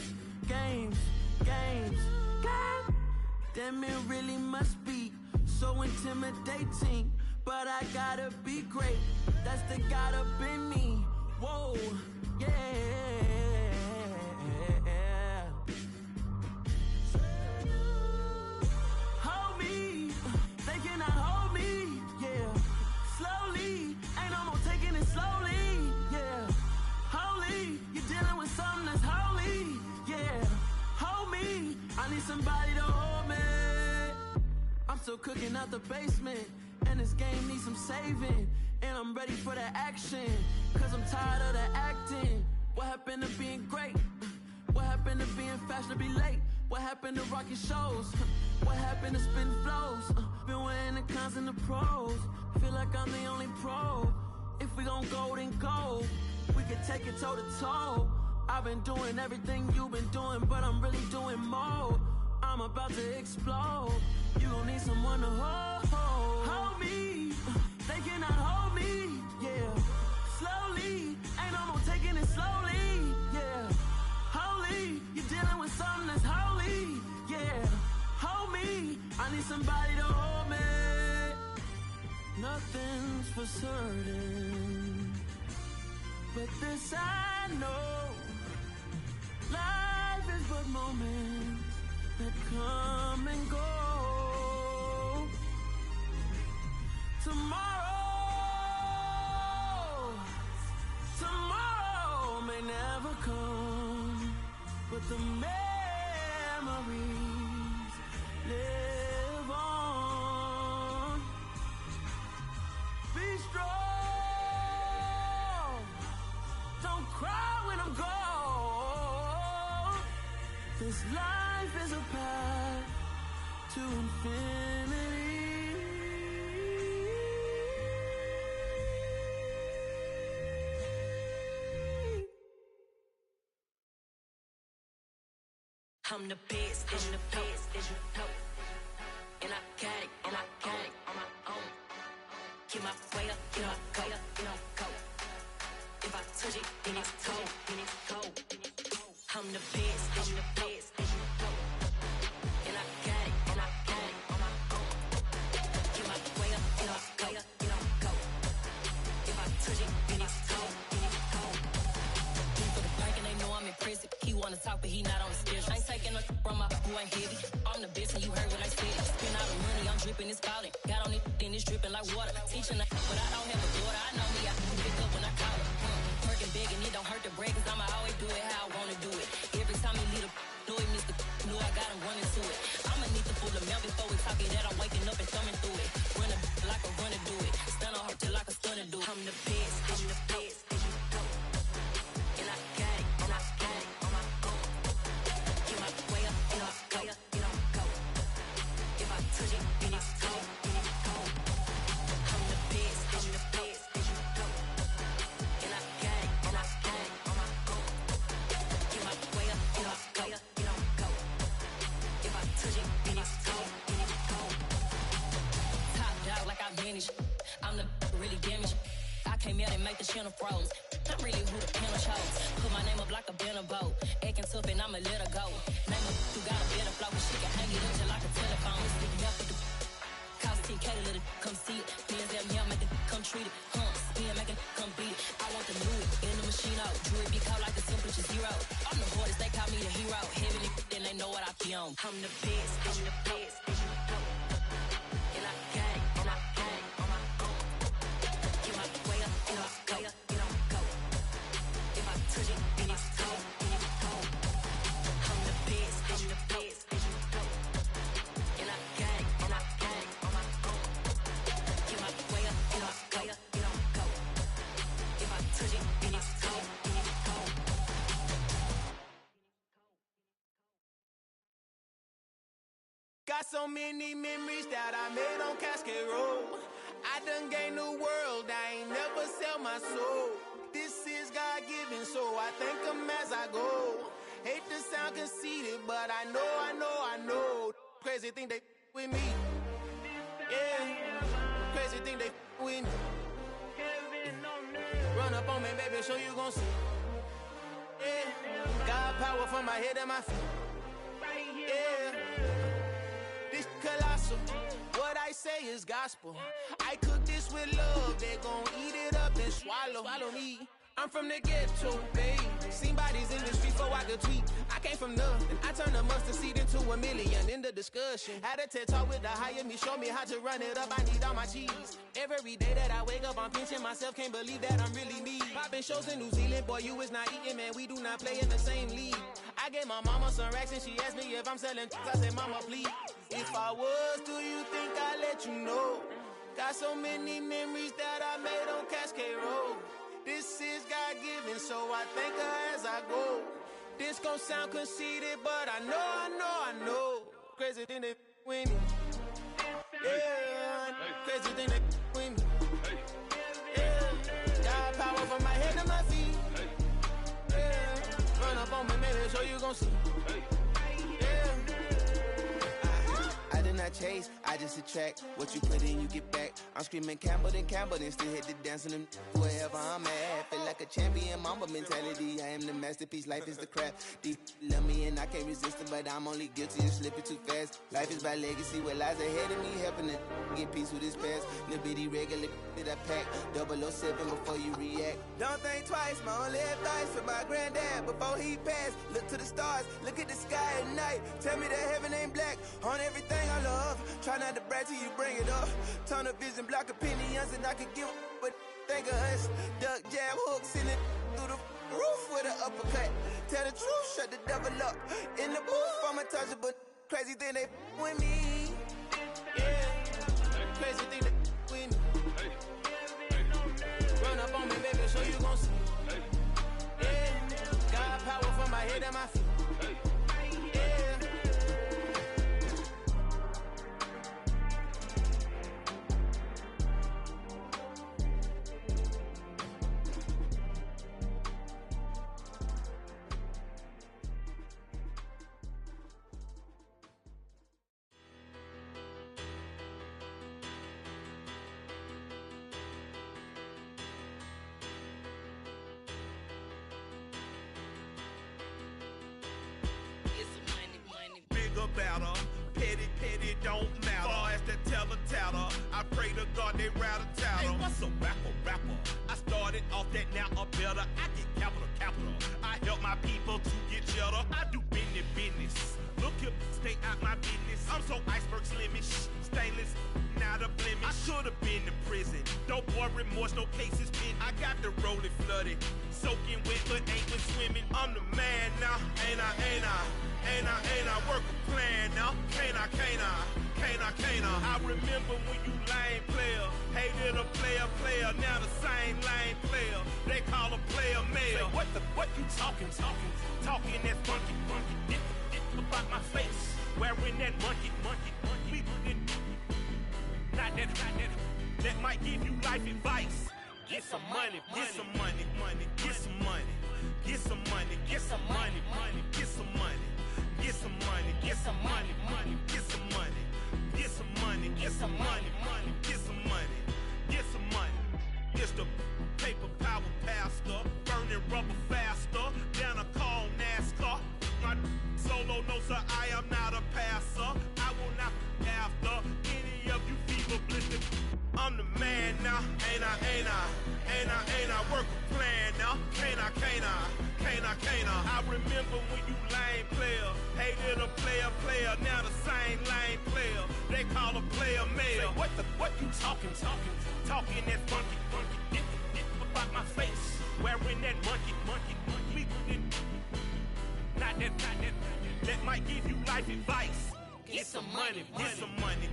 Damn, it really must be so intimidating. But I gotta be great. That's the God up in me. Whoa, yeah. Hold me, they cannot hold me, yeah. Slowly, ain't no more taking it slowly, yeah. Holy, you're dealing with something that's holy, yeah. Hold me, I need somebody to hold me. I'm still cooking out the basement, and this game needs some saving. And I'm ready for the action, cause I'm tired of the acting. What happened to being great? What happened to being fashionably late? What happened to rocking shows? What happened to spitting flows? Been weighing the cons and the pros. Feel like I'm the only pro. If we gon' go, then go. We can take it toe to toe. I've been doing everything you've been doing, but I'm really doing more. I'm about to explode. You gon' need someone to hold me. They cannot hold me, yeah. Slowly, ain't no more taking it slowly, yeah. Holy, you're dealing with something that's holy, yeah. Hold me, I need somebody to hold me. Nothing's for certain, but this I know. Life is but moments that come and go. Tomorrow may never come, but the memories live on. Be strong, don't cry when I'm gone. This life is a path to infinity. I'm the best, as you know. And I got it on my own. Get my way up, get my go. If I touch it, then it's cold. I'm the best, as you know. And I got it on my own. Get my way up, get my go. If I touch it, then it's cold. For the park and they know I'm impressive. He wanna talk, but he not on the schedule. I ain't taking no from my who ain't heavy. I'm the best, and you heard what I said. Spend all the money, I'm dripping, it's falling. Got on it, then it's dripping like water. Teaching the but I don't have a daughter. I know me, I can pick up when I call her. Working big, and it don't hurt to break, cause I'ma always do it how I wanna do it. Every time he lead a know he missed the know I got him running to it. I'ma need to pull the milk before we talk it that I'm waking up and thumbing through it. Run a like a runner do it. Stun on her till like a stunner do it. I'm the best, as you know. And I got it on my own. Get my way up, get my go. If I touch it, then it's cold. I'm the best, as you know. And I got it on my own. Get my way up, get my go. If I touch it, then it's cold. Top dog like I manage. I'm the really damaged. I came out and make the channel froze. I'm really who the panel chose. Put my name up like a banner boat. Acting tough and I'ma let her go. Name her who got a better flow. She can hang it up just like a telephone. Stick up with the cost 10K to let it come see it. Hands down here, make it come treat it. Spin, make it come beat it. I want the new it in the machine out. Jewelry be cold like the temperature zero. I'm the hardest, they call me the hero. Heavy then they know what I be on. I'm the best, as you know. And I got it on my own. Get my way up, get my go. If I touch it, then it's cold. I'm the best, as you know. And I got it on my own. Get my way up, get my go. If I touch it, then it's cold. Got so many memories that I made on Cascade Road. I done gained the world, I ain't never sell my soul. This is God-given, so I thank him as I go. Hate to sound conceited, but I know. Crazy thing they with me. Yeah, crazy thing they with me. Run Run up on me, baby, show you gon' see. Yeah, God power from my head to my feet. Yeah, this colossal. What I say is gospel. I cook this with love. They gon' eat it up and swallow me. I'm from the ghetto, babe. Seen bodies in the streets before I could tweet. I came from nothing. I turned a mustard seed into a million. In the discussion, had a TED talk with the higher me. Show me how to run it up. I need all my cheese. Every day that I wake up, I'm pinching myself. Can't believe that I'm really me. Popping shows in New Zealand, boy, you is not eating, man. We do not play in the same league. I gave my mama some racks and she asked me if I'm selling. I said, mama, please. If I was, do you think I'd let you know? Got so many memories that I made on Cascade Road. This is God-given, so I thank her as I go. This gon' sound conceited, but I know. Crazy thing they with me. Yeah, crazy thing they with me. Yeah, God power from my head to my feet. Yeah, run up on me, maybe so you gon' see. I did not chase, I just attract. What you put in, you get back. I'm screaming Campbell, then still hit the dance and wherever I'm at. Feel like a champion, mamba mentality. I am the masterpiece, life is the craft. Deep love me and I can't resist it, but I'm only guilty of slipping too fast. Life is by legacy, what lies ahead of me, helping to get peace with this past. Little bitty regular that I pack, 007 before you react. Don't think twice, my only advice for my granddad before he passed. Look to the stars, look at the sky at night. Tell me that heaven ain't black on everything I love. Try not to brag till you bring it up. Tunnel vision, block opinions, and I could give but think of us. Duck, jab, hook, send it through the roof with an uppercut. Tell the truth, shut the devil up. In the booth, I'm untouchable. Crazy thing they with me. Yeah, crazy thing they with me. Run up on me, baby, so you gon' see. Yeah, God power from my head to my feet. Better, petty don't matter. Far as the teller, I pray to God they rattle tattle. Hey, what's a rapper? I started off that, now I'm better. I get capital. I help my people to get cheddar. I do business. Look here, stay out my business. I'm so iceberg slimish, stainless, not a blemish. I should've been in prison. No boy remorse, no cases pinned. I got the rolling flooded, soaking wet, but ain't been swimming. I'm the man now, ain't I? Work a plan now, can't I? I remember when you lame player, hated a player, now the same lame player. They call a player mayor. Say, what you talking that funky, get about my face, wearing that monkey. Not that might give you life advice. Get some money. It's the paper power pastor, burning rubber faster, down a call NASCAR. My solo no sir, I am not a passer. I will not after any of you fever blistered. I'm the man now, ain't I? Work a plan now, can't I? I remember when you lame player, hated a player, now the same lame player. They call a player mayor. Say, what you talking that funky, get about my face, wearing that monkey. Not that might give you life advice. Get some money. Get some money.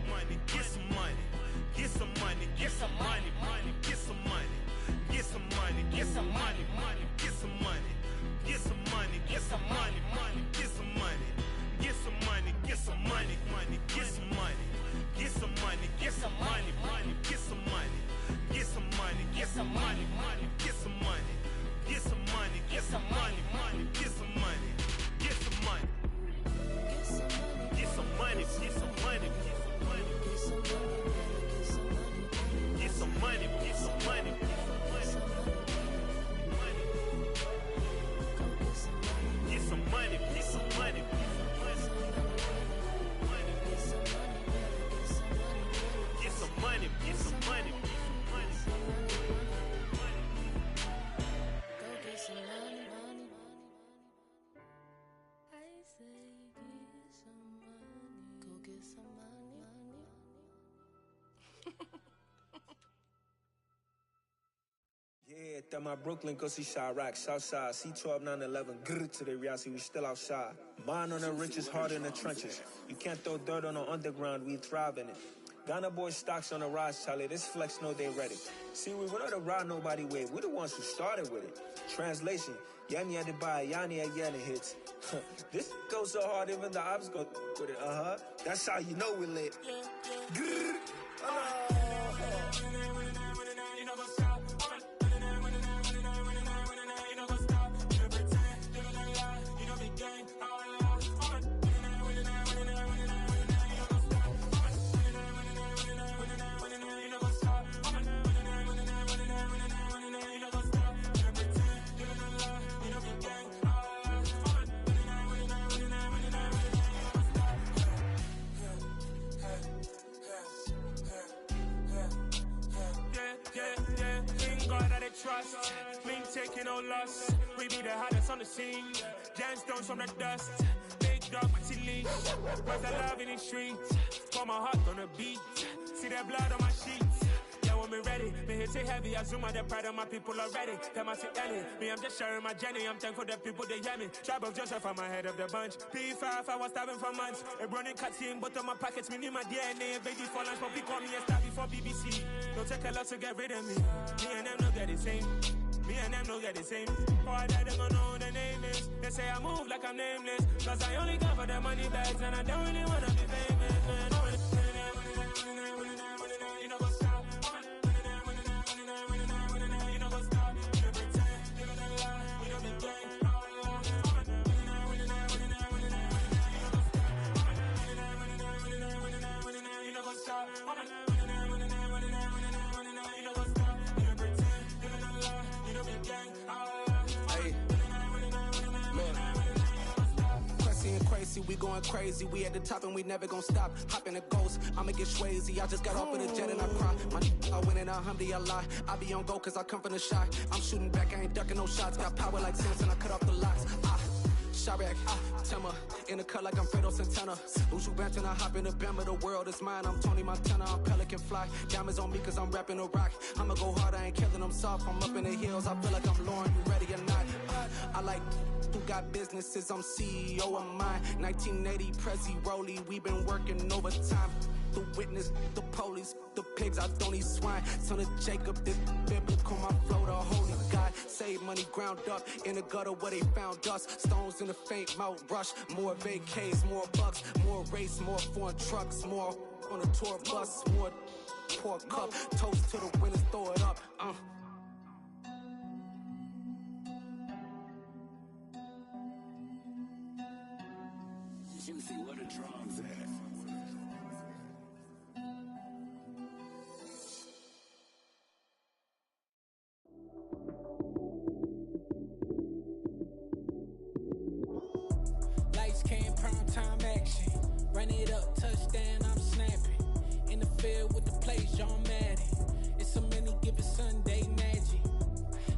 That my Brooklyn, go see Chirac, Southside, C12, 911, grr to the reality, we still outside. Mine on the richest, heart in the trenches. You can't throw dirt on the underground, we thrive in it. Ghana boys stocks on the rise, Charlie, this flex know they ready. See, we not to ride nobody with, we the ones who started with it. Translation, Yanni had to buy, Yanni had Yanni hits. This goes so hard, even the ops go with it, That's how you know we lit. Grr. Trust, we ain't taking no loss. We be the hottest on the scene. Gemstones from the dust. Big dog with leash. Where's the love in the streets? Pour my heart on the beat. See that blood on my sheets. Yeah, when me ready, me hit it heavy. I zoom out the pride of my people already. Them I see Ellie. Me, I'm just sharing my journey. I'm thankful the people they hear me. Tribe of Joseph, I'm ahead of the bunch. P5, I was starving for months. A running cutscene, but on my pockets, me need my DNA. Baby for lunch, but call me a star before BBC. Don't take a lot to get rid of me. Me and them no get the same. Me and them no get the same. Boy, that they gon' know the name is. They say I move like I'm nameless. Cause I only got for the money bags. And I don't really wanna be famous, man. You know what's up? You know what's up? You know pretend. You know the lie. You know the game. You know what's up? Crazy, we going crazy. We at the top and we never gon' stop. Hop in a ghost, I'ma get swayzy. I just got off of the jet and I cry. I win in a Humvee, I lie. I be on go cause I come from the shot. I'm shooting back, I ain't ducking no shots. Got power like Samson, I cut off the locks. Chirac, Timmer, in the cut like I'm Fredo Santana. Uju Banton, I hop in the Bama, the world is mine. I'm Tony Montana, I'm Pelican Fly. Diamonds on me cause I'm rapping a rock. I'ma go hard, I ain't killing them soft. I'm up in the hills, I feel like I'm Lauren, you ready or not? I like who got businesses, I'm CEO of mine. 1980 Prezi Rolly, we been working overtime. The witness, the police, the pigs, I don't eat swine. Son of Jacob, this biblical, my flow, the holy God. Save money ground up in the gutter where they found us. Stones in the faint mouth rush. More vacays, more bucks, more race, more foreign trucks, more on a tour bus, more pour cup. Toast to the winners, throw it up. Juicy, where the drums at? Lights came, prime time action. Run it up, touchdown, I'm snapping. In the field with the plays, John Madden. It's a many given Sunday magic.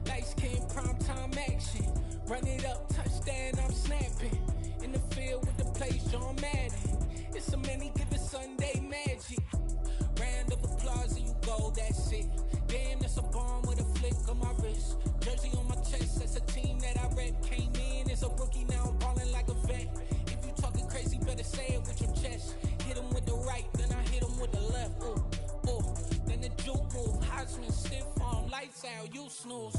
Lights came, prime time action. Run it up, touchdown, I'm snapping. In the field with the plays, John Madden. It's a many given Sunday magic. Round of applause and you go, that's it. Damn, that's a bomb with a flick on my wrist. Jersey on my chest, that's a team that I rep. Came in as a rookie, now I'm ballin' like a vet. If you talking crazy, better say it with your chest. Hit him with the right, then I hit him with the left. Ooh, ooh. Then the juke move, Heisman, stiff arm, lights out, you snooze.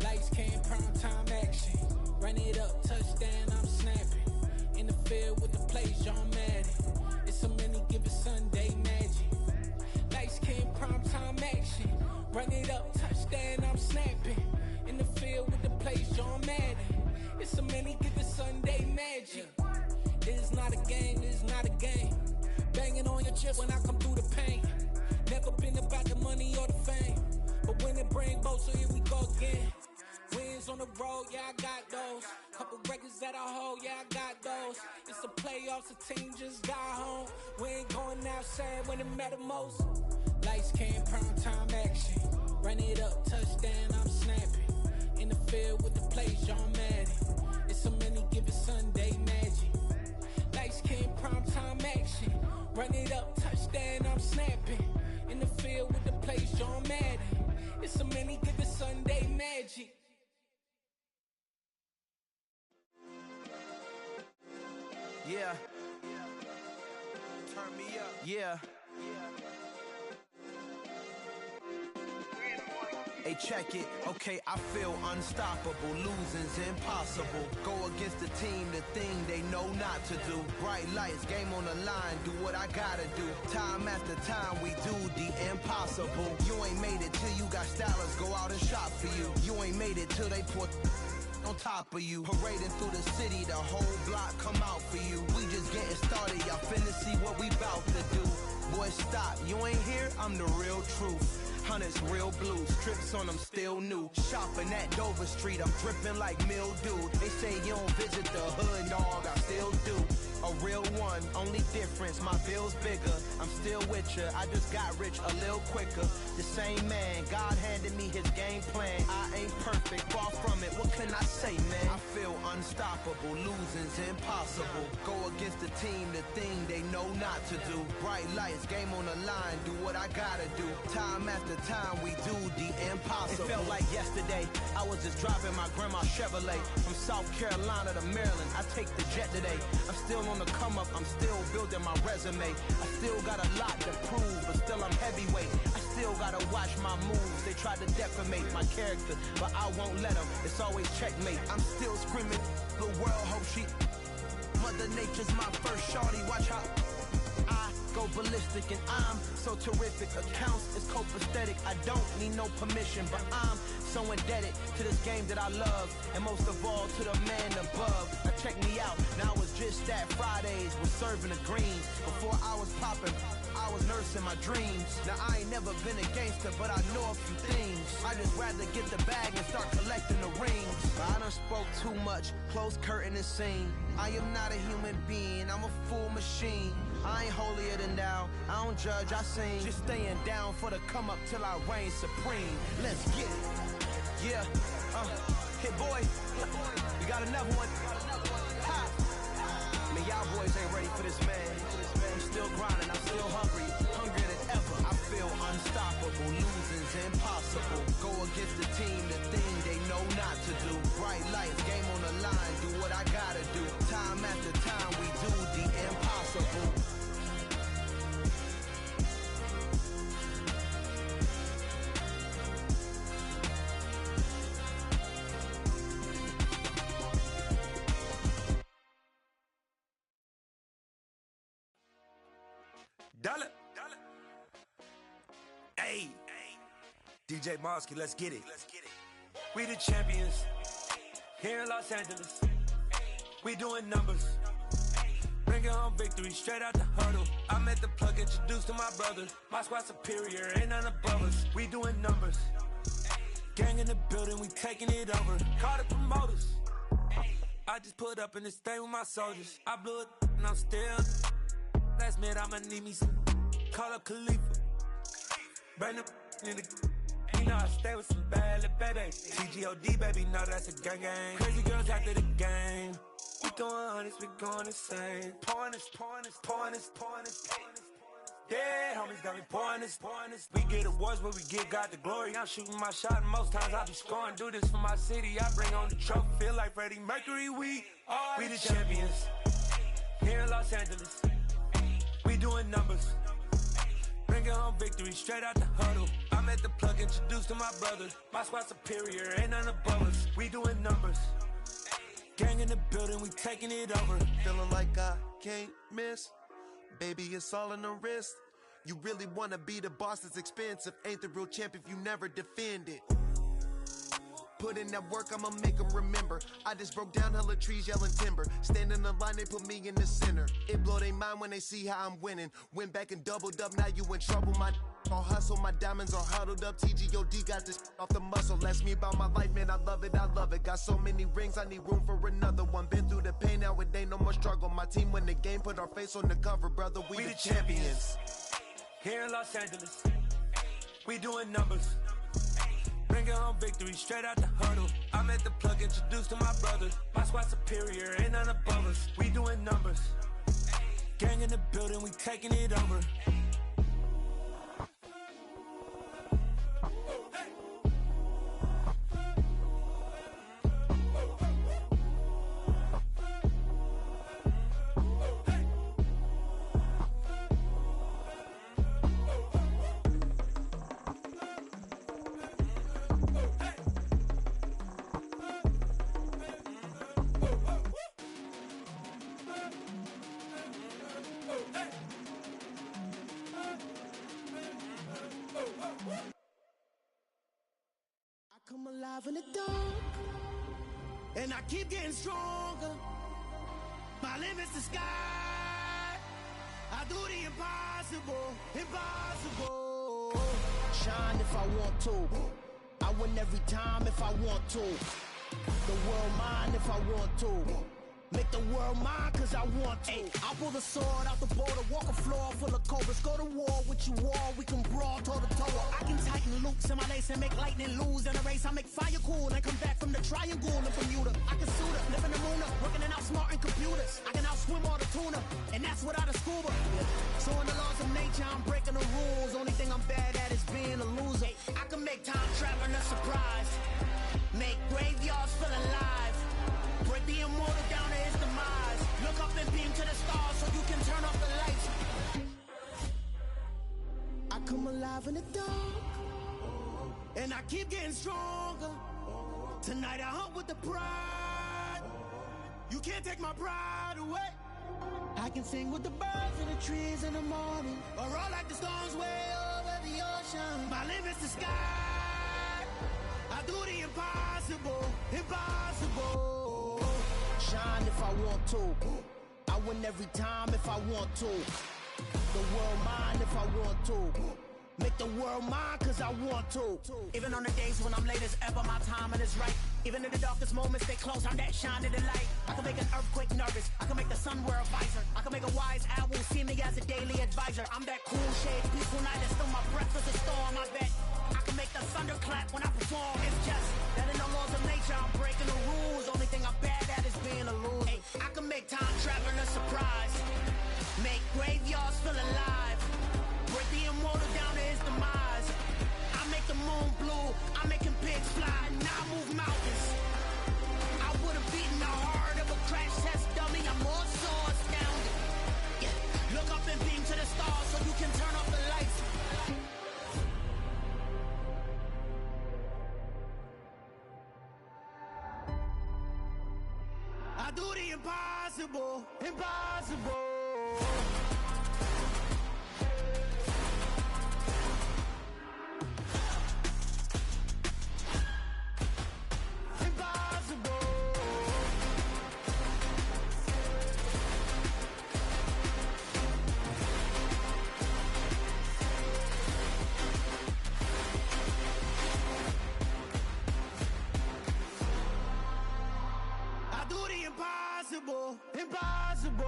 Lights came, prime time action. Run it up, touchdown, I'm snapping. In the field with the plays, John Madden. It's a many given Sunday magic. Lights came, prime time action. Run it up, touchdown, I'm snapping. In the field with the plays, John Madden. It's a many given Sunday magic. It is not a game, it is not a game. Banging on your chest when I come through the pain. Never been about the money or the fame. But when it bring both, so here we go again. Wins on the road, yeah, I got those. Couple records that I hold, yeah, I got those. It's the playoffs, the team just got home. We ain't going outside when it matter most. Lights came, prime time action. Run it up, touchdown, I'm snapping. In the field with the plays, John Madden. It's a many given Sunday magic. Lights came, prime time action. Run it up, touchdown, I'm snapping. In the field with the plays, John Madden. It's a many given Sunday magic. magic. Yeah. Turn me up. Yeah. Hey, check it. Okay, I feel unstoppable. Losing's impossible. Go against the team, the thing they know not to do. Bright lights, game on the line, do what I gotta do. Time after time, we do the impossible. You ain't made it till you got stylers, go out and shop for you. You ain't made it till they put on top of you. Parading through the city, the whole block come out for you. We just getting started, y'all finna see what we bout to do. Boy, stop, you ain't here, I'm the real truth. Hunters, real blue, strips on them still new. Shopping at Dover Street, I'm dripping like mildew. They say you don't visit the hood, dog, I still do. A real one, only difference, my bill's bigger. I'm still with ya, I just got rich a little quicker. The same man, God handed me his game plan. I ain't perfect, far from it, what can I say, man? I feel unstoppable, losing's impossible. Go against the team, the thing they know not to do. Bright lights, game on the line, do what I gotta do. Time after time, we do the impossible. It felt like yesterday, I was just driving my grandma's Chevrolet. From South Carolina to Maryland, I take the jet today. I'm still on the come up, I'm still building my resume. I still got a lot to prove, but still I'm heavyweight. I still gotta watch my moves. They tried to defamate my character, but I won't let them. It's always checkmate. I'm still screaming, the world hope she. Mother Nature's my first shorty, watch how I go ballistic and I'm so terrific. Accounts is copacetic, I don't need no permission, but I'm so indebted to this game that I love, and most of all to the man above. Now check me out, now it's just that Fridays was serving the greens. Before I was popping, I was nursing my dreams. Now I ain't never been a gangster, but I know a few things. I just rather get the bag and start collecting the rings. I done spoke too much, close curtain and scene. I am not a human being, I'm a full machine. I ain't holier than thou, I don't judge, I sing. Just staying down for the come up till I reign supreme. Let's get it. Yeah, hit boy, we got another one. Ha. Man, y'all boys ain't ready for this, man. I'm still grinding, I'm still hungry, hungrier than ever. I feel unstoppable, losing's impossible. Go against the team, the thing they know not to do. Bright lights, game on the line, do what I gotta do. Time after time, we do the impossible. Dollar. Hey. DJ Mosky, let's get it. We the champions here in Los Angeles. We doing numbers. Bringing home victory straight out the huddle. I met the plug, introduced to my brother. My squad superior, ain't none above us. We doing numbers. Gang in the building, we taking it over. Call the promoters. I just put up in this thing with my soldiers. I blew it and I'm still. Last minute I'ma need me some. Call up Khalifa. Bring the in the. You know I stay with some bad little baby. TGOD baby, know that's a gang gang. Crazy girls after the game. We throwing hundreds, we going insane. Pouring this. Yeah, homies got me pouring this. We get awards where we give God the glory. I'm shooting my shot and most times I be scoring. Do this for my city, I bring on the trophy. Feel like Freddie Mercury, we the champions. Here in Los Angeles. We doing numbers. Bringing home victory straight out the huddle. I met the plug, introduced to my brother. My squad superior, ain't none above us. We doing numbers. Gang in the building, we taking it over. Feeling like I can't miss. Baby, it's all in the wrist. You really wanna be the boss, it's expensive. Ain't the real champ if you never defend it. Put in that work, I'ma make them remember. I just broke down hella trees, yelling timber. Standing in the line, they put me in the center. It blow their mind when they see how I'm winning. Went back and doubled up, now you in trouble. My all hustle, my diamonds are huddled up. TGOD got this off the muscle. Ask me about my life, man, I love it. Got so many rings, I need room for another one. Been through the pain, now it ain't no more struggle. My team win the game, put our face on the cover, brother. We the champions. Here in Los Angeles, we doing numbers. Bringing home victory straight out the huddle. I met the plug, introduced to my brother. My squad superior, ain't none above us. We doing numbers. Gang in the building, we taking it over. alive in the dark, and I keep getting stronger. My limit's the sky. I do the impossible, impossible. Shine if I want to. I win every time if I want to. The world mine if I want to. Make the world mine cause I want to. I pull the sword out the border, walk a floor full of cobras. Go to war with you all, we can brawl toe to toe. I can tighten loops in my lace and make lightning lose in a race. I make fire cool and come back from the triangle in Bermuda. I can suit up, live in the moon up, working and outsmarting computers. I can outswim all the tuna, and that's without a scuba. So in the laws of nature, I'm breaking the rules. Only thing I'm bad at is being a loser. I can make time traveling a surprise. Make graveyards feel alive. Break the immortal down to his demise. Look up and beam to the stars so you can turn off the lights. I come alive in the dark, and I keep getting stronger. Tonight I hunt with the pride. You can't take my pride away. I can sing with the birds and the trees in the morning, or roll like the storms way over the ocean. My limit's the sky. I do the impossible, impossible. Shine if I want to. I win every time if I want to. The world mine if I want to. Make the world mine cause I want to. Even on the days when I'm late as ever, my timing is right. Even in the darkest moments, stay close, I'm that shining the light. I can make an earthquake nervous, I can make the sun wear a visor. I can make a wise owl see me as a daily advisor. I'm that cool shade, peaceful night, and still my breath is a storm, I bet. I can make the thunder clap when I perform. It's just that in the laws of nature, I'm breaking the rules. Only thing I'm bad at is being a loser. Hey, I can make time traveling a surprise. Make graveyards feel alive. Break the immortal down to his demise. I make the moon blue, I'm making pigs fly, now I move mountains. I would've beaten the heart of a crash test dummy. I'm more so astounded. Yeah. Look up and beam to the stars so you can turn off the lights. I do the impossible, impossible. Impossible, impossible.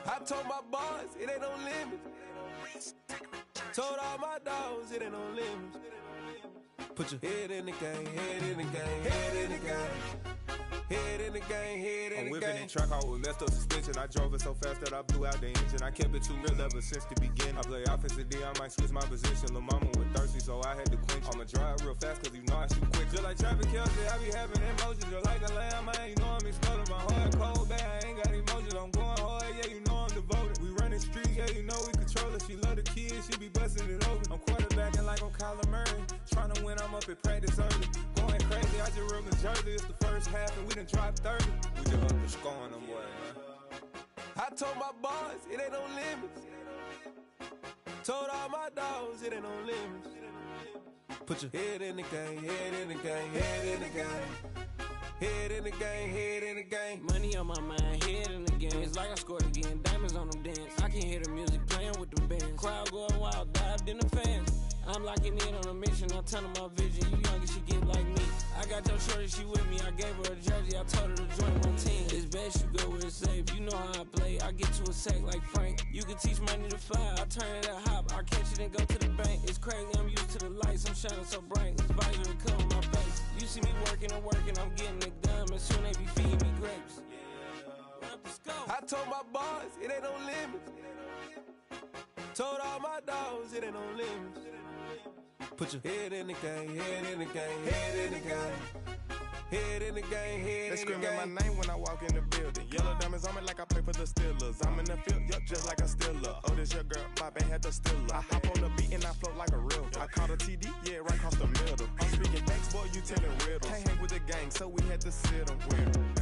I told my boys it ain't no limits. Told all my dogs it ain't no limits. Put your head in the game, head in the game, head in the game. Head in the game, head in the game. I'm whipping the track out with messed up suspension. I drove it so fast that I blew out the engine. I kept it too real ever since the beginning. I play offensive D, I might switch my position. Lil' mama was thirsty, so I had to quench. I'ma drive real fast, cause you know I shoot quick. Just like traffic Kelsey, I be having emotions. Just like a lamb, man, you know I'm exploding. My heart cold, bad, I ain't got emotions. I'm going hard, yeah, you know I'm devoted. We running streets, yeah, you know we control it. She love the kids, she be busting it over. I'm quarterbacking like I'm Kyler Murray. Trying to win, I'm up at practice early. Going crazy, I just rub the jersey. It's the first half and we done dropped 30. We just up to scoring them, boy, man. I told my boys it ain't no limits. Told all my dogs it ain't no limits. Put your head in the game, head in the game, head in the game. Head in the game, head in the game. Money on my mind, head in the game. It's like I scored again, diamonds on them dance. I can hear the music playing with the bands. Crowd going wild, dived in the fans. I'm locking in on a mission, I tell her my vision. You young and she get like me. I got your shorty, she with me. I gave her a jersey, I told her to join my team. It's best you go where it's safe. You know how I play, I get to a sack like Frank. You can teach money to fly, I turn it at hop. I catch it and go to the bank. It's crazy, I'm used to the lights, I'm shining so bright. This visor will cover my face. You see me working and working, I'm getting it done. And soon they be feeding me grapes. I told my boys it ain't no limits. Told all my dogs it ain't no limits. Put your head in the game, head in the game, head in the game. Head in the game, head in the game. They screaming my name when I walk in the building. Yellow diamonds on me like I play for the Steelers. I'm in the field, yup, just like a Steeler. Oh, this your girl, my band had the Steeler. I hop on the beat and I float like a real. I caught a TD, yeah, right across the middle. I'm speaking thanks, boy, you telling riddles. Can't hang with the gang, so we had to sit them with them down.